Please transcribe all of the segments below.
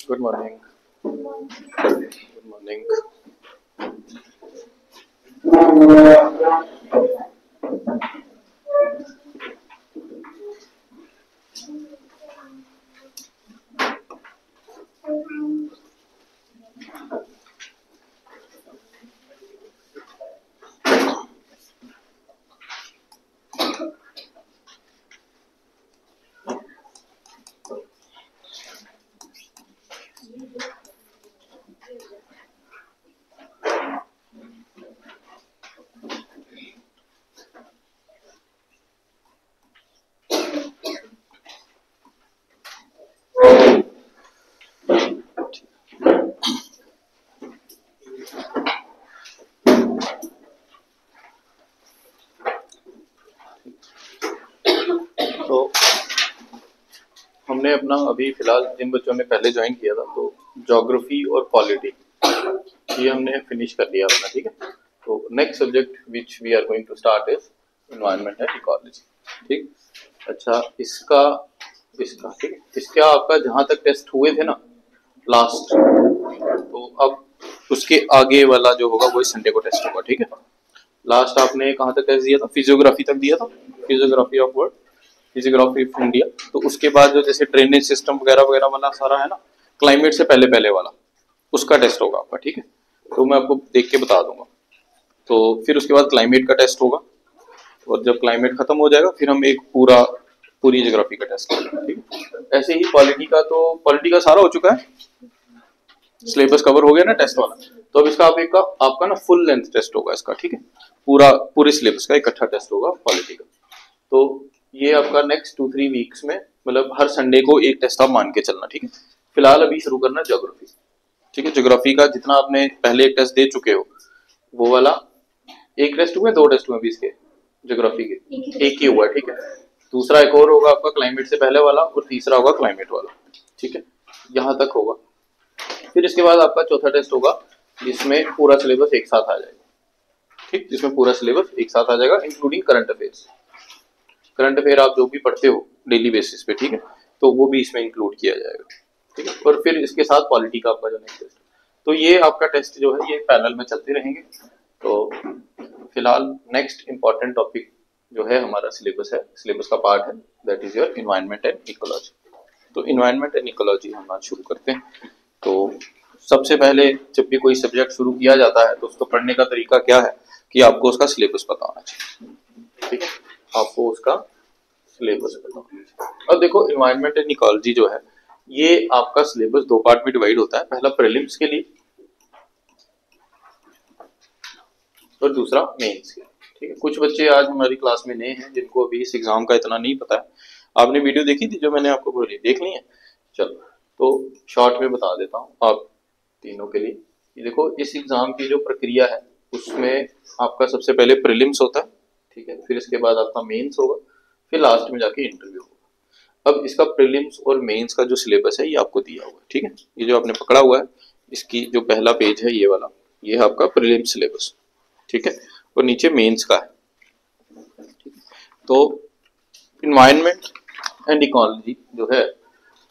Good morning. Good morning. तो हमने अपना अभी फिलहाल जिन बच्चों ने पहले ज्वाइन किया था तो ज्योग्राफी और पॉलिटी ये हमने फिनिश कर लिया अपना, ठीक है। तो next subject which we are going to start is environment and ecology, ठीक। अच्छा, इसका ठीक है, इसका आपका जहां तक टेस्ट हुए थे ना लास्ट, तो अब उसके आगे वाला जो होगा वो संडे को टेस्ट होगा, ठीक है। लास्ट आपने कहाँ तक टेस्ट दिया था? फिजियोग्राफी तक दिया था, physiography of world, physiography of India. तो उसके बाद जो जैसे ड्रेनेज सिस्टम वगैरह वगैरह वाला सारा है ना, क्लाइमेट से पहले पहले वाला, उसका टेस्ट होगा आपका, ठीक है। तो मैं आपको देख के बता दूंगा। तो फिर उसके बाद क्लाइमेट का टेस्ट होगा, और जब क्लाइमेट खत्म हो जाएगा फिर हम एक पूरी ज्योग्राफी का टेस्ट करेंगे, ठीक है। ऐसे ही पॉलिटी का, तो पॉलिटी का सारा हो चुका है, सिलेबस कवर हो गया ना टेस्ट वाला। तो अब इसका आपका ना फुल लेंथ टेस्ट होगा इसका, ठीक है। पूरे सिलेबस का इकट्ठा टेस्ट होगा पॉलिटी का। तो ये आपका नेक्स्ट 2-3 वीक्स में, मतलब हर संडे को एक टेस्ट आप मान के चलना, ठीक है। फिलहाल अभी शुरू करना ज्योग्राफी, ठीक है। ज्योग्राफी का जितना आपने पहले एक टेस्ट दे चुके हो वो वाला, एक टेस्ट हुए, 2 टेस्ट हुए अभी इसके ज्योग्राफी के, एक ही हुआ, ठीक है। दूसरा एक और होगा आपका क्लाइमेट से पहले वाला, और तीसरा होगा क्लाइमेट वाला, ठीक है। यहाँ तक होगा। फिर इसके बाद आपका चौथा टेस्ट होगा जिसमें पूरा सिलेबस एक साथ आ जाएगा, ठीक। जिसमें पूरा सिलेबस एक साथ आ जाएगा including current affairs. Current affair आप जो भी पढ़ते हो डेली बेसिस पे, ठीक है, तो वो भी इसमें इंक्लूड किया जाएगा, ठीक है। और फिर इसके साथ पॉलिटी का आपका जो नेक्स्ट टेस्ट, तो ये आपका टेस्ट जो है ये पैरेलल में चलते रहेंगे। तो फिलहाल नेक्स्ट इंपॉर्टेंट टॉपिक जो है हमारा सिलेबस है, सिलेबस का पार्ट है, that is your environment and ecology. तो एनवायरनमेंट एंड इकोलॉजी हम आज शुरू करते हैं। तो सबसे पहले जब भी कोई सब्जेक्ट शुरू किया जाता है तो उसको पढ़ने का तरीका क्या है कि आपको उसका सिलेबस पता होना चाहिए, ठीक है। आपको उसका सिलेबस पता होना चाहिए। अब देखो, एनवायरनमेंट एंड इकोलॉजी जो है ये आपका सिलेबस 2 पार्ट में डिवाइड होता है। पहला प्रीलिम्स के लिए और दूसरा मेंस के लिए, ठीक है। कुछ बच्चे आज हमारी क्लास में नए हैं जिनको अभी इस एग्जाम का इतना नहीं पता है। आपने वीडियो देखी थी जो मैंने आपको बोली, देख ली है? चलो, तो शॉर्ट में बता देता हूँ आप तीनों के लिए। ये देखो, इस एग्जाम की जो प्रक्रिया है उसमें आपका सबसे पहले प्रीलिम्स होता है, ठीक है। फिर इसके बाद आपका मेंस होगा, फिर लास्ट में जाके इंटरव्यू होगा। अब इसका प्रीलिम्स और मेंस का जो सिलेबस है ये आपको दिया हुआ है, ठीक है। ये जो आपने पकड़ा हुआ है, इसकी जो पहला पेज है ये वाला, ये है आपका प्रीलिम्स सिलेबस, ठीक है। और नीचे मेंस का है। तो एनवायरनमेंट एंड इकोलॉजी जो है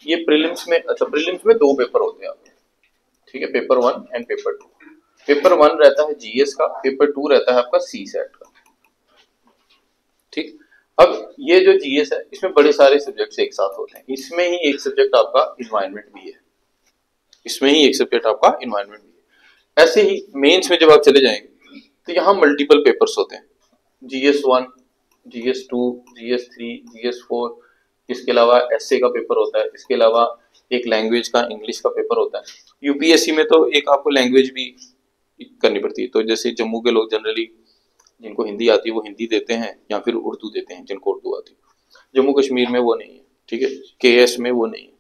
ये प्रीलिम्स में, अच्छा प्रीलिम्स में 2 पेपर होते हैं आपके, ठीक है। Paper 1 and paper 2। पेपर 1 रहता है जीएस का, पेपर 2 रहता है आपका सी सेट का, ठीक। अब ये जो जीएस है इसमें बड़े सारे सब्जेक्ट्स एक साथ होते हैं। इसमें ही एक सब्जेक्ट आपका एनवायरनमेंट भी है, इसमें ही एक सब्जेक्ट आपका एनवायरनमेंट भी है। ऐसे ही मेंस में जब आप चले जाएंगे तो यहाँ मल्टीपल पेपर्स होते हैं, GS1, GS2, GS3, GS4। इसके अलावा एसए का पेपर होता है, इसके अलावा एक लैंग्वेज का, इंग्लिश का पेपर होता है। यूपीएससी में तो एक आपको लैंग्वेज भी करनी पड़ती है। तो जैसे जम्मू के लोग जनरली जिनको हिंदी आती है वो हिंदी देते हैं, या फिर उर्दू देते हैं जिनको उर्दू आती है। जम्मू कश्मीर में वो नहीं है, ठीक है। केएस में वो नहीं है,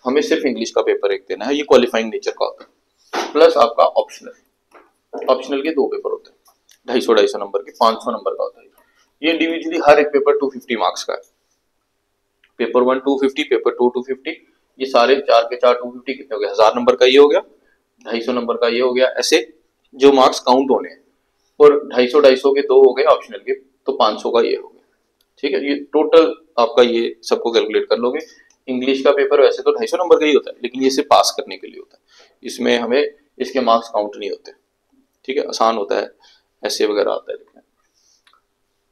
हमें सिर्फ इंग्लिश का पेपर एक देना है, ये क्वालिफाइंग नेचर का होता है। प्लस आपका ऑप्शनल के 2 पेपर होते हैं, 250 नंबर के, 500 नंबर का होता है। ये इंडिविजुअली हर एक पेपर 250 मार्क्स का है। पेपर 1 250, पेपर 2 250, ये सारे 4 के 4 250 कितने हो गए? 1000 नंबर का ये हो गया, 250 नंबर का ये हो गया। ऐसे जो मार्क्स काउंट होने हैं, और 250 के 2 हो गए ऑप्शनल के, तो 500 का ये हो गया, ठीक है। ये टोटल आपका ये सबको कैलकुलेट कर लोगे, इंग्लिश का पेपर वैसे तो 250 नंबर का ही होता है, लेकिन ये सिर्फ पास करने के लिए होता है, इसमें हमें इसके मार्क्स काउंट नहीं होते, ठीक है, आसान होता है, ऐसे वगैरह आता है लिखना।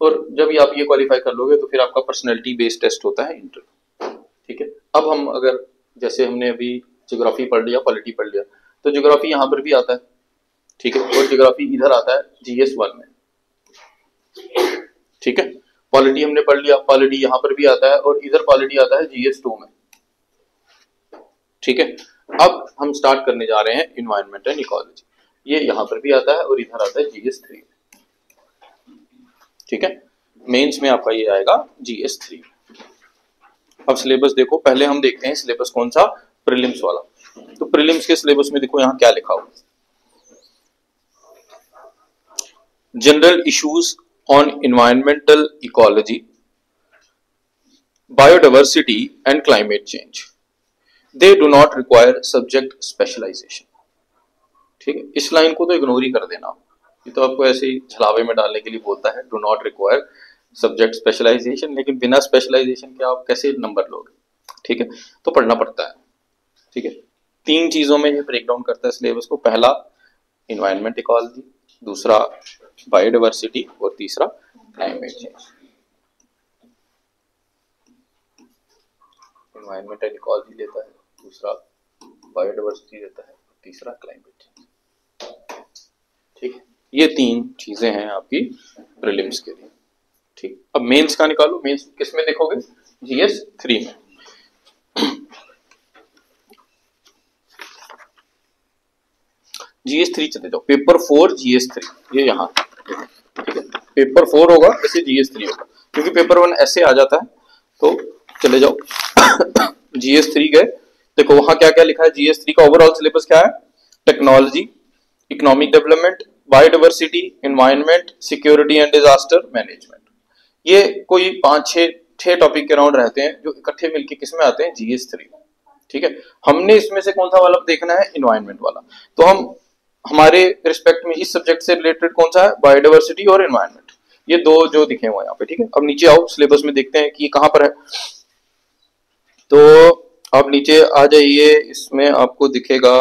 और जब ये आप ये क्वालिफाई कर लोगे तो फिर आपका पर्सनैलिटी बेस्ड टेस्ट होता है इंटरव्यू, ठीक है। अब हम अगर जैसे हमने अभी ज्योग्राफी पढ़ लिया, पॉलिटी पढ़ लिया, तो ज्योग्राफी यहाँ पर भी आता है, ठीक है, और ज्योग्राफी इधर आता है GS1 में, ठीक है। पॉलिटी हमने पढ़ लिया, पॉलिटी यहाँ पर भी आता है और इधर पॉलिटी आता है GS2 में, ठीक है। अब हम स्टार्ट करने जा रहे हैं इन्वायरमेंट एंड इकोलॉजी, ये यहाँ पर भी आता है और इधर आता है GS3, ठीक है। मेंस में आपका ये आएगा GS3। अब सिलेबस देखो, पहले हम देखते हैं सिलेबस कौन सा, प्रीलिम्स वाला। तो प्रीलिम्स के सिलेबस में देखो यहाँ क्या लिखा हुआ, general issues on environmental ecology, biodiversity and climate change, they do not require subject specialisation, ठीक है। इस लाइन को तो इग्नोर ही कर देना, ये तो आपको ऐसे ही छलावे में डालने के लिए बोलता है, do not require subject specialisation, लेकिन बिना स्पेशलाइजेशन के आप कैसे नंबर लोगे, ठीक है, तो पढ़ना पड़ता है, ठीक है। 3 चीजों में ये ब्रेक डाउन करता है सिलेबस को, पहला इन्वायरमेंट इकोलॉजी, दूसरा बायोडाइवर्सिटी और तीसरा climate change. Environment and ecology लेता है, दूसरा बायोडाइवर्सिटी लेता है, तीसरा क्लाइमेट चेंज, ठीक है। ये 3 चीजें हैं आपकी प्रीलिम्स के लिए, ठीक। अब मेंस का निकालो, मेंस किस में देखोगे, GS3 में। GS3 चले जाओ, पेपर 4 GS3, ये यहाँ, ठीक है, पेपर 4 होगा ऐसे GS3 होगा, क्योंकि पेपर 1 ऐसे आ जाता है। तो चले जाओ GS3 गए, देखो वहां क्या क्या लिखा है। GS3 का ओवरऑल सिलेबस क्या है, technology, economic development, biodiversity, environment, security and disaster management. ये कोई 5-6 टॉपिक के राउंड रहते हैं जो इकट्ठे मिलके किस में आते हैं, GS3, ठीक है। हमने इसमें से कौन सा वाला देखना है, एनवायरनमेंट वाला, तो हम हमारे रिस्पेक्ट में इस सब्जेक्ट से रिलेटेड कौन सा है, बायोडाइवर्सिटी और एनवायरनमेंट, ये 2 जो दिखे हुए यहाँ पे, ठीक है। अब नीचे आओ, सिलेबस में देखते हैं कि ये कहां पर है। तो आप नीचे आ जाइए, इसमें आपको दिखेगा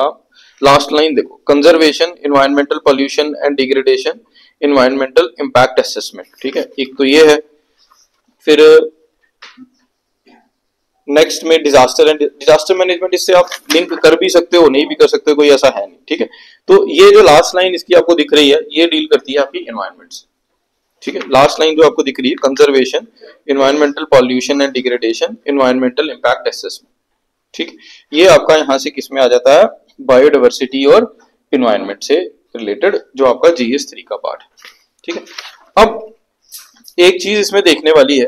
लास्ट लाइन, देखो, conservation, environmental pollution and degradation, environmental impact assessment, ठीक है, एक तो ये है। फिर नेक्स्ट में डिजास्टर एंड डिजास्टर मैनेजमेंट, इससे आप लिंक कर भी सकते हो, नहीं भी कर सकते हो, कोई ऐसा है नहीं, ठीक है। तो ये जो लास्ट लाइन इसकी आपको दिख रही है, ये डील करती है आपकी एनवायरमेंट से, ठीक है। लास्ट लाइन जो आपको दिख रही है, conservation, environmental pollution and degradation, environmental impact assessment, ठीक। ये आपका यहां से किस में आ जाता है, बायोडाइवर्सिटी और एनवायरमेंट से रिलेटेड, जो आपका GS3 का पार्ट है, ठीक है। अब एक चीज इसमें देखने वाली है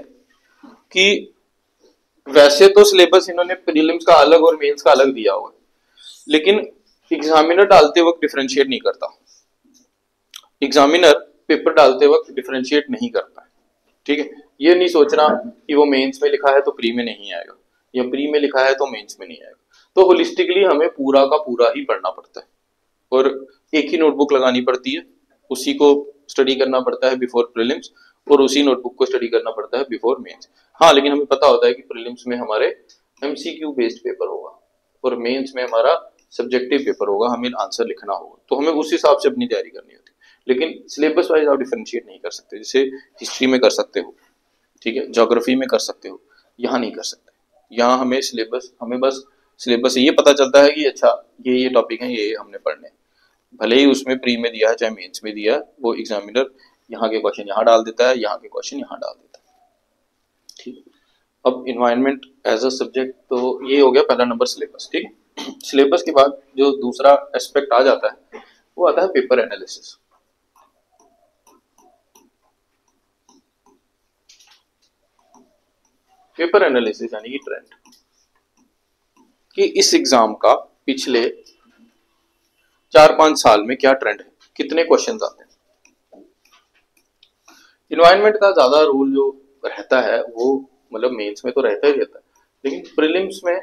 कि वैसे तो सिलेबस इन्होंने प्रीलिम्स का अलग और मेंस का अलग दिया हुआ है, लेकिन एग्जामिनर डालते वक्त डिफरेंशिएट नहीं करता, एग्जामिनर पेपर डालते वक्त डिफरेंशिएट नहीं करता है, ठीक है। ये नहीं सोचना कि वो मेंस में लिखा है तो प्री में नहीं आएगा, या प्री में लिखा है तो मेंस में नहीं आएगा। तो होलिस्टिकली हमें पूरा का पूरा ही पढ़ना पड़ता है, और एक ही नोटबुक लगानी पड़ती है, उसी को स्टडी करना पड़ता है बिफोर प्रीलिम्स, और उसी नोटबुक को स्टडी करना पड़ता है बिफोर मेंस। हाँ, लेकिन हमें पता होता है कि प्रीलिम्स में हमारे MCQ बेस्ड पेपर होगा और मेंस में हमारा सब्जेक्टिव पेपर होगा, हमें आंसर लिखना होगा, तो हमें उस हिसाब से अपनी तैयारी करनी होती है। लेकिन सिलेबस वाइज आप डिफरेंशिएट नहीं कर सकते, जैसे हिस्ट्री में कर सकते हो, ठीक है, ज्योग्राफी में कर सकते हो, यहाँ नहीं कर सकते। यहाँ हमें बस सिलेबस से ये पता चलता है कि अच्छा ये टॉपिक है, ये हमने पढ़ने, भले ही उसमें प्री में दिया है चाहे मेंस में दिया है, वो एग्जामिनर यहाँ के क्वेश्चन यहाँ डाल देता है, यहाँ के क्वेश्चन यहाँ डाल देता है, ठीक। अब इन्वायरमेंट एज अ सब्जेक्ट, तो ये हो गया पहला नंबर सिलेबस, ठीक है। सिलेबस के बाद जो दूसरा एस्पेक्ट आ जाता है वो आता है पेपर एनालिसिस। पेपर एनालिसिस यानी कि ट्रेंड, कि इस एग्जाम का पिछले 4-5 साल में क्या ट्रेंड है, कितने क्वेश्चंस आते हैं। इन्वायरमेंट का ज्यादा रोल जो रहता है वो मतलब मेंस में तो रहता ही रहता है, लेकिन प्रीलिम्स में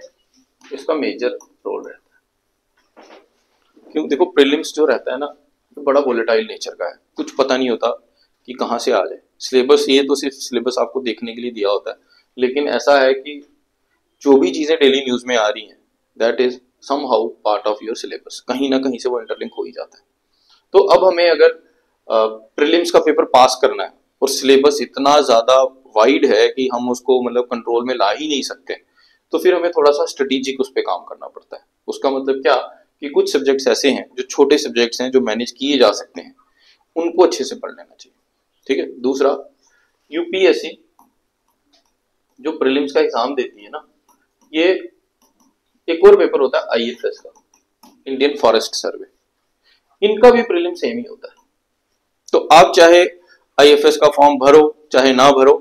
इसका मेजर रोल रहता है। क्यों, देखो प्रीलिम्स जो रहता है ना, तो बड़ा वोलेटाइल नेचर का है, कुछ पता नहीं होता कि कहाँ से आ जाए। सिलेबस ये तो सिर्फ सिलेबस आपको देखने के लिए दिया होता है, लेकिन ऐसा है कि जो भी चीजें डेली न्यूज में आ रही हैं that is somehow part of your syllabus, कहीं ना कहीं से वो इंटरलिंक हो ही जाता है। तो अब हमें अगर प्रीलिम्स का पेपर पास करना है और सिलेबस इतना ज्यादा वाइड है कि हम उसको मतलब कंट्रोल में ला ही नहीं सकते, तो फिर हमें थोड़ा सा स्ट्रेटेजिक उस पर काम करना पड़ता है। उसका मतलब क्या कि कुछ सब्जेक्ट्स ऐसे हैं जो छोटे सब्जेक्ट्स हैं जो मैनेज किए जा सकते हैं, उनको अच्छे से पढ़ लेना चाहिए। ठीक है। दूसरा, यूपीएससी जो प्रीलिम्स का एग्जाम देती है ना, ये एक और पेपर होता है आईएफएस का, इंडियन फॉरेस्ट सर्वे, इनका भी प्रीलिम सेम ही होता है। तो आप चाहे आईएफएस का फॉर्म भरो चाहे ना भरो,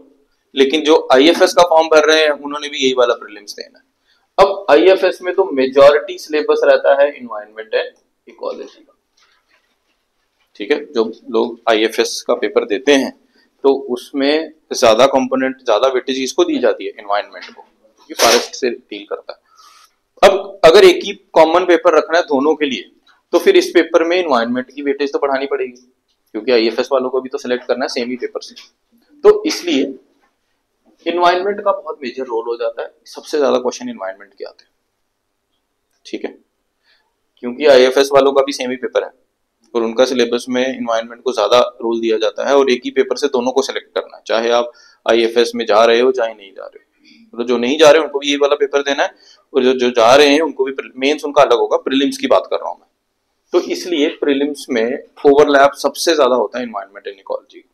लेकिन जो आईएफएस का फॉर्म भर रहे हैं उन्होंने भी यही वाला प्रीलिम्स देना है। अब आईएफएस में तो मेजॉरिटी सिलेबस रहता है एनवायरनमेंट एंड इकोलॉजी का। ठीक है। जो लोग आईएफएस का पेपर देते हैं तो उसमें ज्यादा कंपोनेंट, ज्यादा वेटेज इसको दी जाती है एनवायरनमेंट को, क्योंकि फॉरेस्ट से डील करता है। अब अगर एक ही कॉमन पेपर रखना है दोनों के लिए, तो फिर इस पेपर में एनवायरनमेंट की वेटेज तो बढ़ानी पड़ेगी, क्योंकि आईएफएस वालों को भी तो सिलेक्ट करना है सेम ही पेपर से। तो इसलिए एनवायरनमेंट का बहुत मेजर रोल हो जाता है, सबसे ज्यादा क्वेश्चन एनवायरनमेंट के आते हैं। ठीक है। क्योंकि आईएफएस वालों का भी सेम ही पेपर है और उनका सिलेबस में एनवायरनमेंट को ज्यादा रोल दिया जाता है, और एक ही पेपर से दोनों को सिलेक्ट करना है, चाहे आप आईएफएस में जा रहे हो चाहे नहीं जा रहे हो। तो जो नहीं जा रहे हैं उनको भी ये वाला पेपर देना है, और जो जा रहे हैं उनको भी, मेंस उनका अलग होगा, प्रीलिम्स की बात कर रहा हूं मैं। तो इसलिए प्रीलिम्स में ओवरलैप सबसे ज्यादा होता है एनवायरनमेंट एंड इकोलॉजी।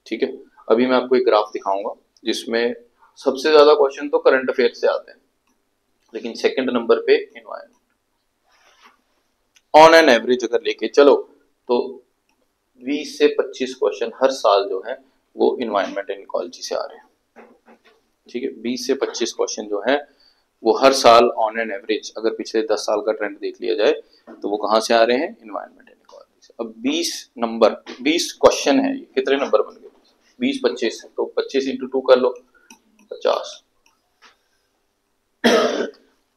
ठीक है। अभी मैं आपको एक ग्राफ दिखाऊंगा जिसमें सबसे ज्यादा क्वेश्चन तो करंट अफेयर से आते हैं, लेकिन सेकंड नंबर पे एनवायरनमेंट। ऑन एन एवरेज अगर लेके चलो तो 20 से 25 क्वेश्चन हर साल जो है वो एनवायरनमेंट एंड इकोलॉजी से आ रहे हैं। ठीक है। 20 से 25 क्वेश्चन जो है वो हर साल ऑन एन एवरेज, अगर पिछले 10 साल का ट्रेंड देख लिया जाए तो वो कहां से आ रहे हैं, एनवायरनमेंट एंड इकोलॉजी से। अब 20 क्वेश्चन है, ये कितने नंबर बन गए, 20 25, तो 25 इंटू 2 कर लो,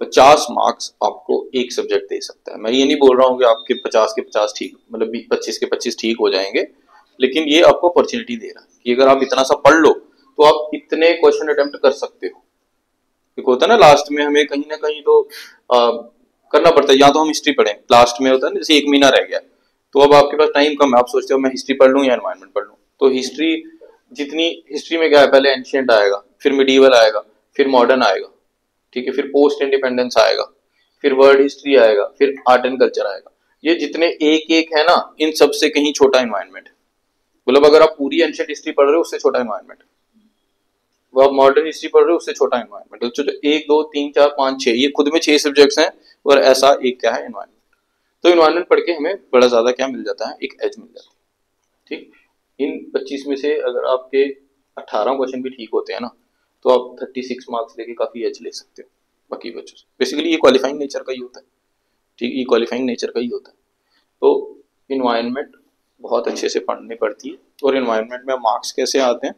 50 मार्क्स आपको एक सब्जेक्ट दे सकता है। मैं ये नहीं बोल रहा हूँ कि आपके 50 के 50 ठीक, मतलब 25 के 25 ठीक हो जाएंगे, लेकिन ये आपको अपॉर्चुनिटी दे रहा है कि अगर आप इतना सा पढ़ लो तो आप इतने क्वेश्चन अटेम्प्ट कर सकते हो। एक होता है ना लास्ट में हमें कहीं ना कहीं तो करना पड़ता है, या तो हम हिस्ट्री पढ़ें, लास्ट में होता है ना जैसे 1 महीना रह गया तो अब आपके पास टाइम कम है, आप सोचते हो मैं हिस्ट्री पढ़ लूं या एनवायरनमेंट पढ़ लूं। तो हिस्ट्री, जितनी हिस्ट्री में क्या है, पहले एंशिएंट आएगा, फिर मिडीवल आएगा, फिर मॉडर्न आएगा, ठीक है, फिर पोस्ट इंडिपेंडेंस आएगा, फिर वर्ल्ड हिस्ट्री आएगा, फिर आर्ट एंड कल्चर आएगा। ये जितने एक एक है ना, इन सबसे कहीं छोटा एनवायरनमेंट है। मतलब अगर आप पूरी एंशिएंट हिस्ट्री पढ़ रहे हो उससे छोटा एनवायरनमेंट, वो आप मॉडर्न हिस्ट्री पढ़ रहे हो उससे छोटा एनवायरनमेंट। तो 1 2 3 4 5 6, ये खुद में 6 सब्जेक्ट्स हैं, और ऐसा एक क्या है, एनवायरनमेंट। तो एनवायरनमेंट पढ़ के हमें बड़ा ज्यादा क्या मिल जाता है, एक एज मिल जाती है। ठीक। इन 25 में से अगर आपके 18 क्वेश्चन भी ठीक होते हैं ना, तो आप 36 मार्क्स लेके काफी एज ले सकते हो बाकी बच्चों से। बेसिकली ये क्वालिफाइंग नेचर का ही होता है। ठीक, ये क्वालिफाइंग नेचर का ही होता है। तो इन्वायरमेंट बहुत अच्छे से पढ़नी पड़ती है। और इन्वायरमेंट में मार्क्स कैसे आते हैं,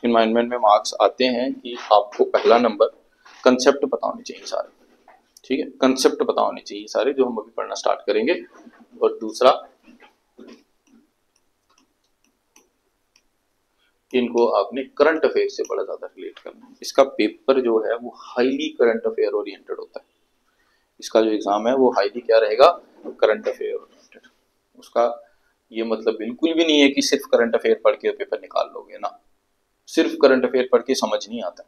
इन्वायरमेंट में मार्क्स आते हैं कि आपको पहला नंबर कंसेप्ट पता होने चाहिए सारे। ठीक है, कंसेप्ट पता होने चाहिए सारे, जो हम अभी पढ़ना स्टार्ट करेंगे। और दूसरा, इनको आपने करंट अफेयर से बड़ा ज्यादा रिलेट करना है। इसका पेपर जो है वो हाईली करंट अफेयर ओरिएंटेड होता है। इसका जो एग्जाम है वो हाईली क्या रहेगा, करंट अफेयर ओरिएंटेड। उसका ये मतलब बिल्कुल भी नहीं है कि सिर्फ करंट अफेयर पढ़ के पेपर निकाल लोगे ना, सिर्फ करंट अफेयर पढ़ के समझ नहीं आता।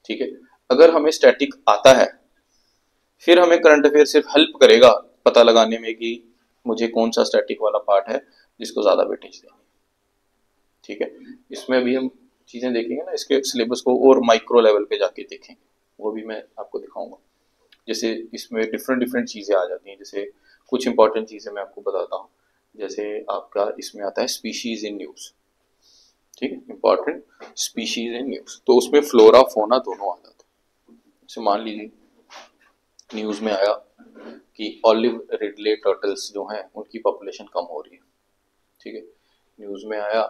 ठीक है, अगर हमें स्टैटिक आता है फिर हमें करंट अफेयर सिर्फ हेल्प करेगा पता लगाने में कि मुझे कौन सा स्टैटिक वाला पार्ट है जिसको ज्यादा वेटेज देनी है। ठीक है, इसमें अभी हम चीजें देखेंगे ना, इसके सिलेबस को और माइक्रो लेवल पे जाके देखेंगे, वो भी मैं आपको दिखाऊंगा। जैसे इसमें डिफरेंट चीजें आ जाती हैं, जैसे कुछ इंपॉर्टेंट चीजें मैं आपको बताता हूँ। जैसे आपका इसमें आता है स्पीशीज इन न्यूज। ठीक है, इंपॉर्टेंट स्पीशीज इन न्यूज, तो उसमें फ्लोरा फोना दोनों आ जाते हैं। जैसे मान लीजिए न्यूज में आया कि ऑलिव रिडले टर्टल्स जो हैं उनकी पॉपुलेशन कम हो रही है। ठीक है, न्यूज में आया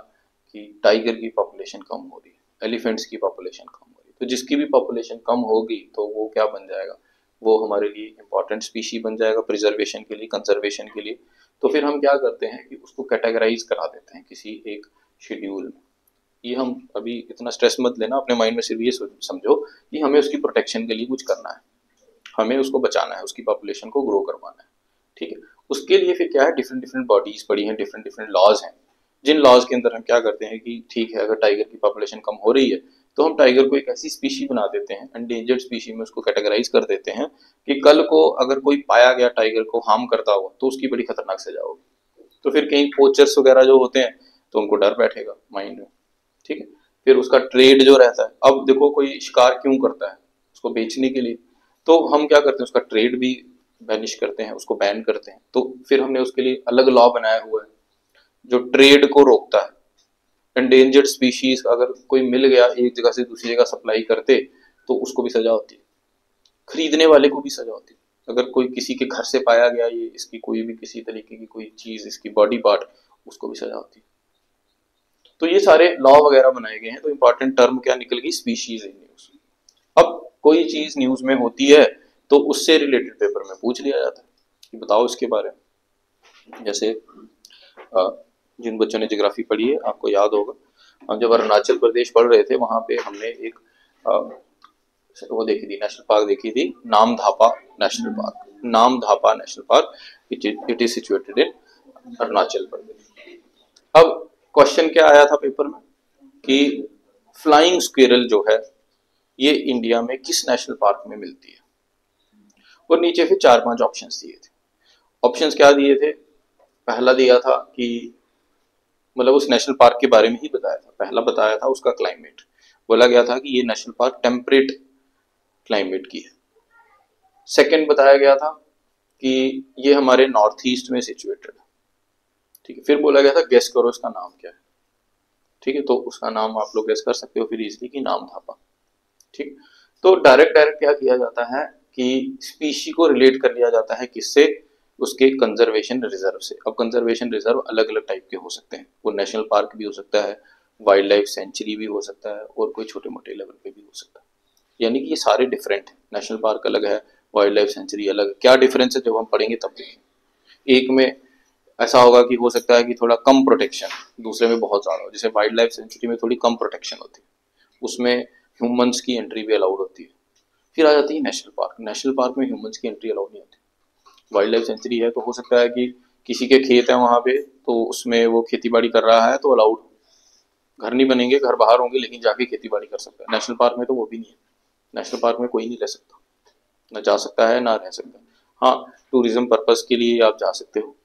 कि टाइगर की पॉपुलेशन कम हो रही है, एलिफेंट्स की पॉपुलेशन कम हो रही है। तो जिसकी भी पॉपुलेशन कम होगी तो वो क्या बन जाएगा, वो हमारे लिए इंपॉर्टेंट स्पीशी बन जाएगा, प्रिजर्वेशन के लिए, कंजर्वेशन के लिए। तो फिर हम क्या करते हैं कि उसको कैटेगराइज करा देते हैं किसी एक शेड्यूल में। ये हम अभी इतना स्ट्रेस मत लेना, अपने माइंड में सिर्फ ये समझो कि हमें उसकी प्रोटेक्शन के लिए कुछ करना है, हमें उसको बचाना है, उसकी पॉपुलेशन को ग्रो करवाना है, ठीक है। उसके लिए फिर क्या है, डिफरेंट डिफरेंट बॉडीज पड़ी हैं, डिफरेंट डिफरेंट लॉज हैं, जिन लॉज के अंदर हम क्या करते हैं कि ठीक है, अगर टाइगर की पॉपुलेशन कम हो रही है तो हम टाइगर को एक ऐसी स्पीशी बना देते हैं, एंडेंजर्ड स्पीशी में उसको कैटेगराइज कर देते हैं कि कल को अगर कोई पाया गया टाइगर को हार्म करता हुआ तो उसकी बड़ी खतरनाक सजा होगी। तो फिर कहीं पोचर्स वगैरह जो होते हैं तो उनको डर बैठेगा माइंड में, ठीक है। फिर उसका ट्रेड जो रहता है, अब देखो कोई शिकार क्यों करता है, उसको बेचने के लिए, तो हम क्या करते हैं, उसका ट्रेड भी बैनिश करते हैं, उसको बैन करते हैं। तो फिर हमने उसके लिए अलग लॉ बनाया हुआ है जो ट्रेड को रोकता है। एंडेंजर्ड स्पीशीज अगर कोई मिल गया एक जगह से दूसरी जगह सप्लाई करते तो उसको भी सजा होती है, खरीदने वाले को भी सजा होती है। अगर कोई किसी के घर से पाया गया ये इसकी कोई भी किसी तरीके की कोई चीज, इसकी बॉडी पार्ट, उसको भी सजा होती है। तो ये सारे लॉ वगैरह बनाए गए हैं। तो इंपॉर्टेंट टर्म क्या निकल गई, स्पीशीज इन न्यूज। अब कोई चीज न्यूज में होती है तो उससे रिलेटेड पेपर में पूछ लिया जाता है कि बताओ इसके बारे में। जैसे जिन बच्चों ने ज्योग्राफी पढ़ी है आपको याद होगा, हम जब अरुणाचल प्रदेश पढ़ रहे थे वहां पे हमने एक वो देखी थी, नेशनल पार्क देखी थी, Namdapha national park. Namdapha national park it is situated in Arunachal Pradesh. अब क्वेश्चन क्या आया था पेपर में कि फ्लाइंग स्क्विरल जो है ये इंडिया में किस नेशनल पार्क में मिलती है, और नीचे फिर 4-5 ऑप्शंस दिए थे। ऑप्शंस क्या दिए थे, पहला दिया था कि मतलब उस नेशनल पार्क के बारे में ही बताया था। पहला बताया था उसका क्लाइमेट, बोला गया था कि ये नेशनल पार्क टेम्परेट क्लाइमेट की है। सेकंड बताया गया था कि ये हमारे नॉर्थ ईस्ट में सिचुएटेड है, ठीक है। फिर बोला गया था गेस करो इसका नाम क्या है, ठीक है। तो उसका नाम आप लोग गेस कर सकते हो फिर इजली कि नामधापा, ठीक। तो डायरेक्ट क्या किया जाता है कि स्पीशी को रिलेट कर लिया जाता है किससे, उसके कंजर्वेशन रिजर्व से। अब कंजर्वेशन रिजर्व अलग अलग टाइप के हो सकते हैं, वो नेशनल पार्क भी हो सकता है, वाइल्ड लाइफ सेंचुरी भी हो सकता है, और कोई छोटे मोटे लेवल पे भी हो सकता है। यानी कि ये सारे डिफरेंट है, नेशनल पार्क अलग है, वाइल्ड लाइफ सेंचुरी अलग है। क्या डिफरेंस है जब हम पढ़ेंगे तब देखेंगे। एक में ऐसा होगा कि हो सकता है कि थोड़ा कम प्रोटेक्शन, दूसरे में बहुत ज्यादा हो। जैसे वाइल्ड लाइफ सेंचुरी में थोड़ी कम प्रोटेक्शन होती है, उसमें ह्यूमंस की एंट्री भी अलाउड होती है। फिर आ जाती है नेशनल पार्क, नेशनल पार्क में ह्यूमंस की एंट्री अलाउड नहीं होती। वाइल्ड लाइफ सेंचुरी है तो हो सकता है कि किसी के खेत है वहां पे, तो उसमें वो खेती बाड़ी कर रहा है तो अलाउड, घर नहीं बनेंगे, घर बाहर होंगे, लेकिन जाके खेती बाड़ी कर सकता है। नेशनल पार्क में तो वो भी नहीं है, नेशनल पार्क में कोई नहीं रह सकता, ना जा सकता है ना रह सकता है। हाँ, टूरिज्म पर्पज के लिए आप जा सकते हो,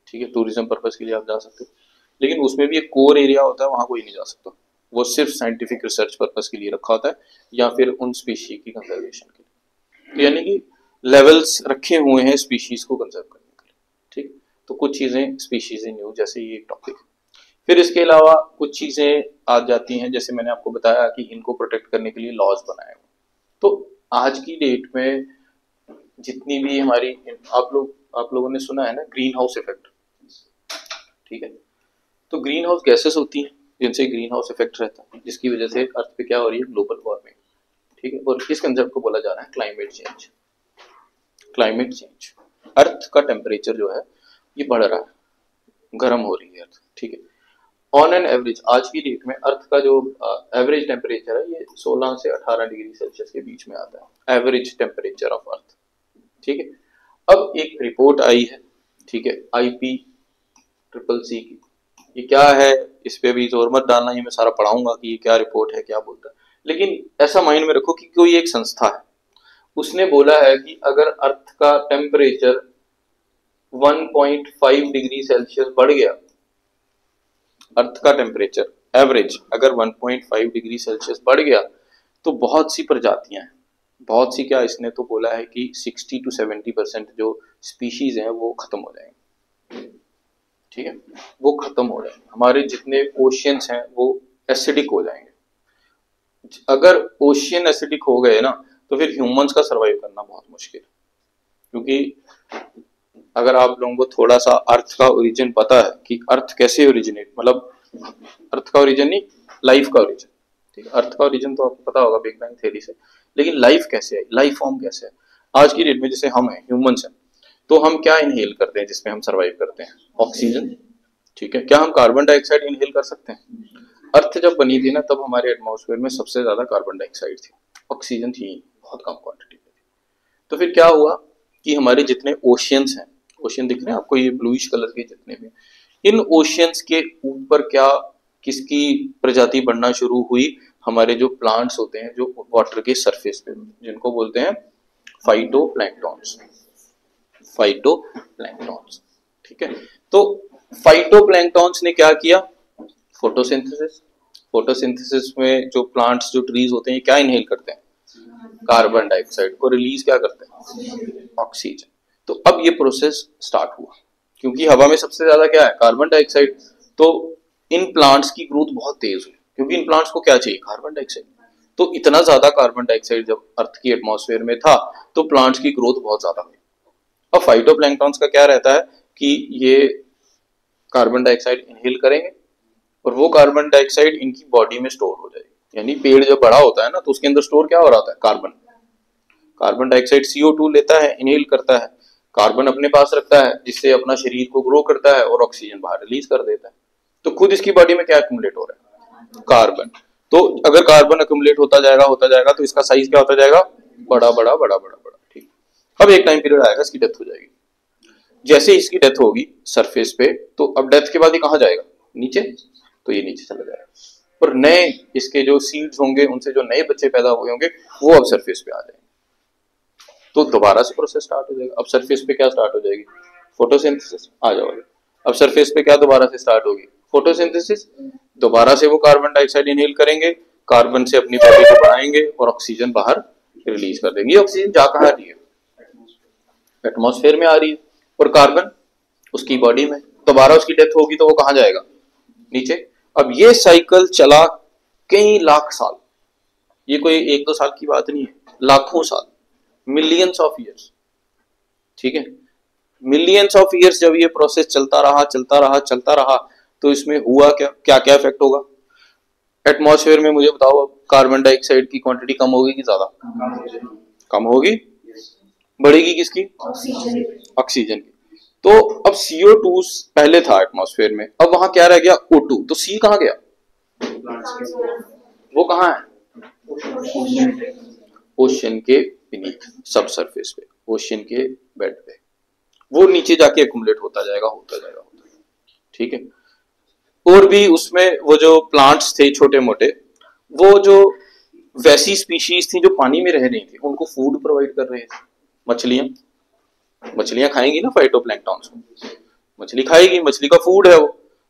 ठीक है, टूरिज्म पर्पज के लिए आप जा सकते हो, लेकिन उसमें भी एक कोर एरिया होता है, वहां कोई नहीं जा सकता। वो सिर्फ साइंटिफिक रिसर्च पर्पज के लिए रखा होता है या फिर उन स्पीशी की कंजर्वेशन के लिए। तो यानी कि लेवल्स रखे हुए हैं स्पीशीज को कंजर्व करने के लिए, ठीक। तो कुछ चीजें स्पीशीज इन न्यूज जैसे ये एक टॉपिक है। फिर इसके अलावा कुछ चीजें आ जाती हैं, जैसे मैंने आपको बताया कि इनको प्रोटेक्ट करने के लिए लॉज बनाए हुए। तो आज की डेट में जितनी भी हमारी आप लोगों ने सुना है ना ग्रीन हाउस इफेक्ट, ठीक है। तो ग्रीन हाउस गैसेस होती हैं जिनसे ग्रीन हाउस इफेक्ट रहता है, जिसकी वजह से अर्थ पे क्या हो रही है, ग्लोबल वार्मिंग, ठीक है। और इस कंसेप्ट को बोला जा रहा है क्लाइमेट चेंज। क्लाइमेट चेंज, अर्थ का टेम्परेचर जो है ये बढ़ रहा है, गर्म हो रही है अर्थ, ठीक है। ऑन एन एवरेज आज की डेट में अर्थ का जो एवरेज टेम्परेचर है ये 16 से 18 डिग्री सेल्सियस के बीच में आता है, एवरेज टेम्परेचर ऑफ अर्थ, ठीक है। अब एक रिपोर्ट आई है, ठीक है, IPCC की। ये क्या है, इस पे भी जोर मत डालना, ये मैं सारा पढ़ाऊंगा कि ये क्या रिपोर्ट है, क्या बोलता है। लेकिन ऐसा माइंड में रखो कि कोई एक संस्था है, उसने बोला है कि अगर अर्थ का टेम्परेचर 1.5 डिग्री सेल्सियस बढ़ गया, अर्थ का टेम्परेचर एवरेज अगर 1.5 डिग्री सेल्सियस बढ़ गया तो बहुत सी प्रजातियां हैं, बहुत सी क्या, इसने तो बोला है कि 60 to 70% जो स्पीशीज हैं वो खत्म हो जाएंगे, ठीक है, वो खत्म हो जाएंगे। हमारे जितने ओशियंस हैं वो एसिडिक हो जाएंगे। अगर ओशियन एसिडिक हो गए ना तो फिर ह्यूमंस का सरवाइव करना बहुत मुश्किल है, क्योंकि अगर आप लोगों को थोड़ा सा अर्थ का ओरिजिन पता है कि अर्थ कैसे ओरिजिनेट, मतलब अर्थ का ओरिजिन नहीं, लाइफ का ओरिजिन, ठीक है। अर्थ का ओरिजिन तो आपको पता होगा बिग बैंग थ्योरी से, लेकिन लाइफ कैसे है, लाइफ फॉर्म कैसे है। आज की डेट में जैसे हम हैं, ह्यूमंस हैं, तो हम क्या इनहेल करते हैं जिसमें हम सरवाइव करते हैं, ऑक्सीजन, ठीक है। क्या हम कार्बन डाइऑक्साइड इनहेल कर सकते हैं? अर्थ जब बनी थी ना, तब हमारे एटमॉस्फेयर में सबसे ज्यादा कार्बन डाइऑक्साइड थी, ऑक्सीजन थी बहुत कम क्वांटिटी में। तो फिर क्या हुआ कि हमारे जितने ओशियंस हैं, ओशियन दिख रहे हैं आपको, ये ब्लूइश कलर के जितने भी, इन ओशियंस के ऊपर क्या किसकी प्रजाति बढ़ना शुरू हुई? हमारे जो प्लांट्स होते हैं जो वाटर के सरफेस पे, जिनको बोलते हैं फाइटोप्लैंक्टॉन्स, फाइटोप्लैंक्टॉन्स। ठीक है, तो फाइटोप्लैंक्टॉन्स ने क्या किया? फोटोसिंथेसिस। फोटोसिंथेसिस में जो प्लांट्स, जो ट्रीज होते हैं, क्या इनहेल करते हैं? कार्बन डाइऑक्साइड, और रिलीज क्या करते हैं? ऑक्सीजन। तो अब ये प्रोसेस स्टार्ट हुआ, क्योंकि हवा में सबसे ज्यादा क्या है? Carbon dioxide. तो इन प्लांट्स की ग्रोथ बहुत तेज हुई, क्योंकि इन प्लांट्स को क्या चाहिए? Carbon dioxide. तो इतना ज्यादा कार्बन डाइऑक्साइड जब अर्थ की एटमॉस्फेयर में था, तो प्लांट्स की ग्रोथ बहुत ज्यादा हुई। अब फाइटोप्लैंक्टॉन्स का क्या रहता है कि ये कार्बन डाइऑक्साइड इनहेल करेंगे और वो कार्बन डाइऑक्साइड इनकी बॉडी में स्टोर हो जाएगी। यानी पेड़ जब बड़ा होता है ना, तो उसके अंदर स्टोर क्या हो रहा है? कार्बन। कार्बन डाइऑक्साइड CO2 लेता है, इनहेल करता है, कार्बन अपने पास रखता है, जिससे अपना शरीर को ग्रो करता है, और ऑक्सीजन बाहर रिलीज कर देता है। तो खुद इसकी बॉडी में क्या एक्युमुलेट हो रहा है? कार्बन। तो अगर कार्बन एक्युमुलेट होता जाएगा तो इसका साइज क्या होता जाएगा? बड़ा बड़ा बड़ा बड़ा बड़ा। ठीक, अब एक टाइम पीरियड आएगा, इसकी डेथ हो जाएगी। जैसे इसकी डेथ होगी सरफेस पे, तो अब डेथ के बाद ये कहां जाएगा? नीचे। तो ये नीचे चला जाएगा, और नए इसके जो सीड्स होंगे, उनसे जो नए बच्चे पैदा हुए होंगे, वो अब सरफेस पे आ जाएंगे। तो दोबारा से प्रोसेस स्टार्ट हो जाएगा। अब सरफेस पे क्या स्टार्ट हो जाएगी? फोटोसिंथेसिस। आ जाओ। अब सरफेस पे क्या दोबारा से स्टार्ट होगी? फोटोसिंथेसिस। दोबारा से वो कार्बन डाइऑक्साइड इनहेल करेंगे, कार्बन से अपनी बॉडी को बढ़ाएंगे, और ऑक्सीजन बाहर रिलीज कर देंगे। ऑक्सीजन जा कहां रही है? एटमॉस्फेयर में आ रही है, और कार्बन उसकी बॉडी में। दोबारा उसकी डेथ होगी तो वो कहां जाएगा? नीचे। अब ये साइकिल चला कई लाख साल, ये कोई 1-2 साल की बात नहीं है, लाखों साल, मिलियंस ऑफ ईयर्स। ठीक है, मिलियंस ऑफ ईयर्स जब ये प्रोसेस चलता रहा, तो इसमें हुआ क्या क्या क्या इफेक्ट होगा एटमॉस्फेयर में? मुझे बताओ। अब कार्बन डाइऑक्साइड की क्वांटिटी कम होगी कि ज्यादा? कम होगी। बढ़ेगी किसकी? ऑक्सीजन की। तो अब CO2 पहले था एटमॉस्फेयर में, अब वहां क्या रह गया? O2। तो C कहां गया? वो कहां है? ओशन के बीनीथ, सब सरफेस पे, ओशन के बेड पे। वो नीचे जाके एक्युमुलेट होता जाएगा। ठीक है, और भी उसमें वो जो प्लांट्स थे छोटे मोटे, वो जो वैसी स्पीशीज थी जो पानी में रह रही थी, उनको फूड प्रोवाइड कर रहे थे। मछलियां खाएंगी ना फाइटोप्लैंक्टॉन्स को, मछली खाएगी, मछली का फूड है वो।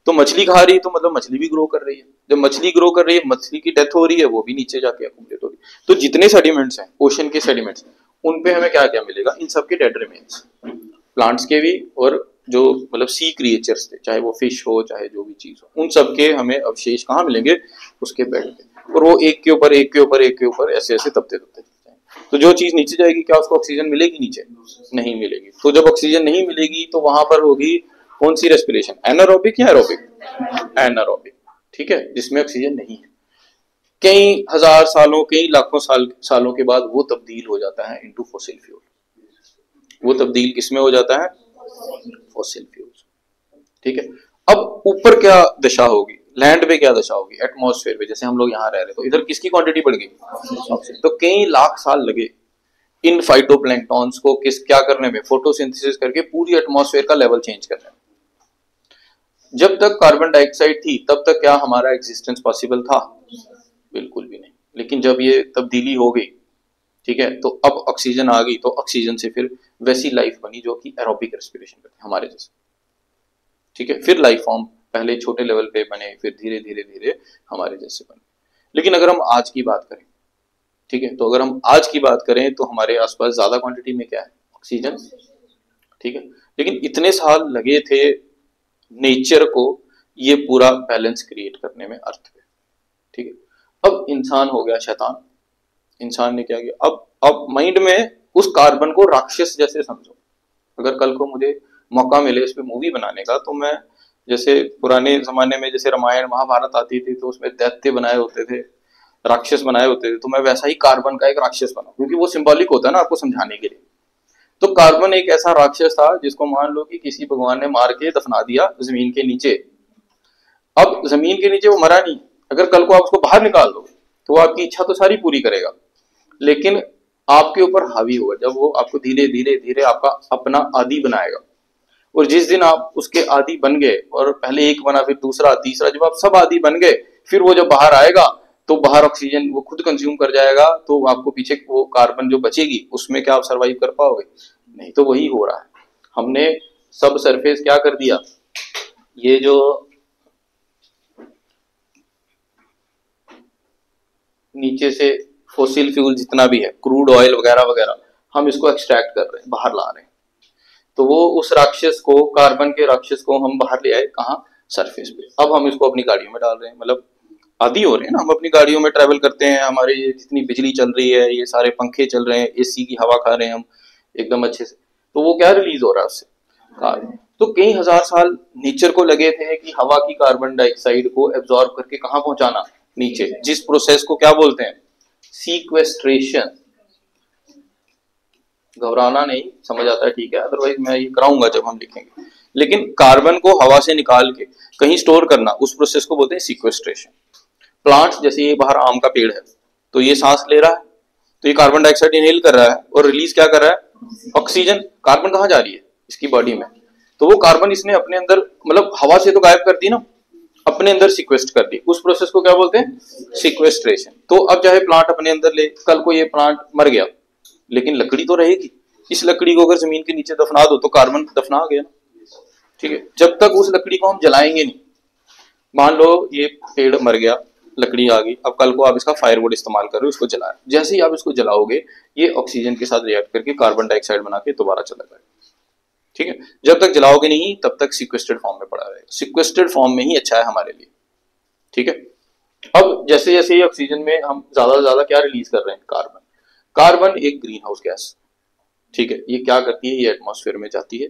तो मछली खा रही है, तो मतलब मछली भी ग्रो कर रही है। जब मछली ग्रो कर रही है, मछली की डेथ हो रही है, वो भी नीचे जाके एक्युमुलेट हो रही है। तो जितने सेडिमेंट्स हैं, ओशन के सेडिमेंट्स, उन पे हमें क्या क्या मिलेगा? इन सबके डेड रिमेन्स, प्लांट्स के भी, और जो मतलब सी क्रिएचर्स थे, चाहे वो फिश हो, चाहे जो भी चीज हो, उन सबके हमें अवशेष कहाँ मिलेंगे? उसके बेड पे। और वो एक के ऊपर ऐसे ऐसे तबते जाएंगे। तो जो चीज नीचे जाएगी, क्या उसको ऑक्सीजन मिलेगी? नीचे नहीं मिलेगी। तो जब ऑक्सीजन नहीं मिलेगी, तो वहां पर होगी कौन सी रेस्पिरेशन? एनारोबिक या एरोबिक? एनारोबिक। ठीक है, जिसमें ऑक्सीजन नहीं है। कई हजार सालों, कई लाखों सालों के बाद वो तब्दील हो जाता है इनटू फॉसिल फ्यूल। वो तब्दील किसमें हो जाता है? Fossil fuel. ठीक है, अब ऊपर क्या दशा होगी? लैंड पे क्या दशा होगी? एटमॉस्फेयर पे, जैसे हम लोग यहाँ रह रहे, तो इधर किसकी क्वांटिटी बढ़ गई? तो कई लाख साल लगे इन फाइटोप्लैंक्टॉन्स को क्या करने में? फोटोसिंथेसिस करके पूरी एटमॉस्फेयर का लेवल चेंज करने में। जब तक कार्बन डाइऑक्साइड थी, तब तक क्या हमारा एग्जिस्टेंस पॉसिबल था? बिल्कुल भी नहीं। लेकिन जब ये तब्दीली हो गई, ठीक है, तो अब ऑक्सीजन आ गई, तो ऑक्सीजन से फिर वैसी लाइफ बनी जो कि एरोबिक रेस्पिरेशन करती है, हमारे जैसे। ठीक है, फिर लाइफ फॉर्म पहले छोटे लेवल पे बने, फिर धीरे धीरे हमारे जैसे बने। लेकिन अगर हम आज की बात करें, ठीक है, तो अगर हम आज की बात करें, तो हमारे आसपास ज्यादा क्वांटिटी में क्या है? ऑक्सीजन। ठीक है, लेकिन इतने साल लगे थे नेचर को ये पूरा बैलेंस क्रिएट करने में, अर्थ पे। ठीक है, अब इंसान हो गया शैतान। इंसान ने क्या किया? अब माइंड में उस कार्बन को राक्षस जैसे समझो। अगर कल को मुझे मौका मिले इस पे मूवी बनाने का, तो मैं, जैसे पुराने जमाने में जैसे रामायण महाभारत आती थी, तो उसमें दैत्य बनाए होते थे, राक्षस बनाए होते थे, तो मैं वैसा ही कार्बन का एक राक्षस बनाऊं, क्योंकि वो सिंबॉलिक होता है ना आपको समझाने के लिए। तो कार्बन एक ऐसा राक्षस था जिसको मान लो कि किसी भगवान ने मार के दफना दिया जमीन के नीचे। अब जमीन के नीचे वो मरा नहीं, अगर कल को आप उसको बाहर निकाल दो तो वो आपकी इच्छा तो सारी पूरी करेगा, लेकिन आपके ऊपर हावी होगा जब वो आपको धीरे धीरे धीरे आपका अपना आदी बनाएगा। और जिस दिन आप उसके आदी बन गए, और पहले एक बना फिर दूसरा तीसरा, जब आप सब आदी बन गए, फिर वो जब बाहर आएगा तो बाहर ऑक्सीजन वो खुद कंज्यूम कर जाएगा, तो आपको पीछे वो कार्बन जो बचेगी उसमें क्या आप सरवाइव कर पाओगे? नहीं। तो वही हो रहा है, हमने सब सरफेस क्या कर दिया, ये जो नीचे से फोसिल फ्यूल जितना भी है, क्रूड ऑयल वगैरह वगैरह, हम इसको एक्सट्रैक्ट कर रहे हैं, बाहर ला रहे हैं। तो वो उस राक्षस को, कार्बन के राक्षस को हम बाहर ले आए कहाँ? सरफेस पे। अब हम इसको अपनी गाड़ियों में डाल रहे हैं, मतलब आदी हो रहे हैं ना, हम अपनी गाड़ियों में ट्रेवल करते हैं, हमारे जितनी बिजली चल रही है, ये सारे पंखे चल रहे हैं, एसी की हवा खा रहे हैं हम एकदम अच्छे से, तो वो क्या रिलीज हो रहा है उससे? कार्बन। तो कई हजार साल नेचर को लगे थे कि हवा की कार्बन डाइऑक्साइड को एब्जॉर्ब करके कहाँ पहुंचाना? नीचे। जिस प्रोसेस को क्या बोलते हैं? सीक्वेस्ट्रेशन। घबराना नहीं, समझ आता है, ठीक है, अदरवाइज मैं ये कराऊंगा जब हम लिखेंगे। लेकिन कार्बन को हवा से निकाल के कहीं स्टोर करना, उस प्रोसेस को बोलते हैं सीक्वेस्ट्रेशन। प्लांट्स, जैसे ये बाहर आम का पेड़ है, तो ये सांस ले रहा है, तो ये कार्बन डाइऑक्साइड इनहेल कर रहा है और रिलीज क्या कर रहा है? ऑक्सीजन। कार्बन कहाँ जा रही है? इसकी बॉडी में। तो वो कार्बन इसने अपने अंदर, मतलब हवा से तो गायब कर दी ना, अपने अंदर सिक्वेस्ट कर दी। उस प्रोसेस को क्या बोलते हैं? सिक्वेस्ट्रेशन। तो अब चाहे प्लांट अपने अंदर ले, कल को ये प्लांट मर गया, लेकिन लकड़ी तो रहेगी। इस लकड़ी को अगर जमीन के नीचे दफना दो तो कार्बन दफना गया ना, ठीक है। जब तक उस लकड़ी को हम जलाएंगे नहीं, मान लो ये पेड़ मर गया, लकड़ी आ गई, अब कल को आप इसका फायरवुड इस्तेमाल कर रहे हो, इसको जलाया, जैसे ही आप इसको जलाओगे ये ऑक्सीजन के साथ रिएक्ट करके कार्बन डाइऑक्साइड बना के दोबारा चला जाएगा, ठीक है। जब तक जलाओगे नहीं तब तक सिक्वेस्टेड फॉर्म में पड़ा रहेगा। सिक्वेस्टेड फॉर्म में ही अच्छा है हमारे लिए, ठीक है। अब जैसे जैसे ये ऑक्सीजन में हम ज्यादा से ज्यादा क्या रिलीज कर रहे हैं? कार्बन। कार्बन एक ग्रीन हाउस गैस, ठीक है। ये क्या करती है? ये एटमॉस्फेयर में जाती है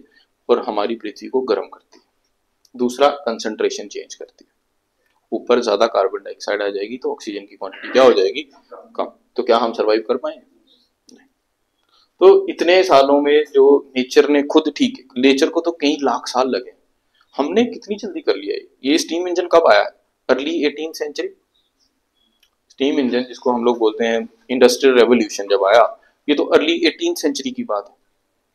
और हमारी पृथ्वी को गर्म करती है। दूसरा, कंसंट्रेशन चेंज करती है, ऊपर ज्यादा कार्बन डाइऑक्साइड आ जाएगी तो ऑक्सीजन की क्वांटिटी क्या हो जाएगी? कम। तो क्या हम सरवाइव कर पाएंगे? नहीं। तो इतने सालों में जो नेचर ने खुद, ठीक है, नेचर को तो कई लाख साल लगे, हमने कितनी जल्दी कर लिया है। ये स्टीम इंजन कब आया? Early 18th century. Steam engine जिसको हम लोग बोलते हैं इंडस्ट्रियल रेवोल्यूशन जब आया, ये तो अर्ली 18th सेंचुरी की बात है।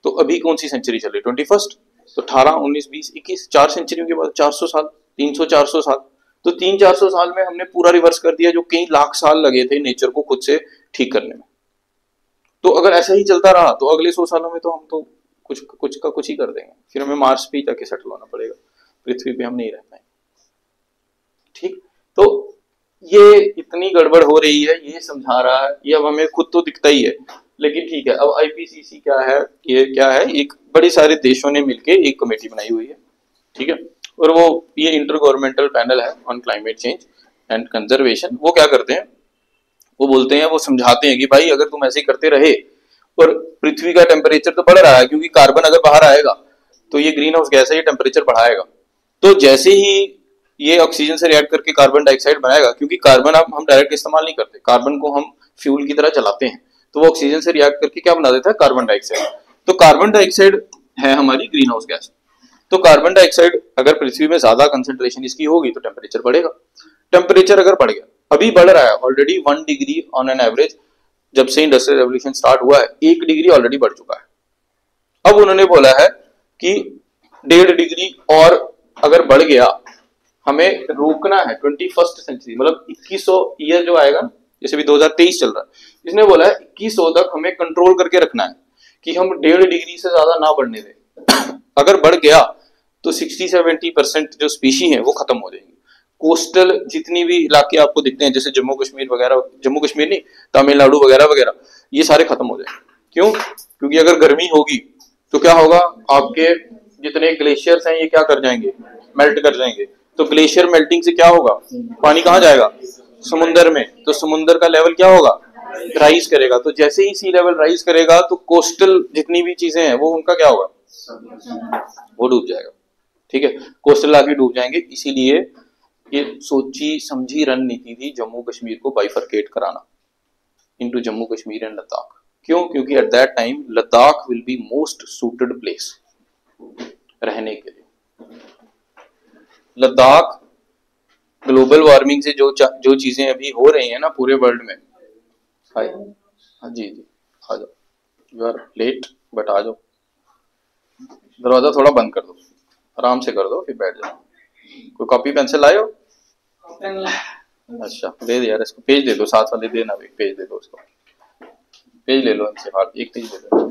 तो अभी कौन सी सेंचुरी चल रही? 21st। तो 18, 19, 20, 21, 4 सेंचुरियों के बाद 400 साल, 300-400 साल। तो 300-400 साल में हमने पूरा रिवर्स कर दिया जो कई लाख साल लगे थे नेचर को खुद से ठीक करने में। तो अगर ऐसा ही चलता रहा तो अगले 100 सालों में तो हम तो कुछ का कुछ ही कर देंगे, फिर हमें मार्स पे जाके सेटल होना पड़ेगा, पृथ्वी पे हम नहीं रह पाएंगे, ठीक। तो ये इतनी गड़बड़ हो रही है, ये समझा रहा है, ये अब हमें खुद तो दिखता ही है, लेकिन ठीक है। अब आईपीसीसी क्या है? ये क्या है? एक बड़े सारे देशों ने मिलके एक कमेटी बनाई हुई है, ठीक है। और वो ये इंटर गवर्नमेंटल पैनल है on climate change and conservation. वो क्या करते हैं? वो बोलते हैं, वो समझाते हैं कि भाई अगर तुम ऐसे करते रहे और पृथ्वी का टेम्परेचर तो बढ़ रहा है, क्योंकि कार्बन अगर बाहर आएगा तो ये ग्रीन हाउस गैस है, ये टेम्परेचर बढ़ाएगा। तो जैसे ही ये ऑक्सीजन से रिएक्ट करके कार्बन डाइऑक्साइड बनाएगा, क्योंकि कार्बन अब हम डायरेक्ट इस्तेमाल नहीं करते, कार्बन को हम फ्यूल की तरह जलाते हैं, तो वो ऑक्सीजन से रिएक्ट करके क्या बना देता है? Carbon dioxide. तो कार्बन डाइऑक्साइड है हमारी ग्रीन हाउस गैस। तो कार्बन डाइऑक्साइड अगर पृथ्वी में ज्यादा कंसेंट्रेशन इसकी होगी तो टेम्परेचर बढ़ेगा। टेम्परेचर अगर बढ़ गया, अभी बढ़ रहा है already 1 degree on an average, जब से इंडस्ट्रियल रेवोल्यूशन स्टार्ट हुआ है 1 डिग्री ऑलरेडी बढ़ चुका है। अब उन्होंने बोला है कि 1.5 डिग्री और अगर बढ़ गया हमें रोकना है 21st सेंचुरी, मतलब 2100 ईयर जो आएगा, जैसे भी 2023 चल रहा है, इसने बोला है 2100 तक हमें कंट्रोल करके रखना है कि हम 1.5 डिग्री से ज्यादा ना बढ़ने दें। अगर बढ़ गया तो 60-70% जो स्पीशी है वो खत्म हो जाएंगी। कोस्टल जितनी भी इलाके आपको दिखते हैं, जैसे जम्मू कश्मीर वगैरह, जम्मू कश्मीर नहीं, तमिलनाडु वगैरह वगैरह, ये सारे खत्म हो जाएंगे। क्यों? क्योंकि अगर गर्मी होगी तो क्या होगा? आपके जितने ग्लेशियर्स हैं ये क्या कर जाएंगे? मेल्ट कर जाएंगे। तो ग्लेशियर मेल्टिंग से क्या होगा? पानी कहाँ जाएगा? समुद्र में। तो समुद्र का लेवल क्या होगा? राइज करेगा। तो जैसे ही सी लेवल राइज करेगा तो कोस्टल जितनी भी चीजें हैं वो उनका क्या होगा? वो डूब जाएगा, ठीक है। कोस्टल इलाके डूब जाएंगे। इसीलिए ये सोची समझी रणनीति थी जम्मू कश्मीर को बाइफरकेट कराना इनटू जम्मू कश्मीर एंड लद्दाख। क्यों? क्योंकि at that time Ladakh will be most suited place रहने के लिए। लद्दाख ग्लोबल वार्मिंग से जो चीजें अभी हो रही हैं ना पूरे वर्ल्ड में। हाय, हाँ जी जी, आ जाओ, यू आर लेट बट आ जाओ। दरवाजा थोड़ा बंद कर दो, आराम से कर दो, फिर बैठ जाओ। कोई कॉपी पेंसिल लाए हो? अच्छा दे दे यार, इसको पेज दे दो, साथ वाले देना, भी पेज दे दो उसको, पेज ले लो इनसे, हाथ एक पेज दे दो,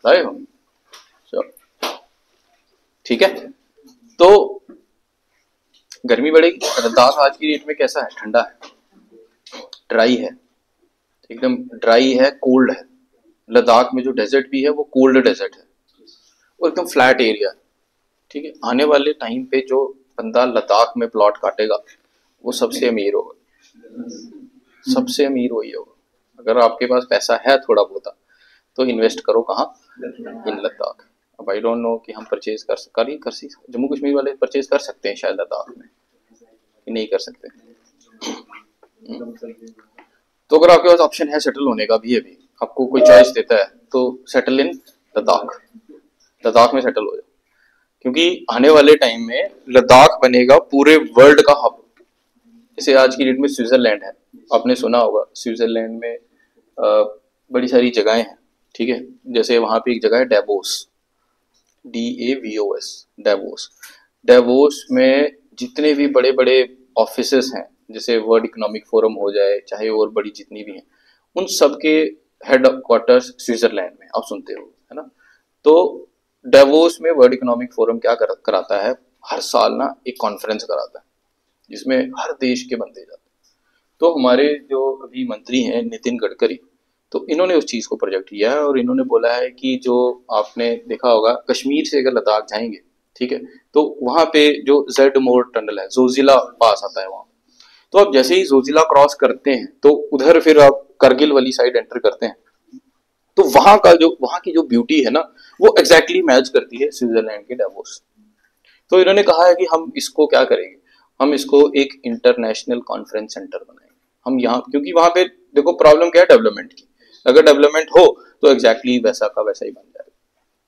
लाए हो? चलो ठीक है। तो गर्मी बढ़ेगी, लद्दाख आज की डेट में कैसा है? ठंडा है, ड्राई है, एकदम ड्राई है, कोल्ड है। लद्दाख में जो डेजर्ट भी है वो कोल्ड डेजर्ट है, वो एकदम फ्लैट एरिया है। ठीक है, आने वाले टाइम पे जो बंदा लद्दाख में प्लॉट काटेगा वो सबसे अमीर होगा, सबसे अमीर वही होगा। अगर आपके पास पैसा है थोड़ा बहुत तो इन्वेस्ट करो कहाँ? इन लद्दाख। अब आई डोंट नो कि हम परचेज कर जम्मू कश्मीर वाले परचेज कर सकते हैं शायद लद्दाख में, कि नहीं कर सकते। तो अगर आपके पास ऑप्शन है सेटल होने का भी, अभी आपको कोई चॉइस देता है तो सेटल इन लद्दाख, लद्दाख में सेटल हो जाओ। क्योंकि आने वाले टाइम में लद्दाख बनेगा पूरे वर्ल्ड का हब। जैसे आज की डेट में स्विट्जरलैंड है, आपने सुना होगा, स्विट्जरलैंड में बड़ी सारी जगहें हैं। ठीक है, जैसे वहां पे एक जगह है डेवोस, DAVOS, डेवोस। डेवोस में जितने भी बड़े बड़े ऑफिसेस हैं, जैसे वर्ल्ड इकोनॉमिक फोरम हो जाए, चाहे और बड़ी जितनी भी हैं, उन सब के हेड क्वार्टर्स स्विट्जरलैंड में, आप सुनते हो, है ना। तो डेवोस में वर्ल्ड इकोनॉमिक फोरम क्या कराता है? हर साल ना एक कॉन्फ्रेंस कराता है जिसमें हर देश के बंदे जाते हैं। तो हमारे जो अभी मंत्री हैं नितिन गडकरी, तो इन्होंने उस चीज को प्रोजेक्ट किया है, और इन्होंने बोला है कि जो आपने देखा होगा कश्मीर से अगर लद्दाख जाएंगे, ठीक है, तो वहां पे जो जेड मोर टनल है, जोजिला पास आता है वहां, तो आप जैसे ही जोजिला क्रॉस करते हैं तो उधर फिर आप करगिल वाली साइड एंटर करते हैं, तो वहां की जो ब्यूटी है ना, वो एग्जैक्टली मैच करती है स्विट्जरलैंड के डेवोस। तो इन्होंने कहा है कि हम इसको क्या करेंगे, हम इसको एक इंटरनेशनल कॉन्फ्रेंस सेंटर बनाएंगे। हम यहाँ, क्योंकि वहां पे देखो प्रॉब्लम क्या है डेवलपमेंट की, अगर डेवलपमेंट हो तो एग्जैक्टली वैसा का वैसा ही बन जाएगा।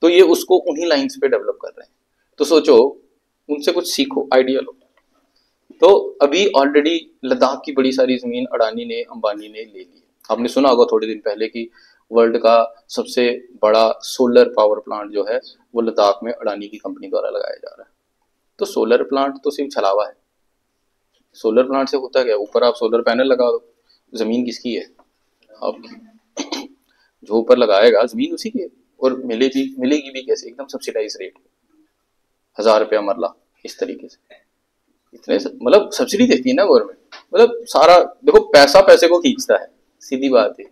तो ये उसको उन्हीं लाइंस पे डेवलप कर रहे हैं। तो सोचो, उनसे कुछ सीखो, आइडिया लो। तो अभी ऑलरेडी लद्दाख की बड़ी सारी जमीन अडानी ने, अंबानी ने ले ली। आपने सुना होगा थोड़े दिन पहले कि वर्ल्ड का सबसे बड़ा सोलर पावर प्लांट जो है वो लद्दाख में अडानी की कंपनी द्वारा लगाया जा रहा है। तो सोलर प्लांट तो सिर्फ छलावा है। सोलर प्लांट से होता क्या, ऊपर आप सोलर पैनल लगा दो, जमीन किसकी है? आपकी। जो ऊपर लगाएगा जमीन उसी की है, और मिलेगी भी कैसे? एकदम सब्सिडाइज रेट, 1000 रुपया मरला, इस तरीके से। इतने मतलब सब्सिडी देती है ना गवर्नमेंट, मतलब सारा देखो पैसा पैसे को खींचता है, सीधी बात है।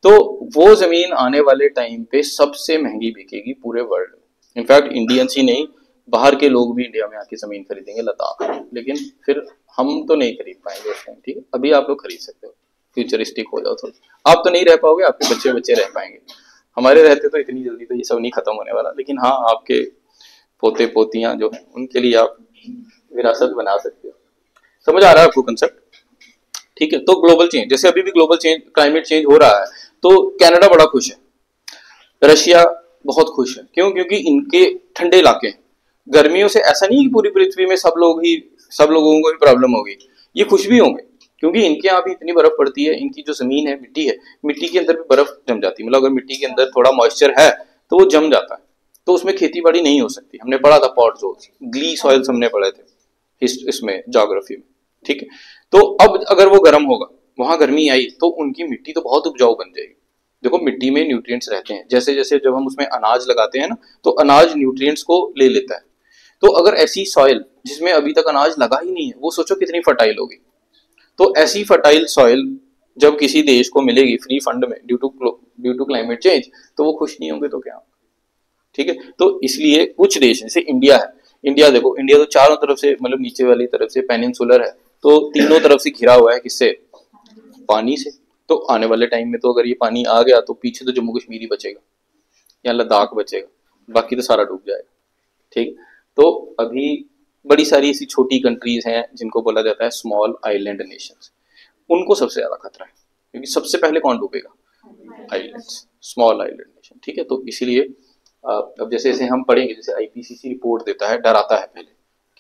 तो वो जमीन आने वाले टाइम पे सबसे महंगी बिकेगी पूरे वर्ल्ड में। इनफैक्ट इंडियंस ही नहीं, बाहर के लोग भी इंडिया में आके जमीन खरीदेंगे लद्दाख, लेकिन फिर हम तो नहीं खरीद पाएंगे उस टाइम। ठीक है, अभी आप लोग खरीद सकते हो, फ्यूचरिस्टिक हो जाओ थोड़ा। आप तो नहीं रह पाओगे, आपके बच्चे बच्चे रह पाएंगे, हमारे रहते तो इतनी जल्दी तो ये सब नहीं खत्म होने वाला। लेकिन हाँ, आपके पोते पोतियां जो है उनके लिए आप विरासत बना सकते हो। समझ आ रहा है आपको कंसेप्ट? ठीक है, तो ग्लोबल चेंज, जैसे अभी भी ग्लोबल चेंज, क्लाइमेट चेंज हो रहा है, तो कनाडा बड़ा खुश है, रशिया बहुत खुश है। क्यों? क्योंकि इनके ठंडे इलाके हैं। गर्मियों से ऐसा नहीं कि पूरी पृथ्वी में सब लोगों को भी प्रॉब्लम होगी, ये खुश भी होंगे, क्योंकि इनके यहाँ भी इतनी बर्फ पड़ती है। इनकी जो जमीन है, मिट्टी है, मिट्टी के अंदर भी बर्फ जम जाती है। मतलब अगर मिट्टी के अंदर थोड़ा मॉइस्चर है तो वो जम जाता है, तो उसमें खेती बाड़ी नहीं हो सकती। हमने पढ़ा था पॉट जोन्स, ग्ली सॉइल्स हमने पढ़े थे इसमें ज्योग्राफी में। ठीक है, तो अब अगर वो गर्म होगा, वहां गर्मी आई, तो उनकी मिट्टी तो बहुत उपजाऊ बन जाएगी। देखो मिट्टी में न्यूट्रिएंट्स रहते हैं, जैसे जैसे जब हम उसमें अनाज लगाते हैं ना, तो अनाज न्यूट्रिएंट्स को ले लेता है। तो अगर ऐसी सॉइल जिसमें अभी तक अनाज लगा ही नहीं है, वो सोचो कितनी फर्टाइल होगी। तो ऐसी फर्टाइल सॉइल जब किसी देश को मिलेगी फ्री फंड में ड्यू टू क्लाइमेट चेंज, तो वो खुश नहीं होंगे तो क्या? ठीक है, तो इसलिए कुछ देश जैसे इंडिया है, इंडिया देखो, इंडिया तो चारों तरफ से, मतलब नीचे वाली तरफ से पेनिनसुलर है, तो तीनों तरफ से घिरा हुआ है, किससे? पानी से। तो आने वाले टाइम में तो अगर ये पानी आ गया तो पीछे तो जम्मू कश्मीर ही बचेगा या लद्दाख बचेगा, बाकी तो सारा डूब जाएगा। ठीक, तो अभी बड़ी सारी ऐसी छोटी कंट्रीज हैं जिनको बोला जाता है स्मॉल आइलैंड नेशंस, उनको सबसे ज्यादा खतरा है, क्योंकि सबसे पहले कौन डूबेगा? Islands, small island nation. ठीक है, तो इसीलिए अब जैसे जैसे हम पढ़ेंगे, जैसे IPCC रिपोर्ट देता है, डराता है पहले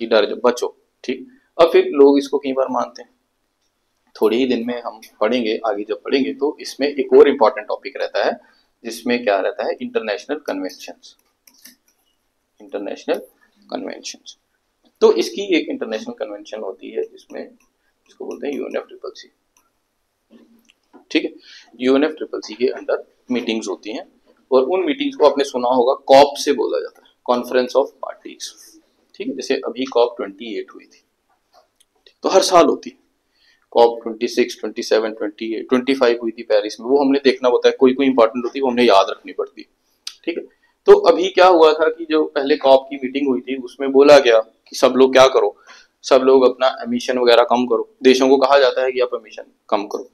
कि डर जो बचो। ठीक, अब फिर लोग इसको कई बार मानते हैं, थोड़े ही दिन में हम पढ़ेंगे, आगे जब पढ़ेंगे तो इसमें एक और इम्पॉर्टेंट टॉपिक रहता है जिसमें क्या रहता है, इंटरनेशनल कन्वेंशंस। इंटरनेशनल कन्वेंशंस, तो इसकी एक इंटरनेशनल कन्वेंशन होती है जिसमें इसको बोलते हैं UNFCCC। ठीक है, UNFCCC के अंदर मीटिंग्स होती हैं और उन मीटिंग्स को आपने सुना होगा कॉप से बोला जाता है, कॉन्फ्रेंस ऑफ पार्टीज। ठीक है, जैसे अभी COP 28 हुई थी, तो हर साल होती है। COP 26, 27, 28, 25 हुई थी पेरिस में, वो हमने देखना होता है, कोई कोई इंपॉर्टेंट होती है वो हमने याद रखनी पड़ती है। ठीक है, तो अभी क्या हुआ था कि जो पहले COP की मीटिंग हुई थी उसमें बोला गया कि सब लोग क्या करो, सब लोग अपना एमिशन वगैरह कम करो। देशों को कहा जाता है कि आप एमिशन कम करो।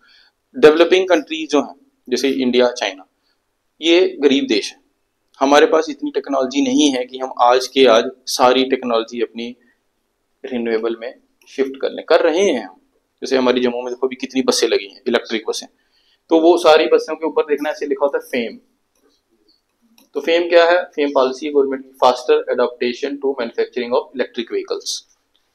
डेवलपिंग कंट्रीज जो हैं जैसे इंडिया, चाइना, ये गरीब देश है। हमारे पास इतनी टेक्नोलॉजी नहीं है कि हम आज के आज सारी टेक्नोलॉजी अपनी रिन्यूएबल में शिफ्ट कर रहे हैं हम। जैसे हमारी जम्मू में देखो अभी कितनी बसें लगी हैं, इलेक्ट्रिक बसें, तो वो सारी बसों के ऊपर देखना ऐसे लिखा होता है फेम। तो फेम क्या है, फेम पॉलिसी गवर्नमेंट की, faster adoption to manufacturing of electric vehicles,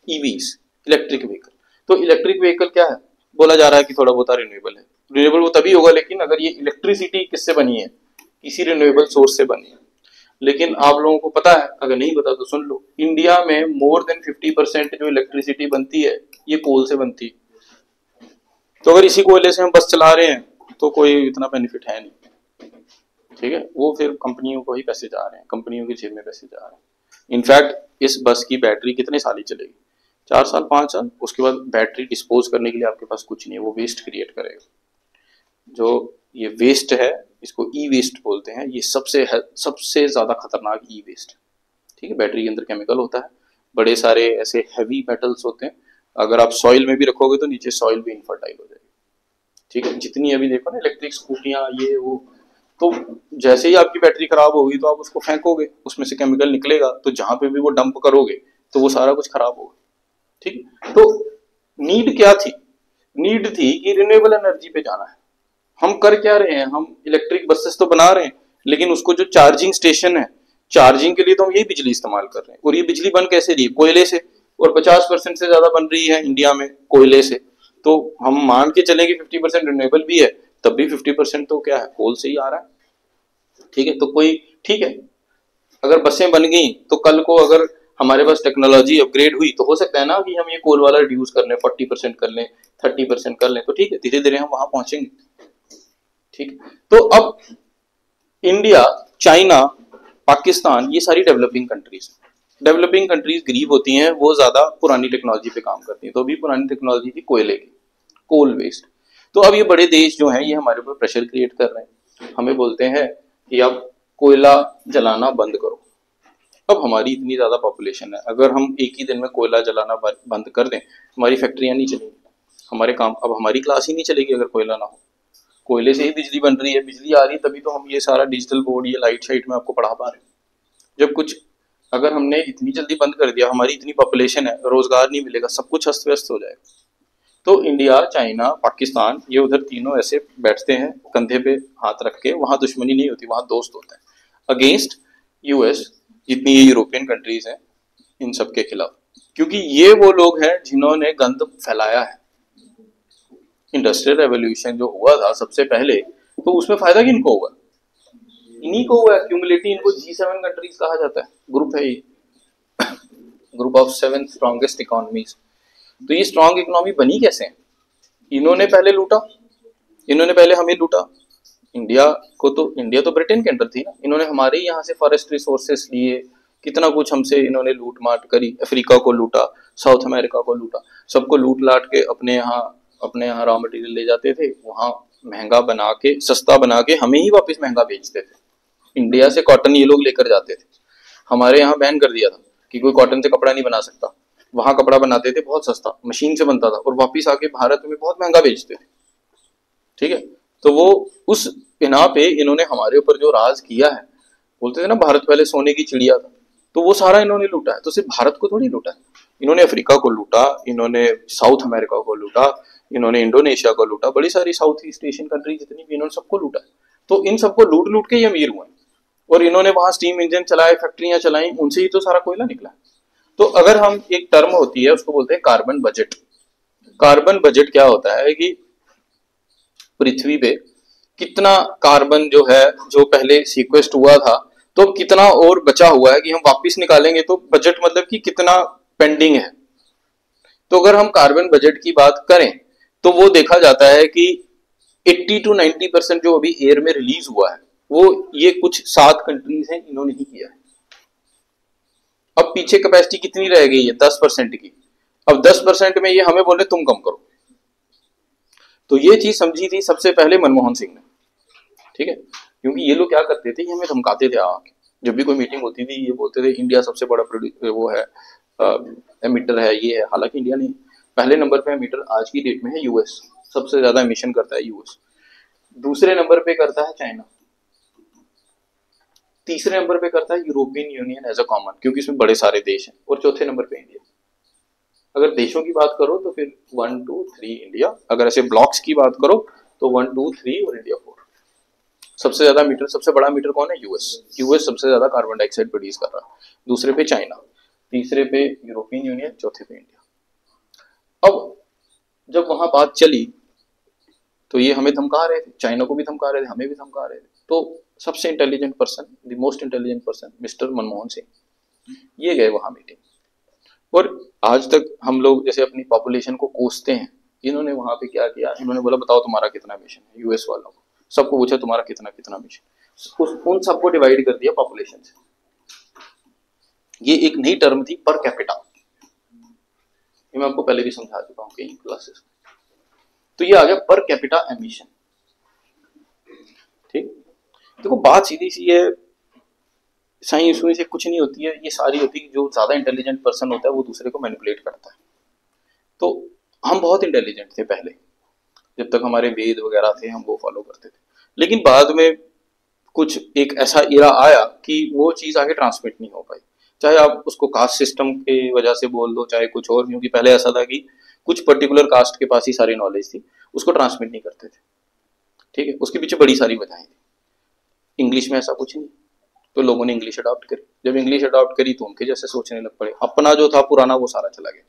EVs, electric vehicle. तो इलेक्ट्रिक व्हीकल क्या है, बोला जा रहा है कि थोड़ा बहुत रिन्यूएबल है। रिन्यूएबल वो तभी होगा लेकिन अगर ये इलेक्ट्रिसिटी किससे बनी है, किसी रिन्यूएबल सोर्स से बनी है। लेकिन आप लोगों को पता है, अगर नहीं पता तो सुन लो, इंडिया में मोर देन 50% जो इलेक्ट्रिसिटी बनती है ये कोल से बनती है। तो अगर इसी कोयले से हम बस चला रहे हैं तो कोई इतना बेनिफिट है नहीं। ठीक है, वो फिर कंपनियों को ही पैसे जा रहे हैं, कंपनियों की जेब में पैसे जा रहे हैं। इनफैक्ट इस बस की बैटरी कितने साल ही चलेगी, 4 साल 5 साल, उसके बाद बैटरी डिस्पोज करने के लिए आपके पास कुछ नहीं है, वो वेस्ट क्रिएट करेगा। जो ये वेस्ट है इसको ई वेस्ट बोलते हैं, ये सबसे ज्यादा खतरनाक ई वेस्ट। ठीक है, बैटरी के अंदर केमिकल होता है, बड़े सारे ऐसे हैवी मेटल्स होते हैं, अगर आप सॉइल में भी रखोगे तो नीचे सॉइल भी इनफर्टाइल हो जाएगी। ठीक है, जितनी अभी देखो ना इलेक्ट्रिक स्कूटियां ये वो, तो जैसे ही आपकी बैटरी खराब होगी तो आप उसको फेंकोगे, उसमें से केमिकल निकलेगा, तो जहां पे भी वो डंप करोगे तो वो सारा कुछ खराब होगा। ठीक, तो नीड क्या थी, नीड थी कि रिन्यूएबल एनर्जी पे जाना है। हम कर क्या रहे हैं, हम इलेक्ट्रिक बसेस तो बना रहे हैं लेकिन उसको जो चार्जिंग स्टेशन है, चार्जिंग के लिए तो हम यही बिजली इस्तेमाल कर रहे हैं। और ये बिजली बन कैसे रही है, कोयले से, और 50% से ज्यादा बन रही है इंडिया में कोयले से। तो हम मान के चलें कि 50% रिन्यूएबल भी है, तब भी 50% तो क्या है, कोल से ही आ रहा है। ठीक है, तो कोई, ठीक है, अगर बसें बन गई तो कल को अगर हमारे पास टेक्नोलॉजी अपग्रेड हुई तो हो सकता है ना कि हम ये कोल वाला रिड्यूस कर लें, 40% कर लें, 30% कर लें, तो ठीक है, धीरे धीरे हम वहां पहुंचेंगे। ठीक, तो अब इंडिया, चाइना, पाकिस्तान, ये सारी डेवलपिंग कंट्रीज गरीब होती हैं, वो ज्यादा पुरानी टेक्नोलॉजी पे काम करती हैं। तो अभी पुरानी टेक्नोलॉजी थी कोयले की, कोल वेस्ट। तो अब ये बड़े देश जो हैं ये हमारे ऊपर प्रेशर क्रिएट कर रहे हैं, हमें बोलते हैं कि अब कोयला जलाना बंद करो। अब हमारी इतनी ज्यादा पॉपुलेशन है, अगर हम एक ही दिन में कोयला जलाना बंद कर दें, हमारी फैक्ट्रियां नहीं चलेंगी, हमारे काम, अब हमारी क्लास ही नहीं चलेगी अगर कोयला ना हो। कोयले से ही बिजली बन रही है, बिजली आ रही है तभी तो हम ये सारा डिजिटल बोर्ड, ये लाइट शाइट में आपको पढ़ा पा रहे हैं। जब कुछ अगर हमने इतनी जल्दी बंद कर दिया, हमारी इतनी पॉपुलेशन है, रोजगार नहीं मिलेगा, सब कुछ अस्त व्यस्त हो जाएगा। तो इंडिया, चाइना, पाकिस्तान, ये उधर तीनों ऐसे बैठते हैं कंधे पे हाथ रख के, वहां दुश्मनी नहीं होती, वहां दोस्त होता है, अगेंस्ट यूएस, जितनी ये यूरोपियन कंट्रीज हैं इन सब के खिलाफ। क्योंकि ये वो लोग हैं जिन्होंने गंद फैलाया है। इंडस्ट्रियल रेवोल्यूशन जो हुआ था सबसे पहले, तो उसमें फायदा किनको हुआ, इन्हीं को हुआ। क्यूमुलेटिव, इनको G7 कंट्रीज कहा जाता है, ग्रुप है ये, ग्रुप ऑफ 7 स्ट्रॉन्गेस्ट इकोनॉमीज। तो ये स्ट्रॉन्ग इकोनॉमी बनी कैसे, इन्होंने पहले लूटा, इन्होंने पहले हमें लूटा। इंडिया तो ब्रिटेन के अंडर थी ना, इन्होंने हमारे यहाँ से फॉरेस्ट रिसोर्सेस लिए, कितना कुछ हमसे इन्होंने लूट माट करी, अफ्रीका को लूटा, साउथ अमेरिका को लूटा, सबको लूट लाट के अपने यहाँ रॉ मटेरियल ले जाते थे, वहां महंगा बना के, सस्ता बना के हमें ही वापस महंगा बेचते थे। इंडिया से कॉटन ये लोग लेकर जाते थे, हमारे यहाँ बैन कर दिया था कि कोई कॉटन से कपड़ा नहीं बना सकता, वहां कपड़ा बनाते थे बहुत सस्ता, मशीन से बनता था, और वापिस आके भारत में बहुत महंगा बेचते थे। ठीक है, तो वो उस बिना पे इन्होंने हमारे ऊपर जो राज किया है, बोलते थे ना भारत पहले सोने की चिड़िया था, तो वो सारा इन्होंने लूटा है। तो सिर्फ भारत को थोड़ी लूटा है, इन्होंने अफ्रीका को लूटा, इन्होंने साउथ अमेरिका को लूटा, इन्होंने इंडोनेशिया को लूटा, बड़ी सारी साउथ ईस्ट एशियन कंट्री जितनी भी, इन्होंने सबको लूटा है। तो इन सबको लूट लूट के ये अमीर हुए, और इन्होंने वहां स्टीम इंजन चलाए, फैक्ट्रियां चलाई, उनसे ही तो सारा कोयला निकला। तो अगर हम एक टर्म होती है उसको बोलते हैं कार्बन बजट। कार्बन बजट क्या होता है कि पृथ्वी पे कितना कार्बन जो है जो पहले सीक्वेस्ट हुआ था तो कितना और बचा हुआ है कि हम वापस निकालेंगे, तो बजट मतलब कि कितना पेंडिंग है। तो अगर हम कार्बन बजट की बात करें तो वो देखा जाता है कि 80 to 90% जो अभी एयर में रिलीज हुआ है वो ये कुछ 7 कंट्रीज हैं इन्होंने ही किया है। अब पीछे कैपेसिटी कितनी रह गई है 10% की। अब 10% में ये हमें बोले तुम कम करो। तो ये चीज समझी थी सबसे पहले मनमोहन सिंह ने, ठीक है, क्योंकि ये लोग क्या करते थे, ये हमें धमकाते थे आके। जब भी कोई मीटिंग होती थी ये बोलते थे इंडिया सबसे बड़ा वो है एमिटर है, ये है। हालांकि इंडिया नहीं, पहले नंबर पे एमिटर आज की डेट में है यूएस, सबसे ज्यादा एमिशन करता है यूएस। दूसरे नंबर पे करता है चाइना। तीसरे नंबर पे करता है European union as a common, क्योंकि इसमें बड़े सारे देश हैं। और चौथे नंबर पे इंडिया। अगर देशों की बात करो तो फिर 1 2 3 इंडिया। अगर ऐसे ब्लॉक्स की बात करो तो 1 2 3 और इंडिया 4। सबसे ज्यादा मीटर, सबसे बड़ा मीटर कौन है? यूएस। यूएस सबसे ज्यादा कार्बन डाइऑक्साइड प्रोड्यूस कर रहा है। दूसरे पे चाइना, तीसरे पे यूरोपियन यूनियन, चौथे पे इंडिया। अब जब वहां बात चली तो ये हमें धमका रहे थे, चाइना को भी धमका रहे थे, हमें भी धमका रहे थे। तो सबसे intelligent person, the most intelligent person mister Manmohan Singh, ये गए वहां मीटिंग। और आज तक हम लोग जैसे अपनी पॉपुलेशन को कोसते हैं, इन्होंने वहां पे क्या किया, इन्होंने बोला बताओ तुम्हारा कितना मिशन है। यूएस वालों को सबको पूछा तुम्हारा कितना कितना मिशन, उन सबको डिवाइड कर दिया पॉपुलेशन से। ये एक नई टर्म थी पर कैपिटा, ये मैं आपको पहले भी समझा चुका हूँ कई क्लासेस में। तो ये आ गया पर कैपिटा एमिशन। ठीक, देखो बात सीधी सी है, साइंस से कुछ नहीं होती है, ये सारी होती है जो ज्यादा इंटेलिजेंट पर्सन होता है वो दूसरे को मैनिपुलेट करता है। तो हम बहुत इंटेलिजेंट थे पहले, जब तक हमारे वेद वगैरह थे हम वो फॉलो करते थे। लेकिन बाद में कुछ एक ऐसा इरा आया कि वो चीज आगे ट्रांसमिट नहीं हो पाई। चाहे आप उसको कास्ट सिस्टम के वजह से बोल दो, चाहे कुछ और, क्योंकि पहले ऐसा था कि कुछ पर्टिकुलर कास्ट के पास ही सारी नॉलेज थी, उसको ट्रांसमिट नहीं करते थे। ठीक है, उसके पीछे बड़ी सारी वजहें थी। इंग्लिश में ऐसा कुछ नहीं, तो लोगों ने इंग्लिश अडॉप्ट करी। जब इंग्लिश अडॉप्ट करी तो उनके जैसे सोचने लग पड़े। अपना जो था पुराना वो सारा चला गया,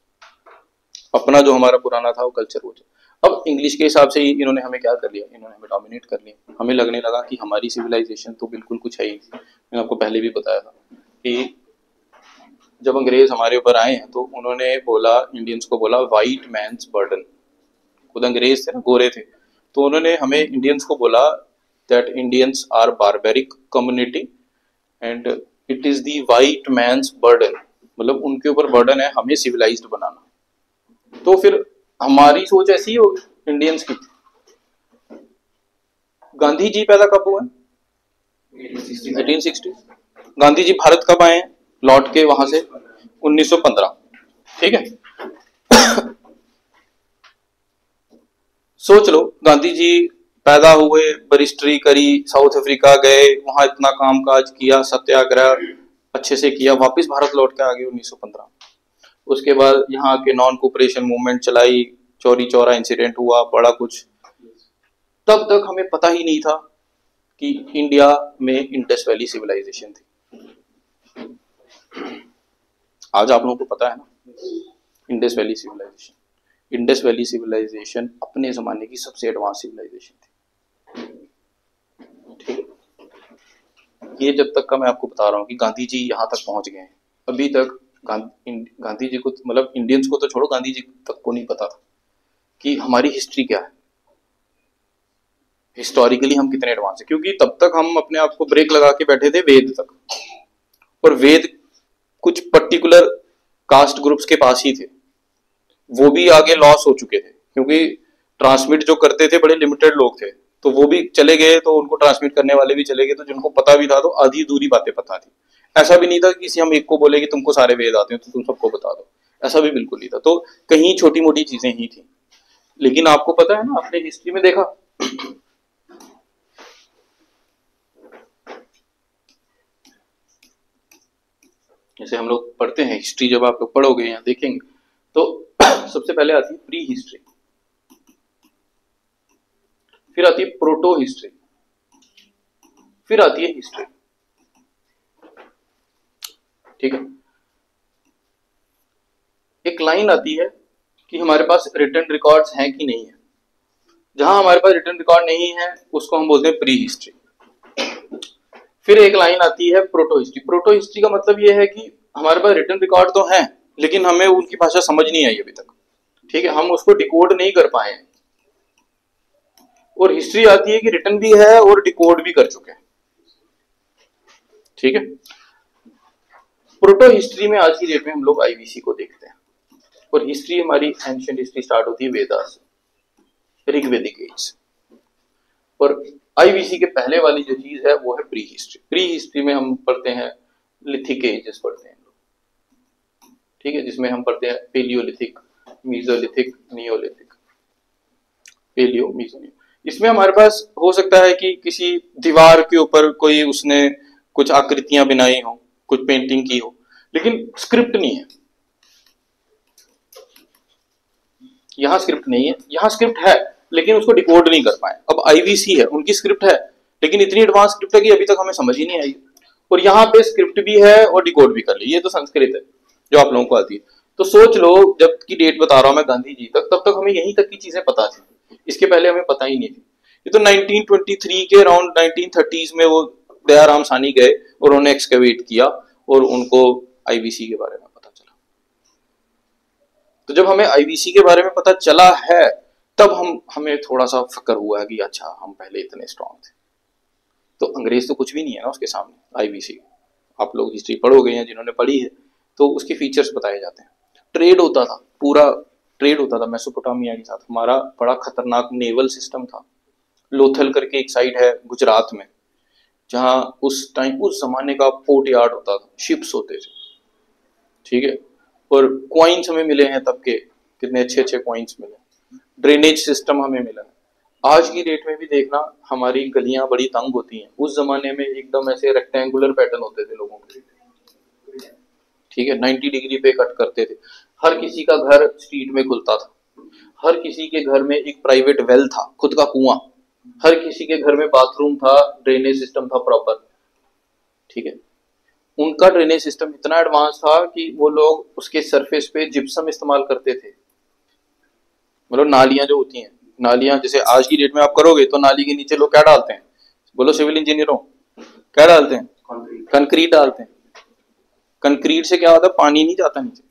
अपना जो हमारा पुराना था वो कल्चर वो। अब इंग्लिश के हिसाब से इन्होंने हमें क्या कर लिया, इन्होंने हमें डोमिनेट कर लिया। हमें लगने लगा कि हमारी सिविलाइजेशन तो बिल्कुल कुछ है ही। मैंने आपको पहले भी बताया था कि जब अंग्रेज हमारे ऊपर आए हैं तो उन्होंने बोला, इंडियंस को बोला वाइट मैन्स बर्डन। खुद अंग्रेज थे ना, गोरे थे, तो उन्होंने हमें इंडियंस को बोला that Indians are barbaric community and it is the white man's burden. मतलब उनके ऊपर बर्डन है हमें सिविलाइज्ड बनाना। तो फिर हमारी सोच ऐसी ही होगी इंडियंस की। गांधी जी पैदा कब हुए? 1860। गांधी जी भारत कब आए लौट के वहां से? 1915। ठीक है, सोच लो गांधी जी पैदा हुए, बरिस्ट्री करी, साउथ अफ्रीका गए, वहां इतना काम काज किया, सत्याग्रह अच्छे से किया, वापस भारत लौट के आ गए 1915। उसके बाद यहाँ के नॉन कोऑपरेशन मूवमेंट चलाई, चौरी चौरा इंसिडेंट हुआ, बड़ा कुछ। तब तक हमें पता ही नहीं था कि इंडिया में इंडस वैली सिविलाइजेशन थी। आज आप लोगों को पता है ना Indus valley civilisation. Indus valley civilisation अपने जमाने की सबसे एडवांस सिविलाइजेशन थी। ठीक है, ये जब तक का मैं आपको बता रहा हूँ कि गांधी जी यहाँ तक पहुंच गए हैं। अभी तक गांधी जी को, मतलब इंडियंस को तो छोड़ो, गांधी जी तक को नहीं पता था कि हमारी हिस्ट्री क्या है, हिस्टोरिकली हम कितने एडवांस है। क्योंकि तब तक हम अपने आप को ब्रेक लगा के बैठे थे वेद तक, और वेद कुछ पर्टिकुलर कास्ट ग्रुप्स के पास ही थे, वो भी आगे लॉस हो चुके थे क्योंकि ट्रांसमिट जो करते थे बड़े लिमिटेड लोग थे, तो वो भी चले गए, तो उनको ट्रांसमिट करने वाले भी चले गए, तो जिनको पता भी था तो आधी दूरी बातें पता थी। ऐसा भी नहीं था कि किसी हम एक को बोले कि तुमको सारे वेद आते हैं तो तुम सबको बता दो, ऐसा भी बिल्कुल नहीं था। तो कहीं छोटी मोटी चीजें ही थी। लेकिन आपको पता है ना, आपने हिस्ट्री में देखा जैसे हम लोग पढ़ते हैं हिस्ट्री, जब आप लोग पढ़ोगे या देखेंगे तो सबसे पहले आती है प्री हिस्ट्री, फिर आती है प्रोटो हिस्ट्री, फिर आती है हिस्ट्री। ठीक है, एक लाइन आती है कि हमारे पास रिटन रिकॉर्ड्स हैं कि नहीं है। जहां हमारे पास रिटन रिकॉर्ड नहीं है उसको हम बोलते हैं प्री हिस्ट्री। फिर एक लाइन आती है प्रोटो हिस्ट्री। प्रोटो हिस्ट्री का मतलब ये है कि हमारे पास रिटन रिकॉर्ड तो हैं लेकिन हमें उनकी भाषा समझ नहीं आई अभी तक, ठीक है, हम उसको डिकोड नहीं कर पाए हैं। और हिस्ट्री आती है कि रिटन भी है और डिकोड भी कर चुके हैं, ठीक है। प्रोटो हिस्ट्री में आज की डेट में हम लोग आईवीसी को देखते हैं, और हिस्ट्री हमारी एंशिएंट हिस्ट्री स्टार्ट होती है वेदास, ऋग्वेदिक एज। और आईवीसी के पहले वाली जो चीज है वो है प्री हिस्ट्री। प्री हिस्ट्री में हम पढ़ते हैं लिथिक एजेस पढ़ते हैं, ठीक है, जिसमें हम पढ़ते हैं palaeolithic, mesolithic, neolithic, palaeo, meso. इसमें हमारे पास हो सकता है कि किसी दीवार के ऊपर कोई उसने कुछ आकृतियां बनाई हो, कुछ पेंटिंग की हो, लेकिन स्क्रिप्ट नहीं है। यहां स्क्रिप्ट नहीं है, यहां स्क्रिप्ट है लेकिन उसको डिकोड नहीं कर पाए। अब आईवीसी है, उनकी स्क्रिप्ट है लेकिन इतनी एडवांस स्क्रिप्ट है कि अभी तक हमें समझ ही नहीं आई। और यहाँ पे स्क्रिप्ट भी है और डिकोड भी कर ली। ये तो संस्कृत है जो आप लोगों को आती है। तो सोच लो, जब की डेट बता रहा हूं मैं गांधी जी तक, तब तक हमें यहीं तक की चीजें पता थी, इसके पहले हमें पता ही नहीं थी। ये तो 1923 के अराउंड 1930s में वो दयाराम सानी गए और उन्होंने एक्सकेवेट किया और उनको आईवीसी के बारे में पता चला। तो जब हमें आईवीसी के बारे में पता चला है तब हमें थोड़ा सा फिक्र हुआ है कि अच्छा हम पहले इतने स्ट्रांग थे। तो अंग्रेज तो कुछ भी नहीं है ना उसके सामने आईवीसी। आप लोग हिस्ट्री पढ़ोगे या जिन्होंने पढ़ी है तो उसके फीचर्स बताए जाते हैं। ट्रेड होता था, पूरा ट्रेड होता था मेसोपोटामिया के साथ। हमारा बड़ा खतरनाक नेवल सिस्टम था। लोथल करके एक साइड है गुजरात में, जहां उस टाइम उस जमाने का पोर्ट यार्ड होता था, शिप्स होते थे, ठीक है। और क्वाइंस हमें मिले हैं तब के, कितने अच्छे अच्छे क्वाइंस मिले। ड्रेनेज सिस्टम हमें मिला। आज की डेट में भी देखना हमारी गलियां बड़ी तंग होती हैं, उस जमाने में एकदम ऐसे रेक्टेंगुलर पैटर्न होते थे लोगों के, ठीक है, 90 डिग्री पे कट करते थे। हर किसी का घर स्ट्रीट में खुलता था, हर किसी के घर में एक प्राइवेट वेल था, खुद का कुआं, हर किसी के घर में बाथरूम था, ड्रेनेज सिस्टम था प्रॉपर, ठीक है। उनका ड्रेनेज सिस्टम इतना एडवांस था कि वो लोग उसके सरफेस पे जिप्सम इस्तेमाल करते थे। मतलब नालियां जो होती हैं, नालियां जैसे आज की डेट में आप करोगे तो नाली के नीचे लोग क्या डालते हैं, बोलो सिविल इंजीनियरों, क्या डालते हैं? कंक्रीट डालते हैं। कंक्रीट से क्या होता है, पानी नहीं जाता नीचे,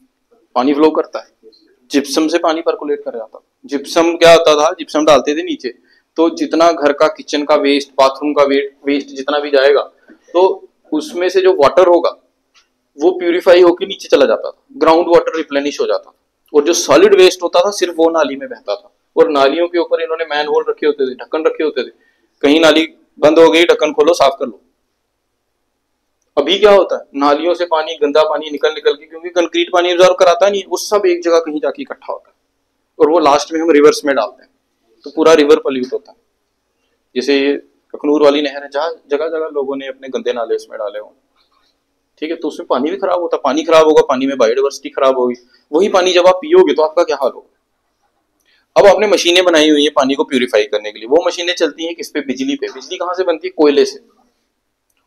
पानी फ्लो करता है। जिप्सम से पानी परकुलेट कर जाता। जिप्सम क्या होता था, जिप्सम डालते थे नीचे, तो जितना घर का किचन का वेस्ट, बाथरूम का वेस्ट जितना भी जाएगा, तो उसमें से जो वाटर होगा वो प्यूरिफाई होकर नीचे चला जाता था, ग्राउंड वाटर रिप्लेनिश हो जाता था। और जो सॉलिड वेस्ट होता था सिर्फ वो नाली में बहता था। और नालियों के ऊपर इन्होंने मैन होल रखे होते थे, ढक्कन रखे होते थे। कहीं नाली बंद हो गई, ढक्कन खोलो, साफ कर लो। अभी क्या होता है, नालियों से पानी, गंदा पानी निकल के, क्योंकि कंक्रीट पानी ऑब्जर्व कराता नहीं है, वो सब एक जगह कहीं जाके इकट्ठा होता है और वो लास्ट में हम रिवर्स में डालते हैं, तो पूरा रिवर पॉल्यूट होता है। जैसे ये अखनूर वाली नहर है, जहां जगह जगह लोगों ने अपने गंदे नाले उसमें डाले हों, ठीक है, तो उसमें पानी भी खराब होता है। पानी खराब होगा, पानी में बायोडाइवर्सिटी खराब होगी। वही पानी जब आप पियोगे तो आपका क्या हाल होगा। अब आपने मशीनें बनाई हुई है पानी को प्यूरिफाई करने के लिए। वो मशीनें चलती हैं किस पे, बिजली पे। बिजली कहां से बनती है, कोयले से।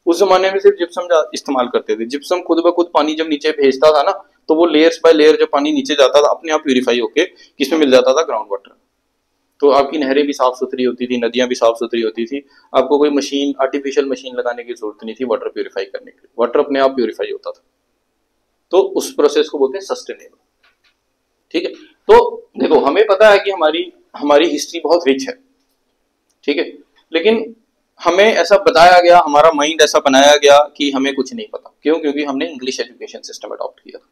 उस जमाने में सिर्फ जिप्सम इस्तेमाल करते थे। जिप्सम खुद ब खुद पानी जब नीचे भेजता था ना, तो वो लेयर्स बाय लेयर जब पानी नीचे जाता था अपने आप प्यूरिफाई होके किसमें मिल जाता था, ग्राउंड वाटर। तो आपकी नहरें भी साफ सुथरी होती थी, नदियां भी साफ सुथरी होती थी। आपको कोई मशीन, आर्टिफिशियल मशीन लगाने की जरूरत नहीं थी वाटर प्यूरिफाई करने के लिए। वाटर अपने आप प्यूरिफाई होता था। तो उस प्रोसेस को बोलते हैं सस्टेनेबल, ठीक है। तो देखो, हमें पता है कि हमारी हिस्ट्री बहुत रिच है, ठीक है, लेकिन हमें ऐसा बताया गया, हमारा माइंड ऐसा बनाया गया कि हमें कुछ नहीं पता। क्यों? क्योंकि हमने इंग्लिश एजुकेशन सिस्टम अडॉप्ट किया था।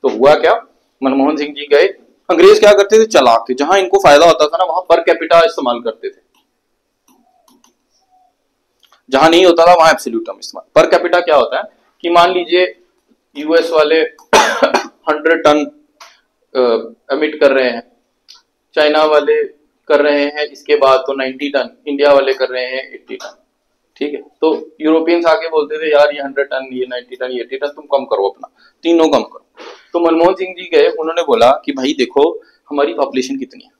तो हुआ क्या, मनमोहन सिंह जी गए, अंग्रेज क्या करते थे, चालाक थे, जहां इनको फायदा होता था ना वहां पर कैपिटा इस्तेमाल करते थे, जहां नहीं होता था वहां एब्सोल्यूटम इस्तेमाल। पर कैपिटा क्या होता है कि मान लीजिए यूएस वाले 100 टन एमिट कर रहे हैं, चाइना वाले कर रहे हैं इसके बाद तो 90 टन, इंडिया वाले कर रहे हैं 80 टन, ठीक है। तो यूरोपियंस आके बोलते थे यार ये 100 टन, ये 90 टन, ये 80 टन, तुम कम करो, अपना तीनों कम करो। तो मनमोहन सिंह जी गए, उन्होंने बोला कि भाई देखो हमारी पॉपुलेशन कितनी है,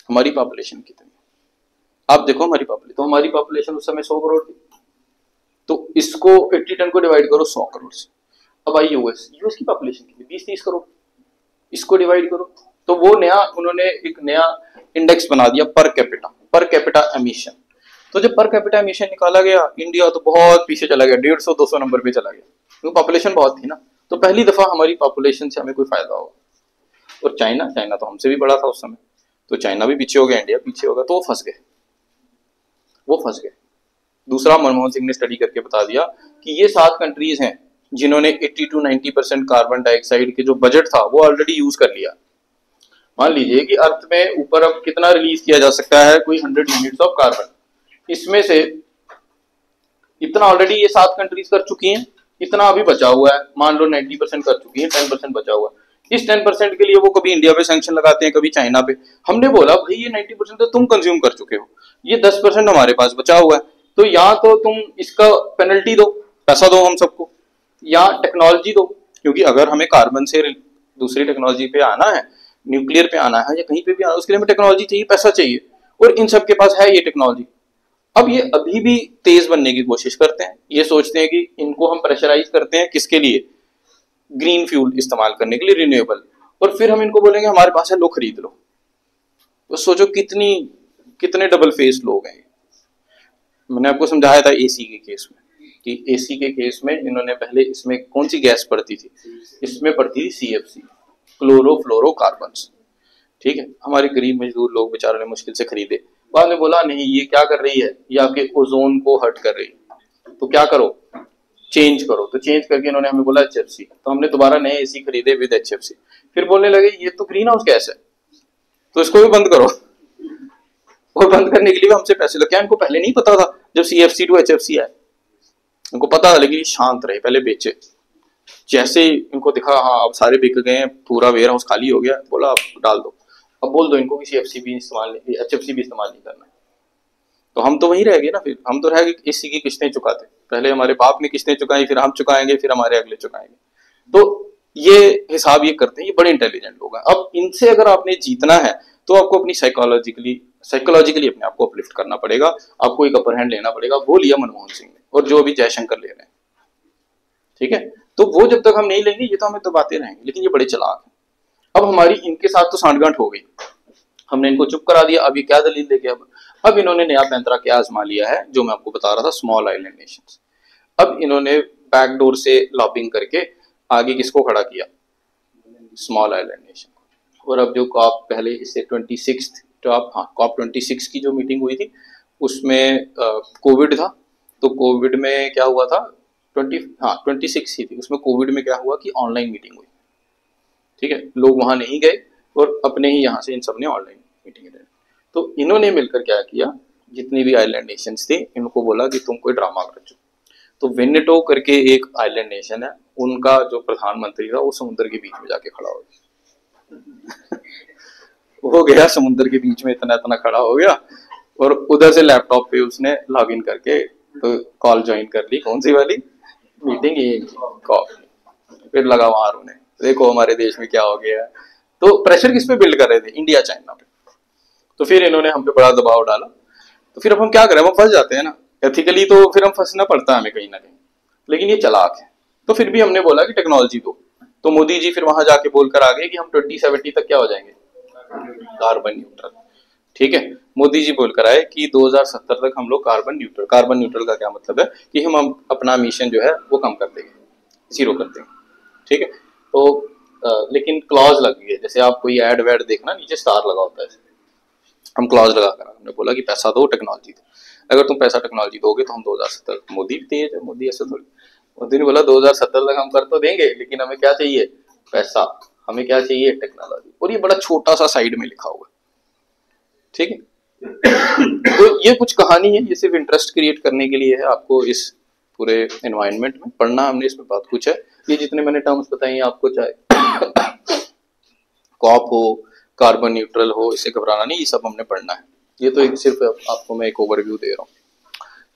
हमारी पॉपुलेशन कितनी है, आप देखो हमारी पॉपुलेशन। तो हमारी पॉपुलेशन उस समय 100 करोड़ थी, तो इसको 80 टन को डिवाइड करो 100 करोड़ से। अब आई यूएस की पॉपुलेशन कितनी, 20-30 करोड़। इसको डिवाइड करो, तो वो नया उन्होंने एक नया इंडेक्स बना दिया पर कैपिटा एमिशन। तो जब पर कैपिटा एमिशन निकाला गया, इंडिया तो बहुत पीछे चला गया, 150-200 नंबर पे चला गया, क्योंकि पॉपुलेशन बहुत थी ना। तो पहली दफा हमारी पॉपुलेशन से हमें कोई फायदा होगा। और चाइना तो हमसे भी बड़ा था उस समय, तो चाइना भी पीछे हो गया, इंडिया पीछे होगा, तो वो फंस गए। दूसरा, मनमोहन सिंह ने स्टडी करके बता दिया कि ये 7 कंट्रीज हैं जिन्होंने 80-90% कार्बन डाइऑक्साइड के जो बजट था वो ऑलरेडी यूज कर लिया। मान लीजिए कि अर्थ में ऊपर अब कितना रिलीज किया जा सकता है, कोई 100 यूनिट्स ऑफ कार्बन, इसमें से इतना ऑलरेडी ये 7 कंट्रीज कर चुकी हैं, इतना अभी बचा हुआ है, मान लो 90% कर चुकी है, 10% बचा हुआ है। इस 10% के लिए वो कभी इंडिया पे सैंक्शन लगाते हैं, कभी चाइना पे। हमने बोला भाई ये 90% तो तुम कंज्यूम कर चुके हो, ये 10% हमारे पास बचा हुआ है, तो या तो तुम इसका पेनल्टी दो, पैसा दो हम सबको, या टेक्नोलॉजी दो, क्योंकि अगर हमें कार्बन से दूसरी टेक्नोलॉजी पे आना है, न्यूक्लियर पे आना है या कहीं पे भी आना है, उसके लिए हमें टेक्नोलॉजी चाहिए, पैसा चाहिए, और इन सब के पास है ये टेक्नोलॉजी। अब ये अभी भी तेज बनने की कोशिश करते हैं, ये सोचते हैं कि इनको हम प्रेशराइज करते हैं, किसके लिए, ग्रीन फ्यूल इस्तेमाल करने के लिए, रिन्यूएबल, और फिर हम इनको बोलेंगे हमारे पास है, लो खरीद लो। तो सोचो कितने डबल फेस लोग हैं। मैंने आपको समझाया था एसी के केस में, कि एसी के केस में इन्होंने पहले इसमें कौन सी गैस पड़ती थी, इसमें पड़ती थी CFC, क्लोरोफ्लोरोकार्बन्स। ठीक है, हमारे गरीब मजदूर लोग बेचारों ने मुश्किल से खरीदे, बाद में बोला नहीं ये क्या कर रही है, ये आपके ओजोन को हर्ट कर रही है, तो क्या करो, चेंज करो। तो चेंज करके इन्होंने हमें बोला HFC, तो हमने दोबारा नए एसी खरीदे विद HFC। फिर बोलने लगे ये तो ग्रीन हाउस गैस है, तो इसको भी बंद करो, और बंद करने के लिए हमसे पैसे लगे। क्या इनको पहले नहीं पता था जब CFC टू HFC है? इनको पता था, लेकिन शांत रहे, पहले बेचे। जैसे इनको दिखा हाँ अब सारे बिक गए हैं, पूरा वेयर हाउस खाली हो गया, बोला अब डाल दो, अब बोल दो इनको कि CFC भी इस्तेमाल नहीं, HFC भी इस्तेमाल नहीं करना। तो हम तो वहीं रह गए ना, फिर हम तो रह गए एसी की किस्तें चुकाते, पहले हमारे बाप ने किस्तें चुकाई, फिर हम चुकाएंगे, फिर हमारे अगले चुकाएंगे। तो ये हिसाब ये करते हैं, ये बड़े इंटेलिजेंट लोग हैं। अब इनसे अगर आपने जीतना है तो आपको अपनी साइकोलॉजिकली अपने आप को अपलिफ्ट करना पड़ेगा, आपको एक अपर हैंड लेना पड़ेगा। वो लिया मनमोहन सिंह ने, और जो अभी जयशंकर ले रहे हैं, ठीक है। तो वो जब तक हम नहीं लेंगे, ये तो हमें दबाते रहेंगे, लेकिन ये बड़े चालाक हैं। अब हमारी इनके साथ तो सांठगांठ हो गई, हमने इनको चुप करा दिया। अभी क्या दलील देके अब इन्होंने नया पैंतरा क्या आजमा लिया है, जो मैं आपको बता रहा था, स्मॉल आइलैंड नेशंस। अब इन्होंने बैकडोर से लॉबिंग करके आगे किसको खड़ा किया, स्मॉल आइलैंड नेशन। और अब जो कॉप पहले इससे 26 की जो मीटिंग हुई थी, उसमें कोविड था, तो कोविड में क्या हुआ था, 26 ही थी, उसमें कोविड में क्या हुआ कि ऑनलाइन मीटिंग हुई। ठीक है, लोग वहां नहीं गए और अपने ही यहाँ से इन सब ने ऑनलाइन मीटिंग रही। तो इन्होंने मिलकर क्या किया, जितनी भी आइलैंड नेशंस थी, इनको बोला कि तुम कोई ड्रामा कर। तो वेनेटो करके एक आइलैंड नेशन है, उनका जो प्रधानमंत्री था वो समुद्र के बीच में जाके खड़ा हो गया। वो गया समुद्र के बीच में, इतना खड़ा हो गया, और उधर से लैपटॉप पे उसने लॉग इन करके तो कॉल ज्वाइन कर ली। कौन सी वाली मीटिंग, ये कॉल। फिर लगा वहां रोने, देखो हमारे देश में क्या हो गया है। तो प्रेशर किस पे बिल्ड कर रहे थे, इंडिया चाइना पे। तो फिर इन्होंने हम पे बड़ा दबाव डाला। तो फिर अब हम क्या करें, हम फंस जाते हैं ना एथिकली, तो फिर हम फंसना पड़ता है हमें कहीं ना कहीं। लेकिन ये चालाक है, तो फिर भी हमने बोला कि टेक्नोलॉजी दो। तो मोदी जी फिर वहां जाके बोलकर आ गए कि हम 2070 तक क्या हो जाएंगे, कार्बन न्यूट्रल। ठीक है, मोदी जी बोलकर आए कि 2070 तक हम लोग कार्बन न्यूट्रल। कार्बन न्यूट्रल का क्या मतलब है कि हम अपना मिशन जो है वो कम कर देंगे, जीरो कर देंगे। ठीक है, तो लेकिन क्लॉज लग गई है, जैसे आप कोई एड वैड देखना, नीचे स्टार लगा होता है, हम क्लॉज लगा कर हमने बोला कि पैसा दो, टेक्नोलॉजी दो। अगर तुम पैसा टेक्नोलॉजी दोगे तो हम 2070, मोदी तेज है, मोदी ऐसे थोड़ी। मोदी ने बोला 2070 तक हम कर तो देंगे, लेकिन हमें क्या चाहिए, पैसा, हमें क्या चाहिए, टेक्नोलॉजी। और ये बड़ा छोटा सा साइड में लिखा हुआ है। ठीक है, तो ये कुछ कहानी है, ये सिर्फ इंटरेस्ट क्रिएट करने के लिए है आपको इस पूरे एनवायरनमेंट में पढ़ना हमने इसमें बहुत कुछ है। ये जितने मैंने टर्म्स बताई आपको, चाहे कॉप हो, कार्बन न्यूट्रल हो, इससे घबराना नहीं, ये सब हमने पढ़ना है। ये तो एक सिर्फ आपको मैं एक ओवरव्यू दे रहा हूँ।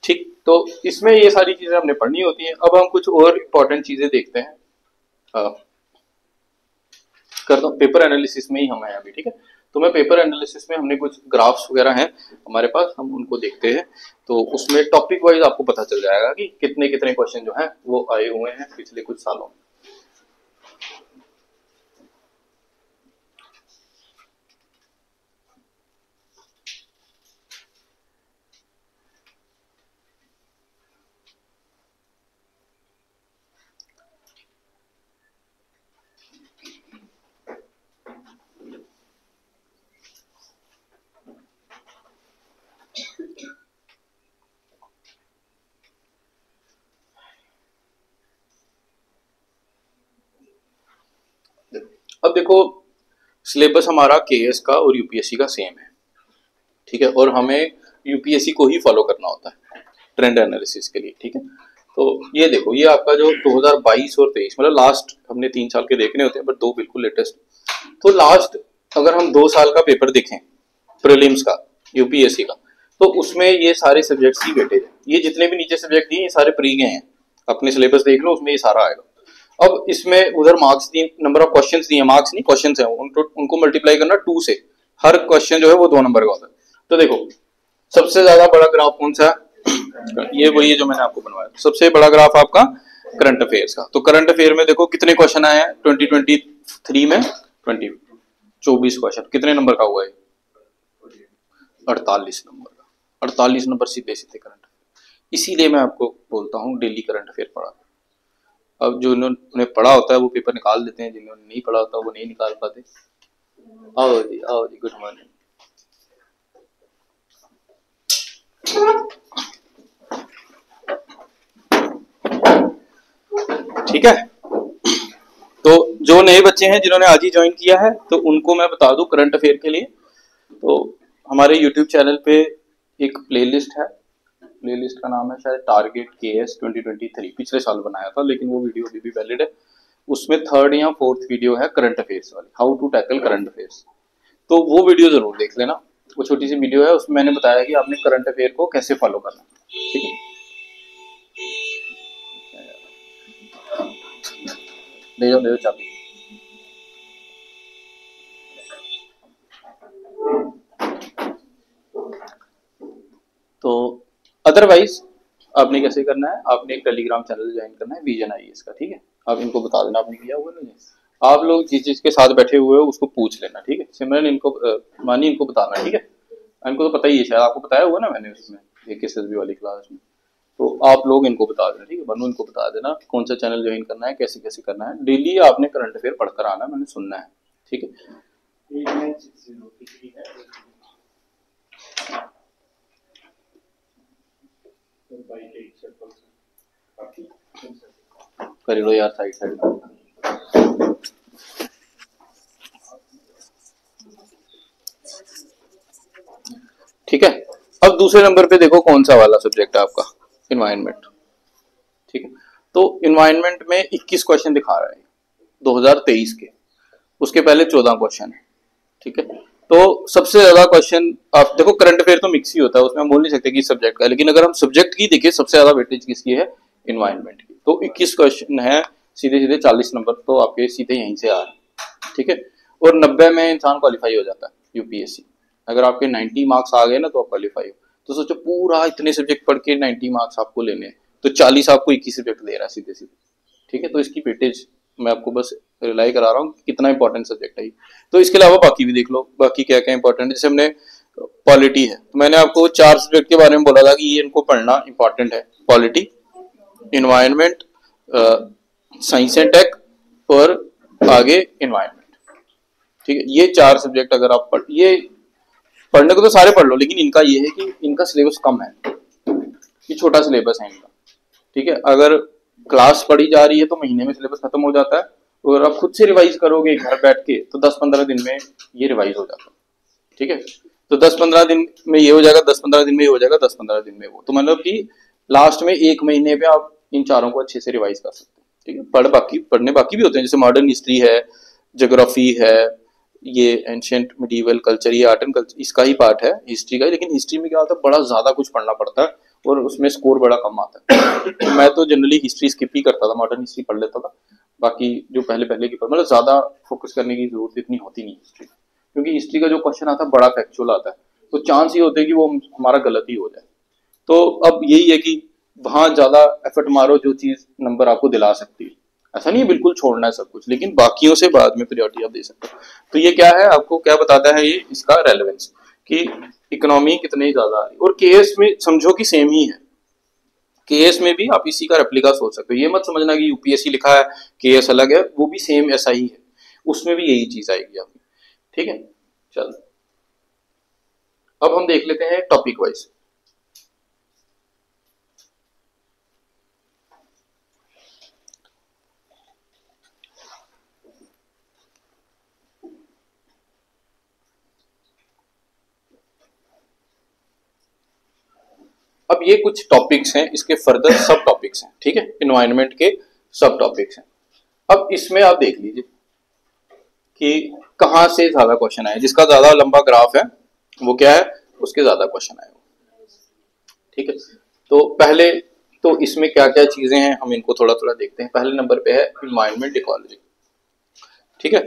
ठीक, तो इसमें ये सारी चीजें हमने पढ़नी होती हैं। अब हम कुछ और इम्पोर्टेंट चीजें देखते हैं, करता हूँ। पेपर एनालिसिस में ही हम हैं अभी, ठीक है। तो मैं पेपर एनालिसिस में हमने कुछ ग्राफ्स वगैरह हैं हमारे पास, हम उनको देखते हैं। तो उसमें टॉपिक वाइज आपको पता चल जाएगा कि कितने कितने क्वेश्चन जो हैं वो आए हुए हैं पिछले कुछ सालों में। अब देखो सिलेबस हमारा केएस का और यूपीएससी का सेम है, ठीक है, और हमें यूपीएससी को ही फॉलो करना होता है ट्रेंड एनालिसिस के लिए, ठीक है। तो ये देखो, ये आपका जो 2022 और 23 मतलब लास्ट हमने 3 साल के देखने होते हैं, बट 2 बिल्कुल लेटेस्ट। तो लास्ट अगर हम 2 साल का पेपर देखें प्रीलिम्स का यूपीएससी का, तो उसमें ये सारे सब्जेक्ट्स की वेटेज है, ये जितने भी नीचे सब्जेक्ट दिए ये सारे प्री के हैं, अपने सिलेबस देख लो उसमें ये सारा आएगा। अब इसमें उधर मार्क्स दिए, नंबर ऑफ क्वेश्चंस दिए, मार्क्स नहीं क्वेश्चंस हैं, उनको मल्टीप्लाई करना 2 से, हर क्वेश्चन जो है वो 2 नंबर का होता है। तो देखो सबसे ज्यादा बड़ा ग्राफ कौन सा है, ये वही है जो मैंने आपको बनवाया, सबसे बड़ा ग्राफ आपका करंट अफेयर्स का। तो करंट अफेयर में देखो कितने क्वेश्चन आए हैं 2023 में, 24 क्वेश्चन, कितने नंबर का हुआ है, 48 नंबर का, 48 नंबर सीधे सीधे करंट अफेयर। इसीलिए मैं आपको बोलता हूँ डेली करंट अफेयर पढ़ा। अब जो उन्होंने पढ़ा होता है वो पेपर निकाल देते हैं, जिन्होंने नहीं पढ़ा होता वो नहीं निकाल पाते। आओ जी गुड मॉर्निंग। ठीक है, तो जो नए बच्चे हैं जिन्होंने आज ही ज्वाइन किया है, तो उनको मैं बता दूं करंट अफेयर के लिए, तो हमारे यूट्यूब चैनल पे एक प्लेलिस्ट है, प्लेलिस्ट का नाम है शायद टारगेट केएस 2023, पिछले साल बनाया था लेकिन वो वीडियो अभी भी वैलिड है। उसमें 3rd या 4th वीडियो है करंट अफेयर्स वाली, how to tackle current affairs, तो वो वीडियो जरूर देख लेना। वो छोटी सी वीडियो है, उसमें मैंने बताया कि आपने करंट अफेयर को कैसे फॉलो करना, ठीक है। ले जाओ चाबी। तो अदरवाइज आपने कैसे करना है, आपने एक टेलीग्राम चैनल ज्वाइन करना है विजन आईएएस का, ठीक है। आप इनको बता देना आपने किया हुआ नहीं, आप लोग जिस जिसके साथ बैठे हुए हो उसको पूछ लेना, ठीक है। सिमरन इनको मानी इनको बताना, ठीक है, इनको तो पता ही है, शायद आपको बताया हुआ ना मैंने उसमें एक एसएसबी वाली क्लास में, तो आप लोग इनको बता देना, ठीक है। बनो इनको बता देना कौन सा चैनल ज्वाइन करना है, कैसे कैसे करना है, डेली आपने करंट अफेयर पढ़कर आना, मैंने सुनना है, ठीक है। कर लो यार साइड साइड। ठीक है, अब दूसरे नंबर पे देखो कौन सा वाला सब्जेक्ट है आपका, इन्वायरमेंट, ठीक है। तो इन्वायरमेंट में 21 क्वेश्चन दिखा रहा है 2023 के, उसके पहले 14 क्वेश्चन है, ठीक है। तो सबसे ज्यादा क्वेश्चन आप देखो, करंट अफेयर तो मिक्स ही होता है, उसमें हम बोल नहीं सकते कि सब्जेक्ट का, लेकिन अगर हम सब्जेक्ट की देखिए सबसे ज्यादा वेटेज किसकी है, इन्वायरमेंट की। तो 21 क्वेश्चन है, सीधे सीधे 40 नंबर तो आपके सीधे यहीं से आ रहे हैं, ठीक है। और 90 में इंसान क्वालिफाई हो जाता है यूपीएससी, अगर आपके 90 मार्क्स आ गए ना तो आप क्वालिफाई हो। तो सोचो पूरा इतने सब्जेक्ट पढ़ के 90 मार्क्स आपको लेने हैं, तो 40 आपको 21 सब्जेक्ट दे रहा है सीधे सीधे, ठीक है। तो इसकी वेटेज मैं आपको बस रिलाई करा रहा हूँ कितना इंपॉर्टेंट सब्जेक्ट है। तो इसके अलावा बाकी भी देख लो, बाकी क्या क्या इंपॉर्टेंट है। जैसे हमने पॉलिटी है, तो मैंने आपको 4 सब्जेक्ट के बारे में बोला था कि ये इनको पढ़ना इंपॉर्टेंट है, polity, environment, science and tech और आगे इन्वायरमेंट, ठीक है। ये 4 सब्जेक्ट अगर आप ये पढ़ने को तो सारे पढ़ लो, लेकिन इनका ये है कि इनका सिलेबस कम है, ये छोटा सिलेबस है इनका, ठीक है। अगर क्लास पढ़ी जा रही है तो महीने में सिलेबस खत्म हो जाता है, और आप खुद से रिवाइज करोगे घर बैठ के तो 10-15 दिन में ये रिवाइज हो जाता है, ठीक है। तो 10-15 दिन में ये हो जाएगा, 10-15 दिन में ये हो जाएगा, 10-15 दिन में वो, तो मतलब कि लास्ट में 1 महीने पे आप इन चारों को अच्छे से रिवाइज कर सकते हैं, ठीक है। पढ़ने बाकी भी होते हैं, जैसे मॉडर्न हिस्ट्री है, ज्योग्राफी है, ये एंशियंट मिडीवल कल्चर, ये आर्ट एंड कल्चर इसका ही पार्ट है हिस्ट्री का। लेकिन हिस्ट्री में क्या होता है, बड़ा ज्यादा कुछ पढ़ना पड़ता है और उसमें स्कोर बड़ा कम आता है। तो मैं तो जनरली हिस्ट्री स्किप ही करता था, मॉडर्न हिस्ट्री पढ़ लेता था, बाकी जो पहले की मतलब ज्यादा फोकस करने की जरूरत इतनी होती नहीं हिस्ट्री, क्योंकि हिस्ट्री का जो क्वेश्चन आता है बड़ा फैक्चुअल आता है, तो चांस ही होते हैं कि वो हमारा गलत ही हो जाए। तो अब यही है कि वहां ज्यादा एफर्ट मारो जो चीज नंबर आपको दिला सकती है, ऐसा नहीं है बिल्कुल छोड़ना है सब कुछ, लेकिन बाकियों से बाद में प्रायोरिटी आप दे सकते हो। तो ये क्या है, आपको क्या बताता है ये, इसका रेलेवेंस कि इकोनॉमी कितनी ज्यादा आ रही है। और केएस में समझो कि सेम ही है, केएस में भी आप इसी का रेप्लिका सोच सकते हो, ये मत समझना कि यूपीएससी लिखा है केएस अलग है, वो भी सेम ऐसा ही है, उसमें भी यही चीज आएगी आपकी, ठीक है। चल अब हम देख लेते हैं टॉपिक वाइज। अब ये कुछ टॉपिक्स हैं, इसके फर्दर सब टॉपिक्स हैं, ठीक है, इन्वायरमेंट के सब टॉपिक्स हैं। अब इसमें आप देख लीजिए कि कहां से ज्यादा क्वेश्चन आए, जिसका ज्यादा लंबा ग्राफ है वो क्या है, उसके ज्यादा क्वेश्चन आए, ठीक है। तो पहले तो इसमें क्या क्या चीजें हैं हम इनको थोड़ा थोड़ा देखते हैं। पहले नंबर पे है इन्वायरमेंट इकोलॉजी, ठीक है।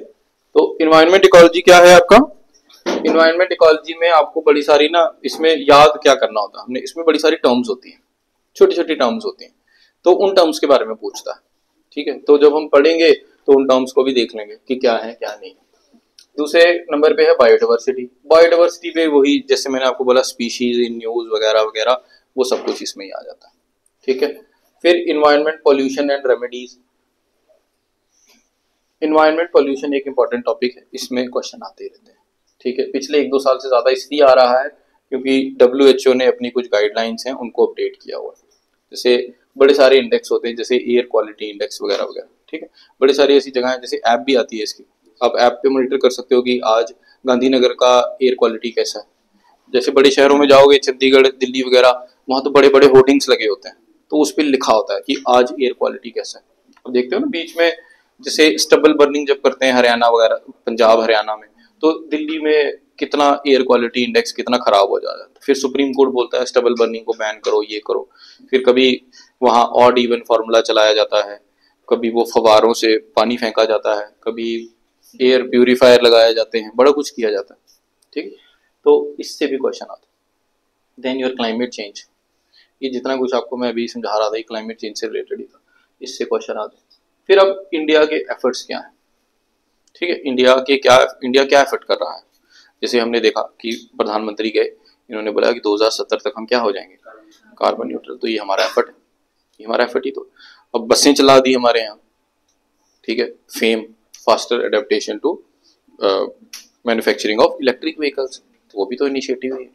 तो इन्वायरमेंट इकोलॉजी क्या है आपका, इन्वायरमेंट इकोलॉजी में आपको बड़ी सारी ना, इसमें याद क्या करना होता है हमने, इसमें बड़ी सारी टर्म्स होती हैं, छोटी छोटी टर्म्स होती हैं, तो उन टर्म्स के बारे में पूछता है, ठीक है। तो जब हम पढ़ेंगे तो उन टर्म्स को भी देख लेंगे कि क्या है क्या नहीं। दूसरे नंबर पे है बायोडाइवर्सिटी। बायोडाइवर्सिटी पे वही जैसे मैंने आपको बोला स्पीशीज इन न्यूज वगैरह वगैरह, वो सब कुछ इसमें ही आ जाता है, ठीक है। फिर environment pollution and remedies. Environment pollution एक इंपॉर्टेंट टॉपिक है, इसमें क्वेश्चन आते रहते हैं, ठीक है। पिछले 1-2 साल से ज्यादा इसलिए आ रहा है क्योंकि WHO ने अपनी कुछ गाइडलाइंस हैं उनको अपडेट किया हुआ है। जैसे बड़े सारे इंडेक्स होते हैं, जैसे एयर क्वालिटी इंडेक्स वगैरह वगैरह, ठीक है। बड़ी सारी ऐसी जगह है, जैसे ऐप भी आती है इसकी, आप ऐप पे मॉनिटर कर सकते हो कि आज गांधीनगर का एयर क्वालिटी कैसा है। जैसे बड़े शहरों में जाओगे, चंडीगढ़ दिल्ली वगैरह, वहां तो बड़े बड़े होर्डिंग्स लगे होते हैं, तो उस पर लिखा होता है कि आज एयर क्वालिटी कैसा है। अब देखते हो ना बीच में जैसे स्टबल बर्निंग जब करते हैं हरियाणा वगैरह, पंजाब हरियाणा में, तो दिल्ली में कितना एयर क्वालिटी इंडेक्स कितना खराब हो जाता है। फिर सुप्रीम कोर्ट बोलता है स्टबल बर्निंग को बैन करो, ये करो। फिर कभी वहां ऑड इवन फॉर्मूला चलाया जाता है, कभी वो फवारों से पानी फेंका जाता है, कभी एयर प्यूरिफायर लगाए जाते हैं, बड़ा कुछ किया जाता है, ठीक। तो इससे भी क्वेश्चन आता है। देन योर क्लाइमेट चेंज, ये जितना कुछ आपको मैं अभी समझा रहा था, ये क्लाइमेट चेंज से रिलेटेड ही था, इससे क्वेश्चन आते हैं। फिर अब इंडिया के एफर्ट्स क्या हैं, ठीक है, इंडिया क्या एफर्ट कर रहा है। जैसे हमने देखा कि प्रधानमंत्री गए, इन्होंने बोला कि 2070 तक हम क्या हो जाएंगे, कार्बन न्यूट्रल। तो ये हमारा एफर्ट है, ये हमारा एफर्ट ही तो। अब बसें चला दी हमारे यहाँ, ठीक है, FAME faster adaptation to manufacturing of electric vehicles, तो वो भी तो इनिशिएटिव है।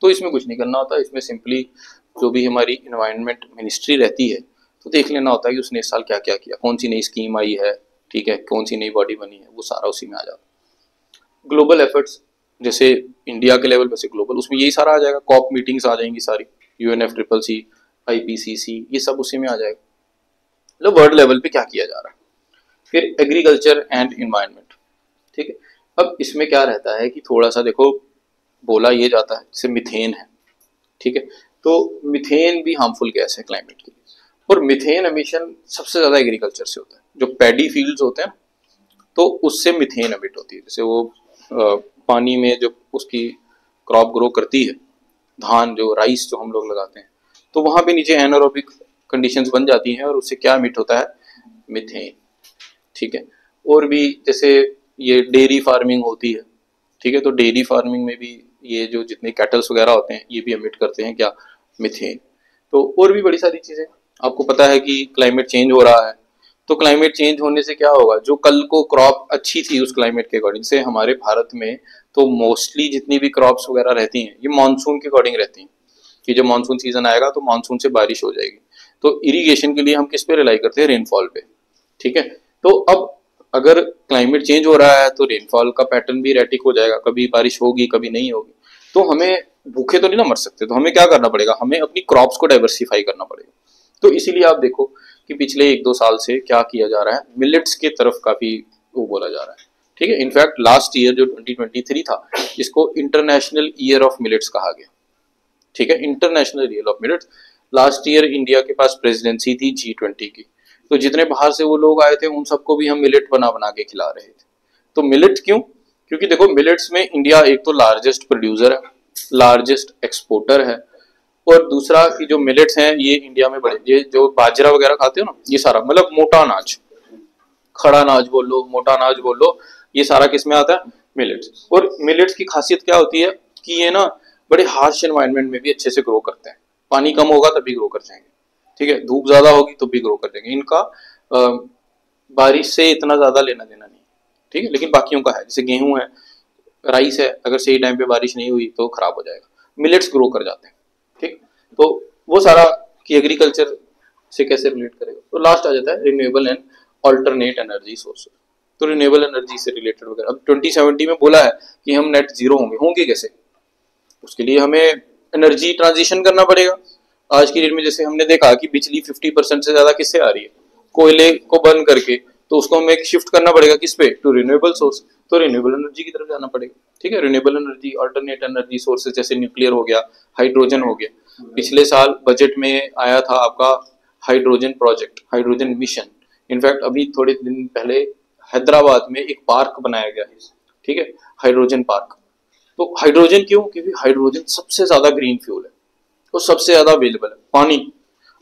तो इसमें कुछ नहीं करना होता, इसमें सिंपली जो भी हमारी इन्वायरमेंट मिनिस्ट्री रहती है तो देख लेना होता है कि उसने इस साल क्या क्या किया, कौन सी नई स्कीम आई है, ठीक है, कौन सी नई बॉडी बनी है, वो सारा उसी में आ जाता है। ग्लोबल एफर्ट्स, जैसे इंडिया के लेवल पे से ग्लोबल, उसमें यही सारा आ जाएगा, कॉप मीटिंग्स आ जाएंगी सारी, UNFCCC IPCC, ये सब उसी में आ जाएगा, मतलब वर्ल्ड लेवल पे क्या किया जा रहा है। फिर एग्रीकल्चर एंड इन्वायरमेंट, ठीक है। अब इसमें क्या रहता है कि थोड़ा सा देखो, बोला ये जाता है जैसे मिथेन है, ठीक है, तो मिथेन भी हार्मफुल गैस है क्लाइमेट के लिए, और मिथेन एमिशन सबसे ज्यादा एग्रीकल्चर से होता है। जो पैडी फील्ड्स होते हैं तो उससे मिथेन एमिट होती है। जैसे वो पानी में जब उसकी क्रॉप ग्रो करती है, धान जो राइस जो हम लोग लगाते हैं, तो वहां पे नीचे एनारोबिक कंडीशंस बन जाती हैं और उससे क्या एमिट होता है, मिथेन, ठीक है। और भी जैसे ये डेयरी फार्मिंग होती है, ठीक है, तो डेयरी फार्मिंग में भी ये जो जितने कैटल्स वगैरह होते हैं ये भी एमिट करते हैं क्या, मिथेन। तो और भी बड़ी सारी चीजें, आपको पता है कि क्लाइमेट चेंज हो रहा है, तो क्लाइमेट चेंज होने से क्या होगा, जो कल को क्रॉप अच्छी थी उस क्लाइमेट के अकॉर्डिंग से, हमारे भारत में तो मोस्टली जितनी भी क्रॉप्स वगैरह रहती हैं ये मानसून के अकॉर्डिंग रहती हैं, कि जब मानसून सीजन आएगा तो मानसून से बारिश हो जाएगी। तो इरिगेशन के लिए हम किस पे रिलाई करते हैं, रेनफॉल पे, ठीक है। तो अब अगर क्लाइमेट चेंज हो रहा है तो रेनफॉल का पैटर्न भी एरेटिक हो जाएगा, कभी बारिश होगी कभी नहीं होगी, तो हमें भूखे तो नहीं ना मर सकते, तो हमें क्या करना पड़ेगा, हमें अपनी क्रॉप्स को डाइवर्सिफाई करना पड़ेगा। तो इसीलिए आप देखो कि पिछले 1-2 साल से क्या किया जा रहा है, मिलेट्स की तरफ काफी वो बोला जा रहा है, ठीक है। इनफैक्ट लास्ट ईयर जो 2023 था, इसको इंटरनेशनल ईयर ऑफ मिलेट्स कहा गया, ठीक है, international year of millets. Last year India के पास प्रेसिडेंसी थी G20 की, तो जितने बाहर से वो लोग आए थे उन सबको भी हम मिलेट बना बना के खिला रहे थे। तो मिलेट क्यों, क्योंकि देखो मिलेट्स में इंडिया एक तो लार्जेस्ट प्रोड्यूसर है, लार्जेस्ट एक्सपोर्टर है, और दूसरा कि जो मिलेट्स हैं ये इंडिया में बड़े, ये जो बाजरा वगैरह खाते हो ना, ये सारा मतलब मोटा अनाज, खड़ा अनाज बोल लो, मोटा अनाज बोल लो, ये सारा किस में आता है, मिलेट्स। और मिलेट्स की खासियत क्या होती है कि ये ना बड़े हार्श एनवायरनमेंट में भी अच्छे से ग्रो करते हैं, पानी कम होगा तभी ग्रो कर जाएंगे, ठीक है, धूप ज्यादा होगी तो भी ग्रो कर देंगे। इनका बारिश से इतना ज्यादा लेना देना नहीं, ठीक है, लेकिन बाकियों का है, जैसे गेहूं है, राइस है, अगर सही टाइम पे बारिश नहीं हुई तो खराब हो जाएगा, मिलेट्स ग्रो कर जाते हैं, ठीक। तो वो सारा कि एग्रीकल्चर से कैसे रिलेट करेगा। तो लास्ट आ जाता है renewable and alternate energy sources, तो रिन्यूएबल एनर्जी से रिलेटेड वगैरह। अब 2070 में बोला है कि हम नेट जीरो होंगे कैसे, उसके लिए हमें एनर्जी ट्रांजिशन करना पड़ेगा। आज की डेट में जैसे हमने देखा कि बिजली 50% से ज्यादा किससे आ रही है, कोयले को बर्न करके, तो उसको हमें शिफ्ट करना पड़ेगा किस पे, टू रिन्यूएबल सोर्स, तो रिन्यूएबल एनर्जी की तरफ जाना पड़ेगा। ठीक है, renewable energy, alternate energy sources जैसे न्यूक्लियर हो गया, हाइड्रोजन हो गया। पिछले साल बजट में आया था आपका hydrogen project, hydrogen mission. In fact अभी थोड़े दिन पहले हैदराबाद में एक पार्क बनाया गया है, ठीक है, हाइड्रोजन पार्क। तो हाइड्रोजन क्यों, क्योंकि हाइड्रोजन सबसे ज्यादा ग्रीन फ्यूल है और सबसे ज्यादा अवेलेबल है। पानी,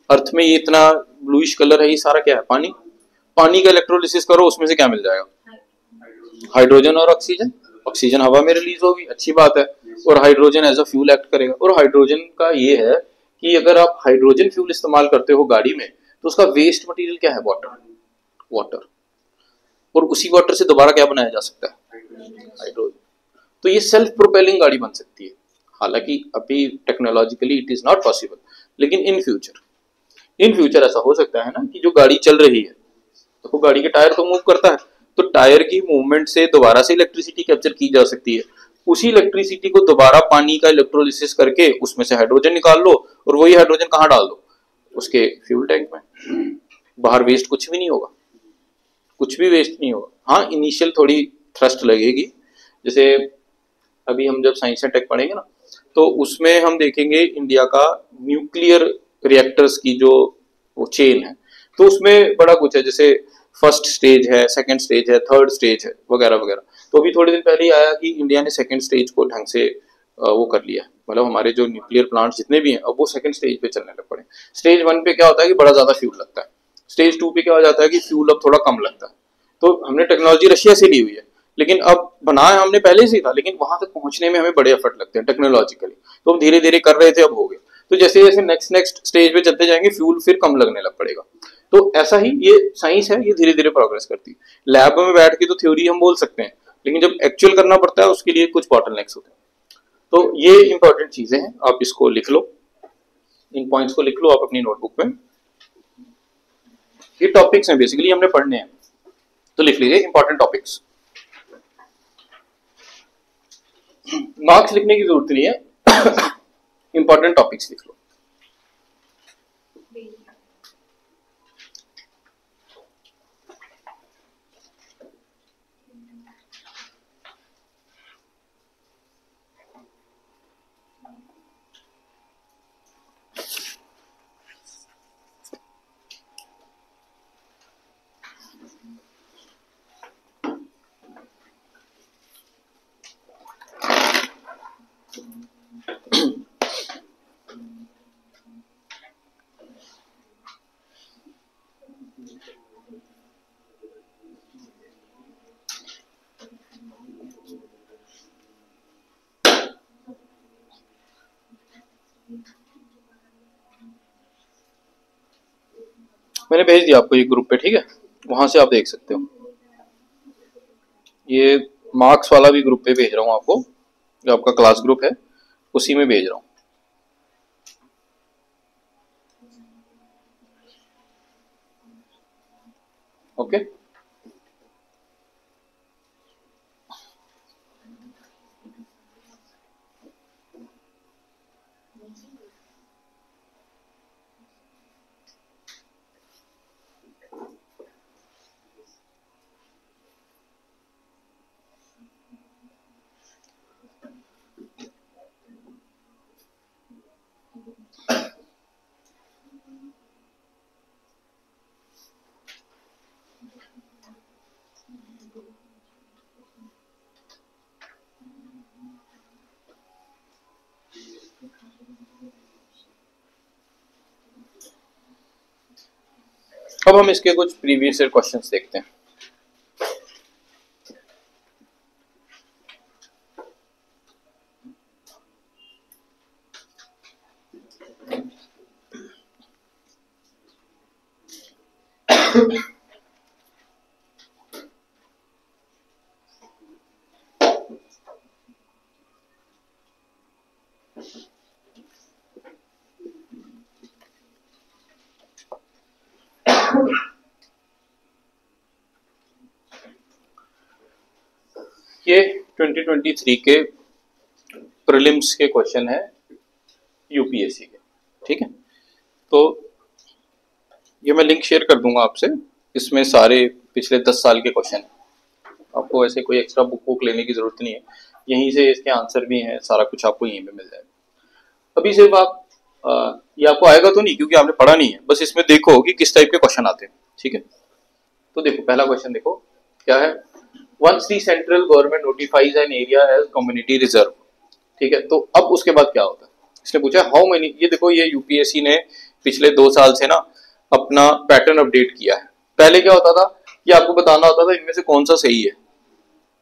अर्थ में ये इतना ब्लूइश कलर है, ये सारा क्या है, पानी। पानी का इलेक्ट्रोलिसिस करो, उसमें से क्या मिल जाएगा, हाइड्रोजन और ऑक्सीजन। ऑक्सीजन हवा में रिलीज होगी, अच्छी बात है, और hydrogen as a fuel act करेगा। और हाइड्रोजन का ये है कि अगर आप हाइड्रोजन फ्यूल इस्तेमाल करते हो गाड़ी में, तो उसका वेस्ट मटेरियल क्या है, वाटर। वाटर, और उसी वाटर से दोबारा क्या बनाया जा सकता है, हाइड्रोजन। तो ये सेल्फ प्रोपेलिंग गाड़ी बन सकती है। हालांकि अभी technologically it is not possible, लेकिन इन फ्यूचर ऐसा हो सकता है ना कि जो गाड़ी चल रही है, तो गाड़ी के टायर तो मूव करता है, तो टायर की मूवमेंट से दोबारा से इलेक्ट्रिसिटी कैप्चर की जा सकती है। उसी इलेक्ट्रिसिटी को दोबारा पानी का इलेक्ट्रोलिसिस करके उसमें से हाइड्रोजन निकाल लो, और वही हाइड्रोजन कहाँ डाल दो, उसके फ्यूल टैंक में। बाहर वेस्ट कुछ भी नहीं होगा, कुछ भी वेस्ट नहीं होगा। हाँ, इनिशियल थोड़ी थ्रस्ट लगेगी, जैसे अभी हम जब साइंस एंड टेक पढ़ेंगे ना, तो उसमें हम देखेंगे इंडिया का न्यूक्लियर रिएक्टर्स की जो वो चेन है, तो उसमें बड़ा कुछ है, जैसे फर्स्ट स्टेज है, सेकंड स्टेज है, थर्ड स्टेज है, वगैरह वगैरह। तो अभी थोड़े दिन पहले ही आया कि इंडिया ने सेकंड स्टेज को ढंग से वो कर लिया, मतलब हमारे जो न्यूक्लियर प्लांट जितने भी हैं अब वो सेकंड स्टेज पे चलने लग पड़े। स्टेज 1 पे क्या होता है कि बड़ा ज्यादा फ्यूल लगता है, स्टेज 2 पे क्या हो जाता है कि फ्यूल अब थोड़ा कम लगता है। तो हमने टेक्नोलॉजी रशिया से ली हुई है, लेकिन अब बनाया हमने पहले से ही था, लेकिन वहां तक पहुंचने में हमें बड़े एफर्ट लगते हैं टेक्नोलॉजिकली, तो हम धीरे धीरे कर रहे थे, अब हो गए। तो जैसे जैसे नेक्स्ट स्टेज पे चलते जाएंगे, फ्यूल फिर कम लगने लग पड़ेगा। तो ऐसा ही ये साइंस है, ये धीरे धीरे प्रोग्रेस करती है। लैब में बैठ के तो थ्योरी हम बोल सकते हैं, लेकिन जब एक्चुअल करना पड़ता है उसके लिए कुछ बॉटलनेक्स होते हैं। तो ये इंपॉर्टेंट चीजें हैं, आप इसको लिख लो, इन पॉइंट्स को लिख लो आप अपनी नोटबुक में। ये टॉपिक्स हैं बेसिकली हमने पढ़ने हैं, तो लिख लीजिए इंपॉर्टेंट टॉपिक्स। मार्क्स लिखने की जरूरत नहीं है, इंपॉर्टेंट टॉपिक्स लिख लो। मैंने भेज दिया आपको ये ग्रुप पे, ठीक है, वहां से आप देख सकते हो। ये मार्क्स वाला भी ग्रुप पे भेज रहा हूँ आपको, जो आपका क्लास ग्रुप है उसी में भेज रहा हूँ। ओके, अब हम इसके कुछ प्रीवियस ईयर क्वेश्चंस देखते हैं। ये 2023 के प्रीलिम्स के क्वेश्चन है यूपीएससी के, ठीक है। तो ये मैं लिंक शेयर कर दूंगा आपसे, इसमें सारे पिछले 10 साल के क्वेश्चन हैं, आपको ऐसे कोई एक्स्ट्रा बुक लेने की जरूरत नहीं है, यहीं से इसके आंसर भी हैं, सारा कुछ आपको यहीं पे मिल जाएगा। अभी सिर्फ आप ये आपको आएगा तो नहीं क्योंकि आपने पढ़ा नहीं है, बस इसमें देखो कि किस टाइप के क्वेश्चन आते हैं, ठीक है। तो देखो पहला क्वेश्चन देखो क्या है, once the central government notifies an area as community reserve, ठीक है। तो अब उसके बाद क्या होता है, इसने पूछा हाउ मेनी, ये देखो ये यूपीएससी ने पिछले 2 साल से ना अपना पैटर्न अपडेट किया है। पहले क्या होता था कि आपको बताना होता था इनमें से कौन सा सही है,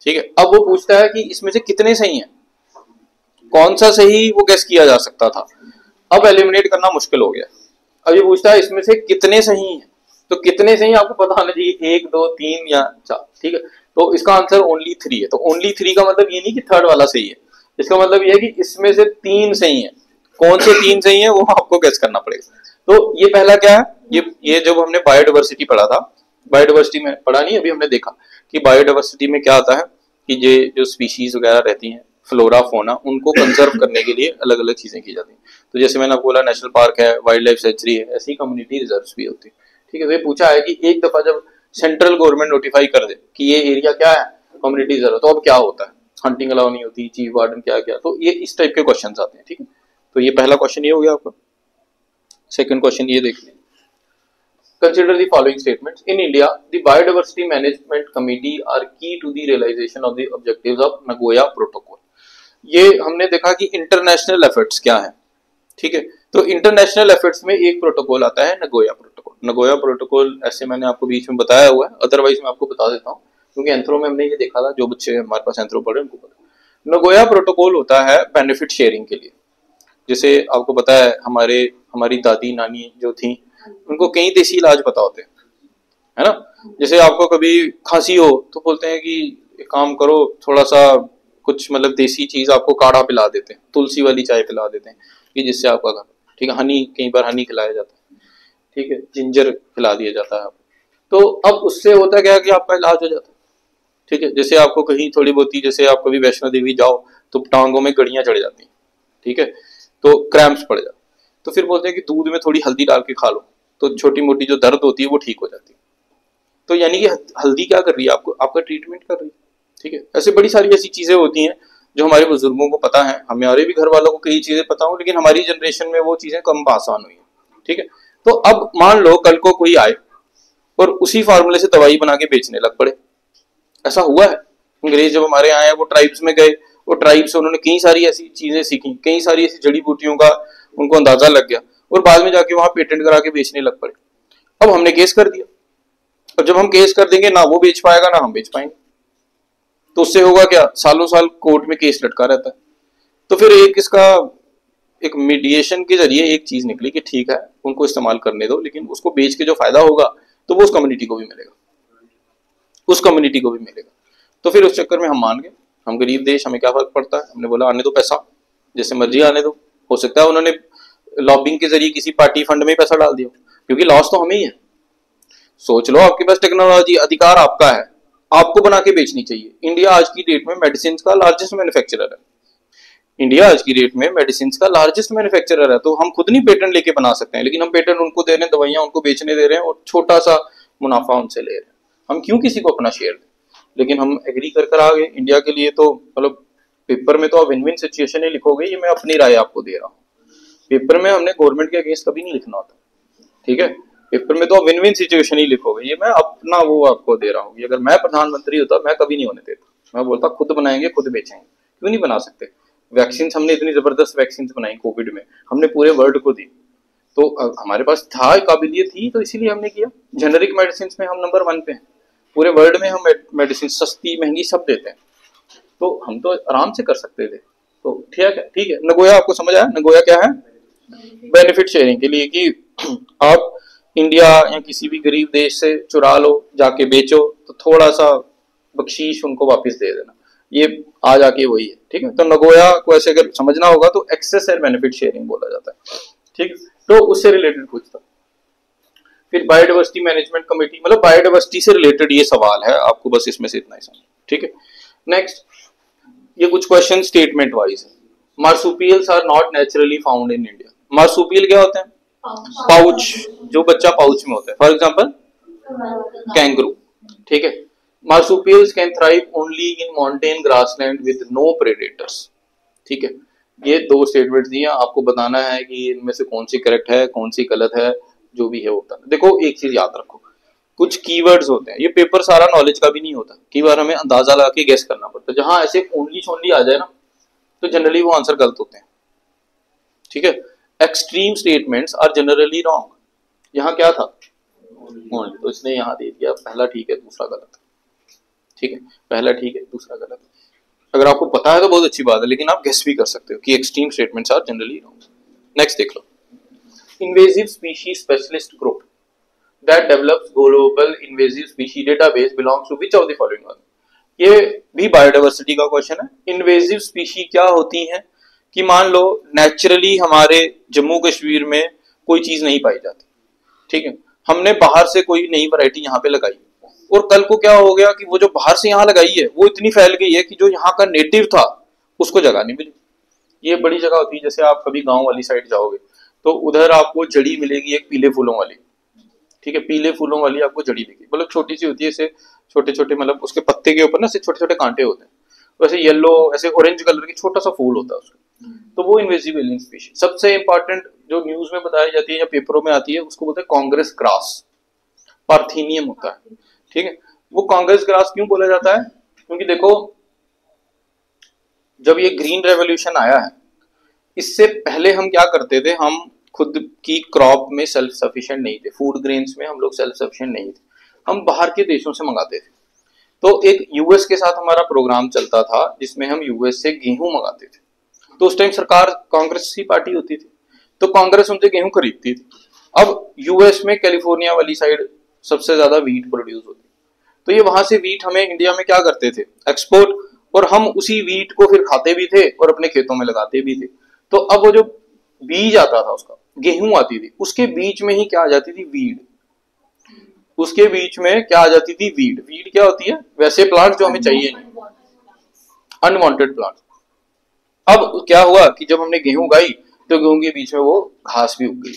ठीक है। अब वो पूछता है कि इसमें से कितने सही हैं, कौन सा सही वो गेस किया जा सकता था, अब एलिमिनेट करना मुश्किल हो गया। अब ये पूछता है इसमें से कितने सही हैं, तो कितने सही आपको पता होना चाहिए, 1 2 3 या 4, ठीक है। तो इसका आंसर ओनली 3 है। तो ओनली 3 का मतलब ये नहीं कि थर्ड वाला सही है, इसका मतलब ये है कि इसमें से 3 सही है। कौन से 3 सही है वो आपको गेस करना पड़ेगा। तो ये पहला क्या है, ये जब हमने बायोडाइवर्सिटी पढ़ा था, बायोडाइवर्सिटी में पढ़ा नहीं, अभी हमने देखा कि बायोडाइवर्सिटी में क्या आता है कि ये जो स्पीशीज वगैरह रहती हैं, फ्लोरा फोना, उनको कंजर्व करने के लिए अलग अलग चीजें की जाती हैं। तो जैसे मैंने आपको बोला नेशनल पार्क है, वाइल्ड लाइफ सेंचुरी है, ऐसी कम्युनिटी रिजर्व्स भी होती है, ठीक है। तो ये पूछा है कि एक दफा जब सेंट्रल गवर्नमेंट नोटिफाई कर दे कि ये एरिया क्या है कम्युनिटी रिजर्व, तो अब क्या होता है, हंटिंग अलाउ नहीं होती, चीफ वार्डन क्या क्या, तो ये इस टाइप के क्वेश्चन आते हैं, ठीक है। तो ये पहला क्वेश्चन ये हो गया आपका। सेकंड क्वेश्चन ये देखिए, consider the following statements. In India, the Biodiversity Management Committee are key to the realization of the objectives of Nagoya Protocol. ये हमने देखा कि इंटरनेशनल एफर्ट्स क्या है, ठीक है। तो इंटरनेशनल एफर्ट्स में एक प्रोटोकॉल आता है नगोया प्रोटोकॉल। नगोया प्रोटोकॉल ऐसे मैंने आपको बीच में बताया हुआ है, अदरवाइज मैं आपको बता देता हूँ क्योंकि एंथ्रो में हमने ये देखा था, जो बच्चे हमारे पास एंथ्रो पढ़े उनको पता। नगोया प्रोटोकॉल होता है बेनिफिट शेयरिंग के लिए। जैसे आपको पता है हमारी दादी नानी जो थी उनको कई देसी इलाज पता होते हैं, है ना। जैसे आपको कभी खांसी हो तो बोलते हैं कि एक काम करो, थोड़ा सा कुछ मतलब देसी चीज आपको काढ़ा पिला देते हैं, तुलसी वाली चाय पिला देते हैं कि जिससे आपका घर, ठीक है। हनी, कई बार हनी खिलाया जाता है, ठीक है, जिंजर खिला दिया जाता है। तो अब उससे होता क्या कि आपका इलाज हो जाता है, ठीक है। जैसे आपको कहीं थोड़ी बहुत, जैसे आप कभी वैष्णो देवी जाओ तो टांगों में गड़ियां चढ़ जाती हैं, ठीक है, तो क्रैम्प्स पड़ जाते, तो फिर बोलते हैं कि दूध में थोड़ी हल्दी डाल के खा लो, तो छोटी मोटी जो दर्द होती है वो ठीक हो जाती है। तो यानी कि हल्दी क्या कर रही है, आपको आपका ट्रीटमेंट कर रही है, ठीक है। ऐसे बड़ी सारी ऐसी चीजें होती हैं जो हमारे बुजुर्गों को पता है, हमारे भी घर वालों को कई चीजें पता हो, लेकिन हमारी जनरेशन में वो चीजें कम आसान हुई है, ठीक है। तो अब मान लो कल को कोई आए और उसी फार्मूले से दवाई बना के बेचने लग पड़े, ऐसा हुआ है। अंग्रेज जब हमारे आए वो ट्राइब्स में गए, वो ट्राइब्स से उन्होंने कई सारी ऐसी चीजें सीखी, कई सारी ऐसी जड़ी बूटियों का उनको अंदाजा लग गया और बाद में जाके वहां पेटेंट करा के बेचने लग पड़े। अब हमने केस कर दिया, और जब हम केस कर देंगे ना वो बेच पाएगा ना हम बेच पाएंगे, तो उससे होगा क्या, सालों साल कोर्ट में केस लटका रहता है। तो फिर एक मीडिएशन के जरिए एक चीज निकली कि ठीक है उनको इस्तेमाल करने दो, लेकिन उसको बेच के जो फायदा होगा तो वो उस कम्युनिटी को भी मिलेगा, उस कम्युनिटी को भी मिलेगा। तो फिर उस चक्कर में हम मान गए, हम गरीब देश, हमें क्या फर्क पड़ता है, हमने बोला आने दो पैसा, जैसे मर्जी आने दो। हो सकता है उन्होंने लॉबिंग के जरिए किसी पार्टी फंड में पैसा डाल दिया, क्योंकि लॉस तो हमें ही है। सोच लो, आपके पास टेक्नोलॉजी, अधिकार आपका है, आपको बना के बेचनी चाहिए। इंडिया आज की डेट में मेडिसिन का लार्जेस्ट मैन्युफैक्चरर है, इंडिया आज की डेट में मेडिसिन का लार्जेस्ट मैन्युफैक्चरर है। तो हम खुद नहीं पेटेंट लेके बना सकते हैं, लेकिन हम पेटेंट उनको दे रहे हैं, दवाइयां उनको बेचने दे रहे हैं और छोटा सा मुनाफा उनसे ले रहे हैं। हम क्यों किसी को अपना शेयर दें, लेकिन हम एग्री कर आ गए। इंडिया के लिए तो मतलब पेपर में तो आप विन विन सिचुएशन ही लिखोगे, ये मैं अपनी राय आपको दे रहा हूँ। पेपर में हमने गवर्नमेंट के अगेंस्ट कभी नहीं लिखना होता, ठीक है। पेपर में तो आप विन विन सिचुएशन ही लिखोगे, ये मैं अपना वो आपको दे रहा हूँ। अगर मैं प्रधानमंत्री होता मैं कभी नहीं होने देता, मैं बोलता खुद बनाएंगे खुद बेचेंगे। क्यों नहीं बना सकते, वैक्सीन हमने इतनी जबरदस्त वैक्सीन बनाई कोविड में, हमने पूरे वर्ल्ड को दी, तो हमारे पास था, काबिलियत थी, तो इसीलिए हमने किया। जेनरिक मेडिसिन में हम नंबर 1 पे हैं पूरे वर्ल्ड में, हम मेडिसिन सस्ती महंगी सब देते हैं, तो हम तो आराम से कर सकते थे। तो ठीक है। नगोया आपको समझ आया, नगोया क्या है, बेनिफिट शेयरिंग के लिए कि आप इंडिया या किसी भी गरीब देश से चुरा लो, जाके बेचो, तो थोड़ा सा बख्शीश उनको वापस दे देना, ये आ जाके वही है, ठीक है। तो नगोया को ऐसे अगर समझना होगा तो एक्सेस एंड बेनिफिट शेयरिंग बोला जाता है, ठीक। तो उससे रिलेटेड पूछता। फिर बायोडाइवर्सिटी मैनेजमेंट कमेटी, मतलब बायोडाइवर्सिटी से रिलेटेड ये सवाल है, आपको बस इसमें से इतना ही समझ, ठीक है। नेक्स्ट, ये कुछ क्वेश्चन स्टेटमेंट वाइज है। Marsupials are not naturally found in India. Marsupial क्या होते हैं, पाउच, जो बच्चा पाउच में होता है, फॉर एग्जाम्पल कैंगरू, ठीक है। Marsupials can thrive only in mountain grassland with no predators, ठीक है। ये दो स्टेटमेंट दिए, आपको बताना है कि इनमें से कौन सी करेक्ट है कौन सी गलत है, जो भी है होता है। देखो एक चीज याद रखो, कुछ कीवर्ड्स होते हैं, ये पेपर सारा नॉलेज का भी नहीं होता, कई बार हमें अंदाजा लगा के गेस करना पड़ता है। जहां ऐसे ओनली शोनली आ जाए ना, तो जनरली वो आंसर गलत होते हैं, ठीक है। Extreme statements are generally wrong, यहाँ क्या था ओनली, तो इसने यहाँ दे दिया पहला ठीक है दूसरा गलत, ठीक है। पहला ठीक है दूसरा गलत, अगर आपको पता है तो बहुत अच्छी बात है, लेकिन आप गेस भी कर सकते हो कि extreme statements are generally wrong. Next देख लो, invasive species specialist group that develops global invasive species database belongs to which of the following one? ये भी बायोडाइवर्सिटी का क्वेश्चन है। इन्वेजिव स्पीशी क्या होती हैं कि मान लो नेचुरली हमारे जम्मू कश्मीर में कोई चीज नहीं पाई जाती, ठीक है, हमने बाहर से कोई नई वैरायटी यहाँ पे लगाई और कल को क्या हो गया कि वो जो बाहर से यहाँ लगाई है वो इतनी फैल गई है कि जो यहाँ का नेटिव था उसको जगह नहीं मिली। ये बड़ी जगह होती है, जैसे आप कभी गांव वाली साइड जाओगे तो उधर आपको जड़ी मिलेगी एक पीले फूलों वाली, ठीक है, पीले फूलों वाली आपको जड़ी दिखेगी, मतलब छोटी सी होती है, ऐसे छोटे छोटे, मतलब उसके पत्ते के ऊपर ना ऐसे छोटे छोटे कांटे होते हैं, वैसे येलो ऐसे ऑरेंज कलर की छोटा सा फूल होता है उसका, तो वो इन्वेजिव एलियन स्पीशीज। सबसे इंपॉर्टेंट जो न्यूज में बताई जाती है या पेपरों में आती है उसको बोलते हैं कांग्रेस ग्रास, पार्थेनियम होता है, ठीक है। वो कांग्रेस ग्रास क्यों बोला जाता है, क्योंकि देखो जब ये ग्रीन रेवोल्यूशन आया है, इससे पहले हम क्या करते थे, हम खुद की क्रॉप में सेल्फ सफिशिएंट नहीं थे, फूड ग्रेन्स में हम लोग सेल्फ सफिशिएंट नहीं थे, हम बाहर के देशों से मंगाते थे। तो एक यूएस के साथ हमारा प्रोग्राम चलता था जिसमें हम यूएस से गेहूं मंगाते थे, तो उस टाइम सरकार कांग्रेस की पार्टी होती थी, तो कांग्रेस उनसे गेहूं खरीदती थी। अब यूएस में कैलिफोर्निया वाली साइड सबसे ज्यादा वीट प्रोड्यूस होती, तो ये वहां से वीट हमें इंडिया में क्या करते थे, एक्सपोर्ट, और हम उसी वीट को फिर खाते भी थे और अपने खेतों में लगाते भी थे। तो अब वो जो बीज आता था उसका, गेहूं आती थी, उसके बीच में ही क्या आ जाती थी, वीड, उसके बीच में क्या आ जाती थी, वीड। वीड क्या होती है, वैसे प्लांट जो हमें चाहिए नहीं, अनवांटेड प्लांट। अब क्या हुआ कि जब हमने गेहूं उगाई तो गेहूं के बीच में वो घास भी उग गई,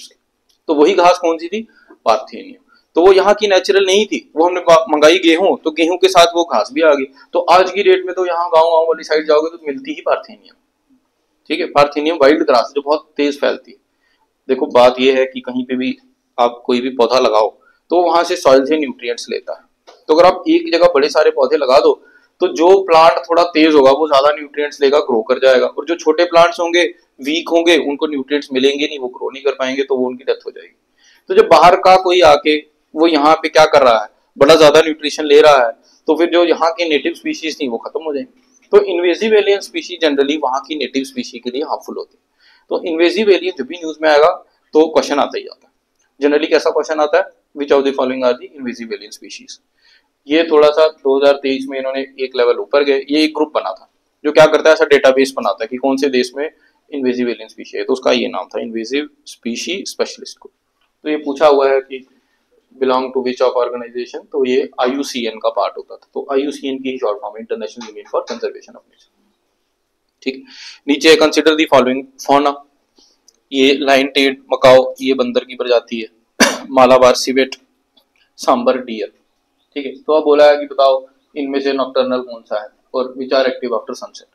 तो वही घास कौन सी थी, पार्थेनियम। तो वो यहाँ की नेचुरल नहीं थी, वो हमने मंगाई गेहूं, तो गेहूं के साथ वो घास भी आ गई। तो आज की डेट में तो यहाँ गाँव वाली साइड जाओगे तो मिलती ही पार्थेनियम, ठीक है। पार्थेनियम वाइल्ड ग्रास जो बहुत तेज फैलती है। देखो बात यह है कि कहीं पे भी आप कोई भी पौधा लगाओ तो वहां से सॉइल से न्यूट्रिएंट्स लेता है, तो अगर आप एक जगह बड़े सारे पौधे लगा दो तो जो प्लांट थोड़ा तेज होगा वो ज्यादा न्यूट्रिएंट्स लेगा, ग्रो कर जाएगा, और जो छोटे प्लांट्स होंगे वीक होंगे, उनको न्यूट्रिएंट्स मिलेंगे नहीं, वो ग्रो नहीं कर पाएंगे, तो वो उनकी डेथ हो जाएगी। तो जब बाहर का कोई आके वो यहाँ पे क्या कर रहा है, बड़ा ज्यादा न्यूट्रिशन ले रहा है, तो फिर जो यहाँ की नेटिव स्पीशीज थी वो खत्म हो जाएंगी। तो इन्वेजिव एलियन स्पीशीज जनरली वहां की नेटिव स्पीशीज के लिए हार्मफुल होती है। तो इन्वेजिव एलियन जब भी न्यूज में आएगा तो क्वेश्चन आता ही आता है। जनरली कैसा क्वेश्चन आता है, which of the following are the invasive alien species. ये थोड़ा सा 2023 में इन्होंने एक लेवल ऊपर गए, ये एक ग्रुप बना था जो क्या करता है, ऐसा डेटाबेस बनाता है कि कौन से देश में इन्वेजिव एलियन स्पीशी है, तो उसका ये नाम था इन्वेजिव स्पीशी स्पेशलिस्ट ग्रुप। तो ये पूछा हुआ है कि belong to which of organisation, तो ये IUCN का पार्ट होता था, तो IUCN की शॉर्ट फॉर्म है, international union for conservation of nature, ठीक। नीचे कंसिडर द फॉलोइंग फौना, ये लाइन टेड मकाओ, ये बंदर की प्रजाति है, मालाबार सिवेट, सांबर डियर, ठीक है। तो अब बोला है कि बताओ इनमें से नॉक्टर्नल कौन सा है और which are active after sunset,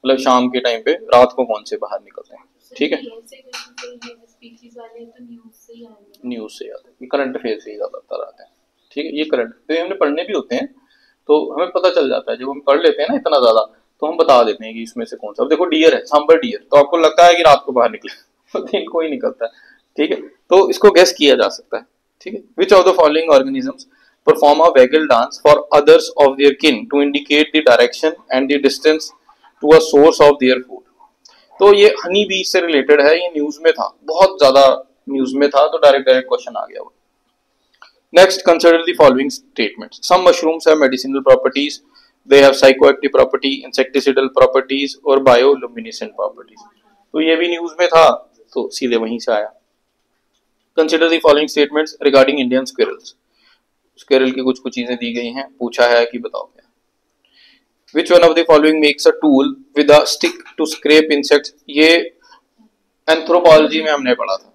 मतलब शाम के टाइम पे रात को कौन से बाहर निकलते हैं, ठीक है। न्यूज से आते हैं, करंट अफेयर से ही ज्यादातर आते हैं, ठीक है। ये करंट तो हमने पढ़ने भी होते हैं तो हमें पता चल जाता है, जब हम पढ़ लेते हैं ना इतना ज्यादा तो हम बता देते हैं कि इसमें से कौन सा। अब देखो डियर है, सांबर डियर, तो आपको लगता है कि रात को बाहर निकले, दिन को ही निकलता है, ठीक है। तो इसको गेस किया जा सकता है, ठीक है। Which of the following organisms perform a waggle dance for others of their kin to indicate the direction and the distance to a source of their food। तो ये हनी बी से रिलेटेड है, ये न्यूज में था, बहुत ज्यादा news में था, तो डायरेक्ट क्वेश्चन आ गया। Next, consider the following statements. Some mushrooms have medicinal properties, they have psychoactive property, insecticidal properties और बायोलुमिनेसेंट प्रॉपर्टीज। तो ये भी न्यूज में था, तो सीधे वहीं से आया। Consider the following statements regarding Indian squirrels. Squirrel की कुछ चीजें दी गई हैं, पूछा है कि बताओ क्या। Which one of the following makes a tool with a stick to scrape insects? ये एंथ्रोपोलॉजी में हमने पढ़ा था,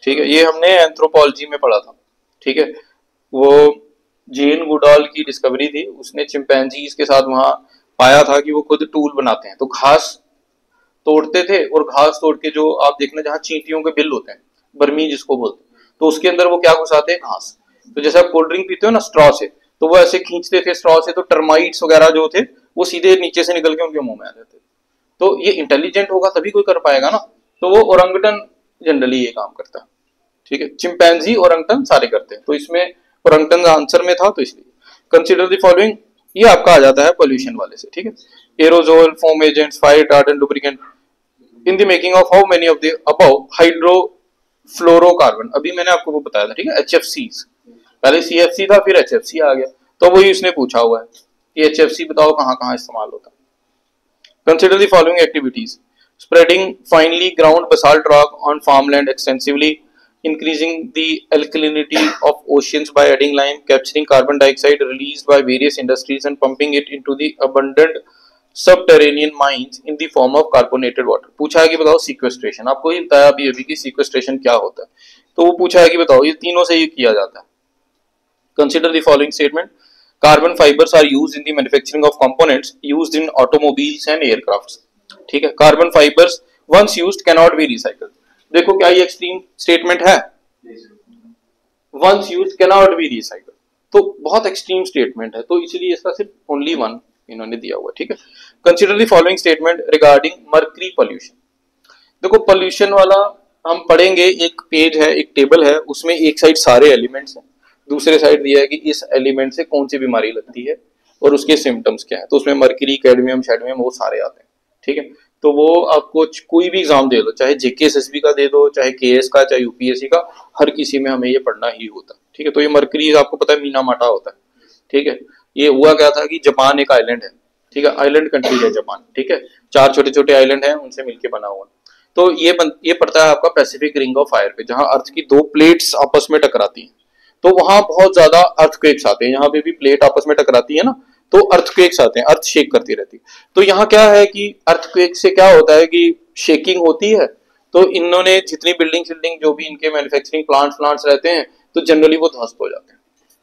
ठीक है, ये हमने एंथ्रोपोलॉजी में पढ़ा था। ठीक है, वो जेन गुडाल की डिस्कवरी थी, उसने चिंपैंजीज के साथ वहां पाया था कि वो खुद टूल बनाते हैं। तो घास तोड़ते थे और घास तोड़ के जो आप देखना जहाँ चींटियों के बिल होते हैं, बर्मी जिसको बोलते हैं, तो उसके अंदर वो क्या घुसाते हैं, घास। तो जैसे आप कोल्ड ड्रिंक पीते हो ना स्ट्रॉ से, तो वो ऐसे खींचते थे स्ट्रॉ से, तो टर्माइट्स वगैरह जो थे वो सीधे नीचे से निकल के उनके मुंह में आ जाते थे। तो ये इंटेलिजेंट होगा तभी कोई कर पाएगा ना। तो वो ओरंगटन जनरली ये काम करता है। ठीक है, चिंपैंजी ओरंगटन सारे करते हैं, तो इसमें ओरंगटन आंसर में था, तो इसलिए कंसिडर द फॉलोइंग, ये आपका आ जाता है पोल्यूशन वाले से। ठीक है, aerosol, foam agents, fire retardant, lubricant in the making of how many of the above hydrofluorocarbon. अभी मैंने आपको वो बताया था, ठीक है, HFCs, पहले CFC था फिर HFC आ गया, तो वही उसने पूछा हुआ है कि HFC बताओ कहाँ कहाँ इस्तेमाल होता है। Consider the following activities, spreading finally ground basalt rock on farmland extensively, increasing the alkalinity of oceans by adding lime, capturing carbon dioxide released by various industries and pumping it into the abundant subterranean mines in the form of carbonated water। पूछा है कि बताओ sequestration, आपको ये बताया अभी कि sequestration क्या होता है, तो वो पूछा है कि बताओ ये तीनों से ये किया जाता है। Consider the following statement, carbon fibers are used in the manufacturing of components used in automobiles and aircrafts। ठीक है, carbon fibres once used can not be recycled. देखो क्या ये एक्सट्रीम स्टेटमेंट है, once used can not be recycled, तो बहुत extreme statement है, तो इसलिए इसका सिर्फ ओनली वन इन्होंने दिया हुआ है। ठीक है, consider the following statement regarding mercury pollution. देखो पोल्यूशन वाला हम पढ़ेंगे, एक पेज है, एक टेबल है, उसमें एक साइड सारे एलिमेंट्स हैं, दूसरे साइड दिया है कि इस एलिमेंट से कौन सी बीमारी लगती है और उसके सिम्टम्स क्या है, तो उसमें मर्करी, कैडमियम, शैडमियम वो सारे आते हैं। ठीक है, तो वो आपको कोई भी एग्जाम दे दो, चाहे JKSSB का दे दो, चाहे KS का, चाहे UPSC का, हर किसी में हमें ये पढ़ना ही होता है। ठीक है, तो ये मर्करी आपको पता है मीनामाटा होता है। ठीक है, ये हुआ क्या था कि जापान एक आइलैंड है, ठीक है, आइलैंड कंट्री है जापान। ठीक है, 4 छोटे छोटे आइलैंड हैं, उनसे मिलके बना हुआ। तो ये पड़ता है आपका पैसिफिक रिंग ऑफ फायर पे, जहां अर्थ की 2 प्लेट्स आपस में टकराती हैं, तो वहां बहुत ज्यादा अर्थक्वेक्स आते हैं। यहाँ पे भी प्लेट आपस में टकराती है ना, तो अर्थक्वेक्स आते हैं, अर्थ शेक करती रहती है। तो यहाँ क्या है कि अर्थक्वेक से क्या होता है कि शेकिंग होती है, तो इन्होंने जितनी बिल्डिंग जो भी इनके मैन्युफैक्चरिंग प्लांट्स रहते हैं, तो जनरली वो ध्वस्त हो जाते हैं।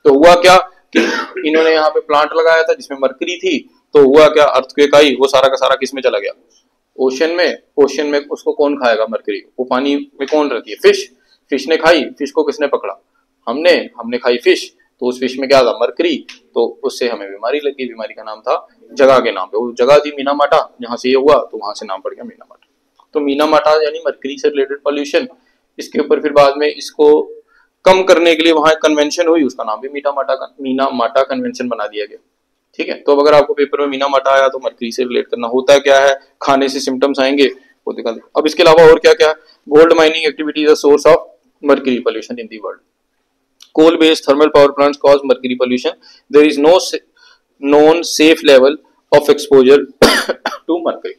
तो हुआ क्या कि इन्होंने यहाँ पे प्लांट लगाया था जिसमें मरकरी थी, तो हुआ क्या, अर्थक्वेक आई, वो सारा का सारा किस में चला गया, ओशन में उसको कौन खाएगा मरकरी, वो पानी में कौन रहती है, फिश ने खाई, फिश को किसने पकड़ा, हमने खाई फिश, तो उस फिश में क्या था, मरकरी, तो उससे हमें बीमारी लगी, बीमारी का नाम था जगह के नाम पे, वो जगह थी मीनामाटा, जहां से ये हुआ तो वहां से नाम पड़ गया मीनामाटा। तो मीनामाटा यानी मरकरी से रिलेटेड पॉल्यूशन। इसके ऊपर फिर बाद में इसको कम करने के लिए वहां एक कन्वेंशन हुई, उसका नाम भी मीनामाटा कन्वेंशन बना दिया गया। ठीक है, तो अगर आपको पेपर में मीनामाटा आया तो मरकरी से रिलेट करना होता क्या है, खाने से सिम्टम्स आएंगे वो दिखा दे। अब इसके अलावा और क्या क्या, gold mining activity is a source of mercury pollution in the world. Coal based thermal power plants cause mercury pollution. There is no known safe level of exposure to mercury।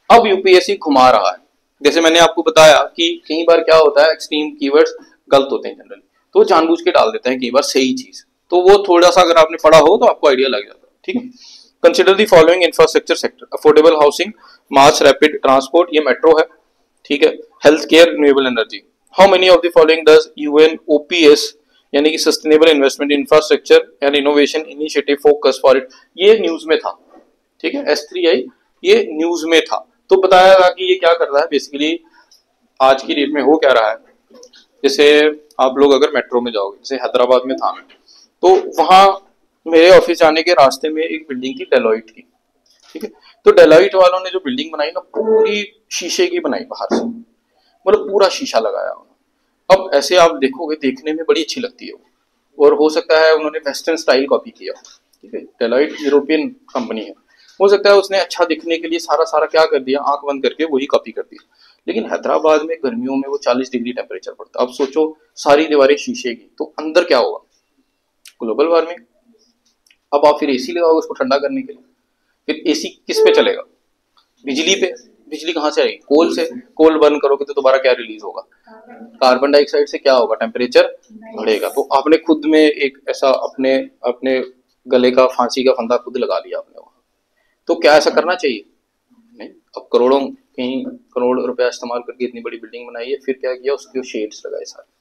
अब UPSC घुमा रहा है, जैसे मैंने आपको बताया कि कई बार क्या होता है, एक्सट्रीम कीवर्ड्स गलत होते हैं जनरली, तो जानबूझ के डाल देते हैं कई बार सही चीज, तो वो थोड़ा सा अगर आपने पढ़ा हो तो आपको आइडिया लग जाता है। ठीक है, consider the following infrastructure sector, affordable housing, mass rapid transport, ये मेट्रो है। ठीक है, health care, renewable energy. How many of the following does UNOPS यानी कि sustainable investment infrastructure and innovation initiative focus for it, ये news में था। ठीक है, S3I ये न्यूज में था, तो बताया था कि ये क्या कर रहा है बेसिकली, आज की डेट में हो क्या रहा है। जैसे आप लोग अगर मेट्रो में जाओगे, जैसे हैदराबाद में था मैं, तो वहां मेरे ऑफिस जाने के रास्ते में एक बिल्डिंग थी डेलॉइट की। ठीक है, तो डेलॉइट वालों ने जो बिल्डिंग बनाई ना, पूरी शीशे की बनाई बाहर से, मतलब पूरा शीशा लगाया। अब ऐसे आप देखोगे, देखने में बड़ी अच्छी लगती है वो, और हो सकता है उन्होंने वेस्टर्न स्टाइल कॉपी किया। ठीक है, डेलॉइट यूरोपियन कंपनी है, हो सकता है उसने अच्छा दिखने के लिए सारा क्या कर दिया, आंख बंद करके वही कॉपी कर दिया। लेकिन हैदराबाद में गर्मियों में वो 40 डिग्री टेम्परेचर पड़ता है। अब सोचो सारी दीवारें शीशे की, तो अंदर क्या होगा, ग्लोबल वार्मिंग। अब आप फिर AC लगाओगे उसको ठंडा करने के लिए, फिर AC किस पे चलेगा, बिजली पे। बिजली कहाँ से आएगी, कोल से। कोल बर्न करोगे तो दोबारा क्या रिलीज होगा, कार्बन डाइऑक्साइड से क्या होगा, टेम्परेचर बढ़ेगा। तो आपने खुद में एक ऐसा अपने गले का फांसी का फंदा खुद लगा लिया आपने वहां। तो क्या ऐसा करना चाहिए, नहीं, अब करोड़ों, कहीं करोड़ रुपया इस्तेमाल करके इतनी बड़ी बिल्डिंग बनाई है, फिर क्या किया, उसके शेड्स लगाए सारे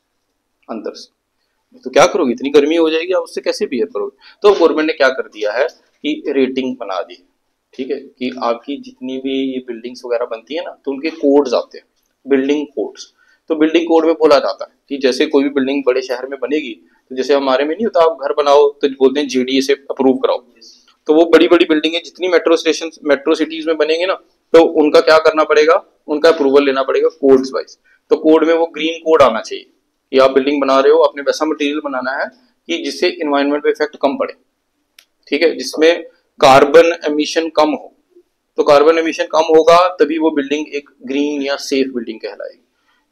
अंदर से, तो क्या करोगे, इतनी गर्मी हो जाएगी, आप उससे कैसे बियर करोगे। तो गवर्नमेंट ने क्या कर दिया है कि रेटिंग बना दी, ठीक है, कि आपकी जितनी भी बिल्डिंग्स वगैरह बनती है ना, तो उनके कोड्स आते हैं, बिल्डिंग कोड्स। तो बिल्डिंग कोड में बोला जाता है कि जैसे कोई भी बिल्डिंग बड़े शहर में बनेगी, तो जैसे हमारे में नहीं होता, आप घर बनाओ तो बोलते हैं जीडीए से अप्रूव कराओ, तो वो बड़ी बड़ी बिल्डिंगें जितनी मेट्रो स्टेशन, मेट्रो सिटीज में बनेंगे ना, तो उनका क्या करना पड़ेगा, उनका अप्रूवल लेना पड़ेगा कोड्स वाइज। तो कोड में वो ग्रीन कोड आना चाहिए कि आप बिल्डिंग बना रहे हो, आपने वैसा मटेरियल बनाना है कि जिससे इन्वायरमेंट पे इफेक्ट कम पड़े, ठीक है, जिसमें कार्बन एमिशन कम हो। तो कार्बन एमिशन कम होगा तभी वो बिल्डिंग एक ग्रीन या सेफ बिल्डिंग कहलाएगी।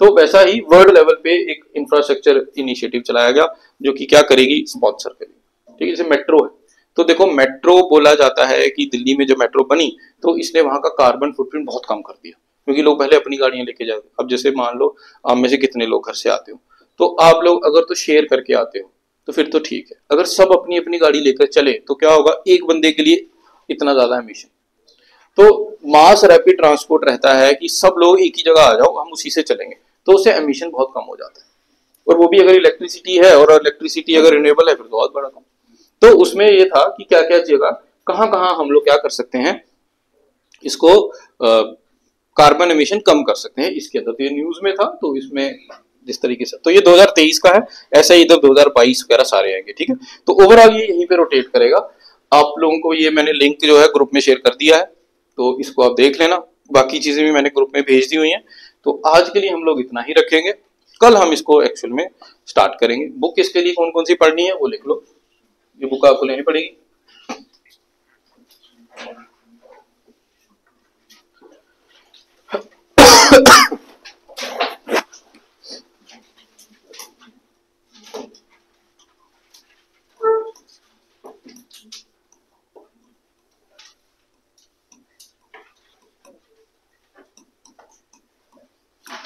तो वैसा ही वर्ल्ड लेवल पे एक इंफ्रास्ट्रक्चर इनिशिएटिव चलाया गया, जो कि क्या करेगी, स्पॉन्सर करेगी, ठीक है। जैसे मेट्रो है, तो देखो मेट्रो बोला जाता है कि दिल्ली में जब मेट्रो बनी तो इसने वहां का कार्बन फुटप्रिंट बहुत कम कर दिया, क्योंकि लोग पहले अपनी गाड़ियां लेके जाते। अब जैसे मान लो आप में से कितने लोग घर से आते हो, तो आप लोग अगर तो शेयर करके आते हो तो फिर तो ठीक है, अगर सब अपनी अपनी गाड़ी लेकर चले तो क्या होगा, एक बंदे के लिए इतना ज्यादा एमिशन। तो मास रैपिड ट्रांसपोर्ट रहता है कि सब लोग एक ही जगह आ जाओ, हम उसी से चलेंगे, तो उससे एमिशन बहुत कम हो जाता है। और वो भी अगर इलेक्ट्रिसिटी है, और इलेक्ट्रिसिटी अगर रिन्यूएबल है, फिर तो बहुत बड़ा कम। तो उसमें ये था कि क्या क्या जगह, कहाँ कहाँ हम लोग क्या कर सकते हैं, इसको कार्बन एमिशन कम कर सकते हैं इसके अंदर। तो ये न्यूज में था, तो इसमें जिस तरीके से, तो ये 2023 का है, ऐसा ही इधर 2022 वगैरह सारे आएंगे, ठीक है। तो ओवरऑल ये यहीं पे रोटेट करेगा। आप लोगों को ये मैंने लिंक जो है ग्रुप में शेयर कर दिया है, तो इसको आप देख लेना, बाकी चीजें भी मैंने ग्रुप में भेज दी हुई हैं। तो आज के लिए हम लोग इतना ही रखेंगे, कल हम इसको एक्चुअल में स्टार्ट करेंगे। बुक इसके लिए कौन कौन सी पढ़नी है वो लिख लो, ये बुक आपको लेनी पड़ेगी।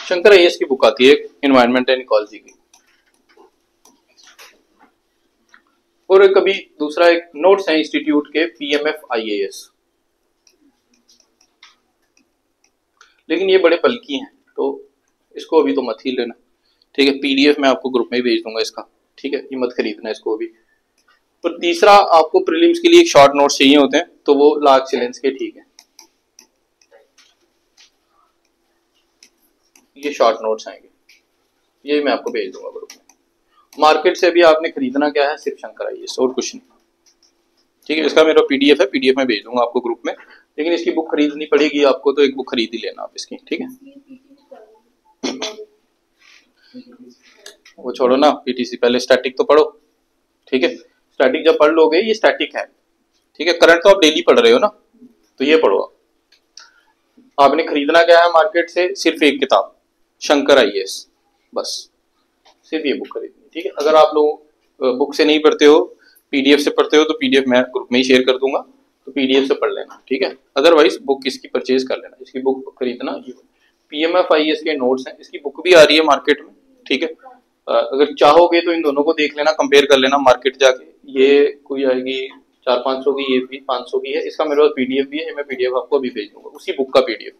शंकर आईएएस की बुक आती है एनवायरनमेंट एंड इकोलॉजी की, और कभी दूसरा एक नोट्स है इंस्टीट्यूट के पीएमएफ आईएएस, लेकिन ये बड़े बल्कि हैं, तो इसको अभी तो मत ही लेना, ठीक है। पीडीएफ मैं आपको ग्रुप में भेज दूंगा इसका, ठीक है, ये मत खरीदना इसको अभी। और तीसरा, आपको प्रीलिम्स के लिए एक शॉर्ट नोट्स चाहिए होते हैं, तो वो ला एक्सीलेंस के, ठीक है, ये शॉर्ट नोट्स आएंगे, ये मैं आपको भेज दूंगा ग्रुप में। मार्केट से भी आपने खरीदना क्या है, सिर्फ शंकर आईएएस और कुछ नहीं, ठीक है। इसका मेरा पीडीएफ है, पीडीएफ में भेज दूंगा आपको ग्रुप में, लेकिन इसकी बुक खरीदनी पड़ेगी आपको, तो एक बुक खरीद ही लेना आप इसकी, ठीक है। वो छोड़ो ना, पीटीसी, पहले स्टैटिक तो पढ़ो, ठीक है। स्टैटिक जब पढ़ लोगे, ये स्टैटिक है, ठीक है। करंट तो आप डेली पढ़ रहे हो ना, तो ये पढ़ो। आपने खरीदना क्या है मार्केट से, सिर्फ एक किताब, शंकर आईएएस, बस सिर्फ ये बुक खरीदनी, ठीक है। अगर आप लोग बुक से नहीं पढ़ते हो, पीडीएफ से पढ़ते हो, तो पीडीएफ मैं ग्रुप में ही शेयर कर दूंगा, तो पीडीएफ से पढ़ लेना, ठीक है। अदरवाइज बुक इसकी परचेज कर लेना, इसकी बुक खरीदना। पीएमएफ आईएएस के नोट्स हैं, इसकी बुक भी आ रही है मार्केट में, ठीक है। अगर चाहोगे तो इन दोनों को देख लेना, कंपेयर कर लेना मार्केट जाके। ये कोई आएगी 400-500 की, ये भी 500 की है। इसका मेरे पास पीडीएफ भी है, मैं पीडीएफ आपको अभी भेज दूंगा, उसी बुक का पीडीएफ,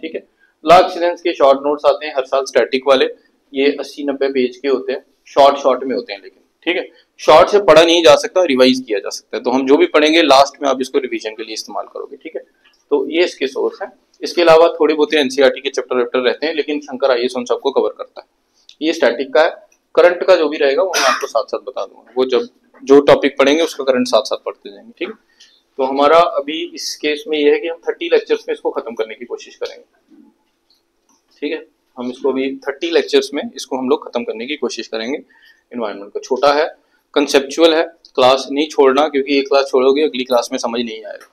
ठीक है। लॉ एक्सीलेंस के शॉर्ट नोट्स आते हैं हर साल स्टैटिक वाले, ये 80-90 पेज के होते हैं, शॉर्ट में होते हैं, लेकिन ठीक है, शॉर्ट से पढ़ा नहीं जा सकता, रिवाइज किया जा सकता है। तो हम जो भी पढ़ेंगे लास्ट में आप इसको रिवीजन के लिए इस्तेमाल करोगे, ठीक है। तो ये इसके सोर्स हैं। इसके अलावा थोड़ी बहुत एनसीईआरटी के चैप्टर रहते हैं, लेकिन शंकर आईएएस उन सबको कवर करता है। ये स्टैटिक का है, करंट का जो भी रहेगा वो मैं आपको साथ साथ बता दूंगा, वो जब जो टॉपिक पढ़ेंगे उसका करंट साथ साथ पढ़ते जाएंगे, ठीक है। तो हमारा अभी इस केस में ये है कि हम 30 लेक्चर्स में इसको खत्म करने की कोशिश करेंगे, ठीक है। हम इसको अभी 30 लेक्चर्स में इसको हम लोग खत्म करने की कोशिश करेंगे। एनवायरनमेंट का छोटा है, कंसेप्चुअल है, क्लास नहीं छोड़ना, क्योंकि एक क्लास छोड़ोगे अगली क्लास में समझ नहीं आएगा,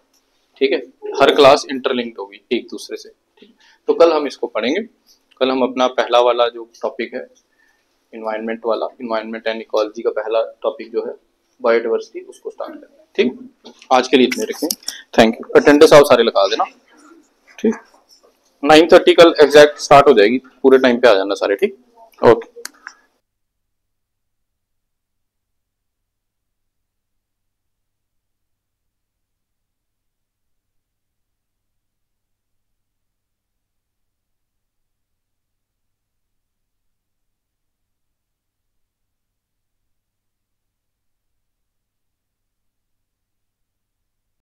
ठीक है। हर क्लास इंटरलिंक्ड होगी एक दूसरे से, ठीक। तो कल हम इसको पढ़ेंगे। कल हम अपना पहला वाला जो टॉपिक है इन्वायरमेंट वाला, इन्वायरमेंट एंड इकोलॉजी का पहला टॉपिक जो है बायोडाइवर्सिटी, उसको स्टार्ट करेंगे, ठीक। आज के लिए इतने रखें, थैंक यू। अटेंडेंस आप सारे लगा देना, ठीक। 9:30 कल एग्जैक्ट स्टार्ट हो जाएगी, पूरे टाइम पे आ जाना सारे, ठीक, ओके।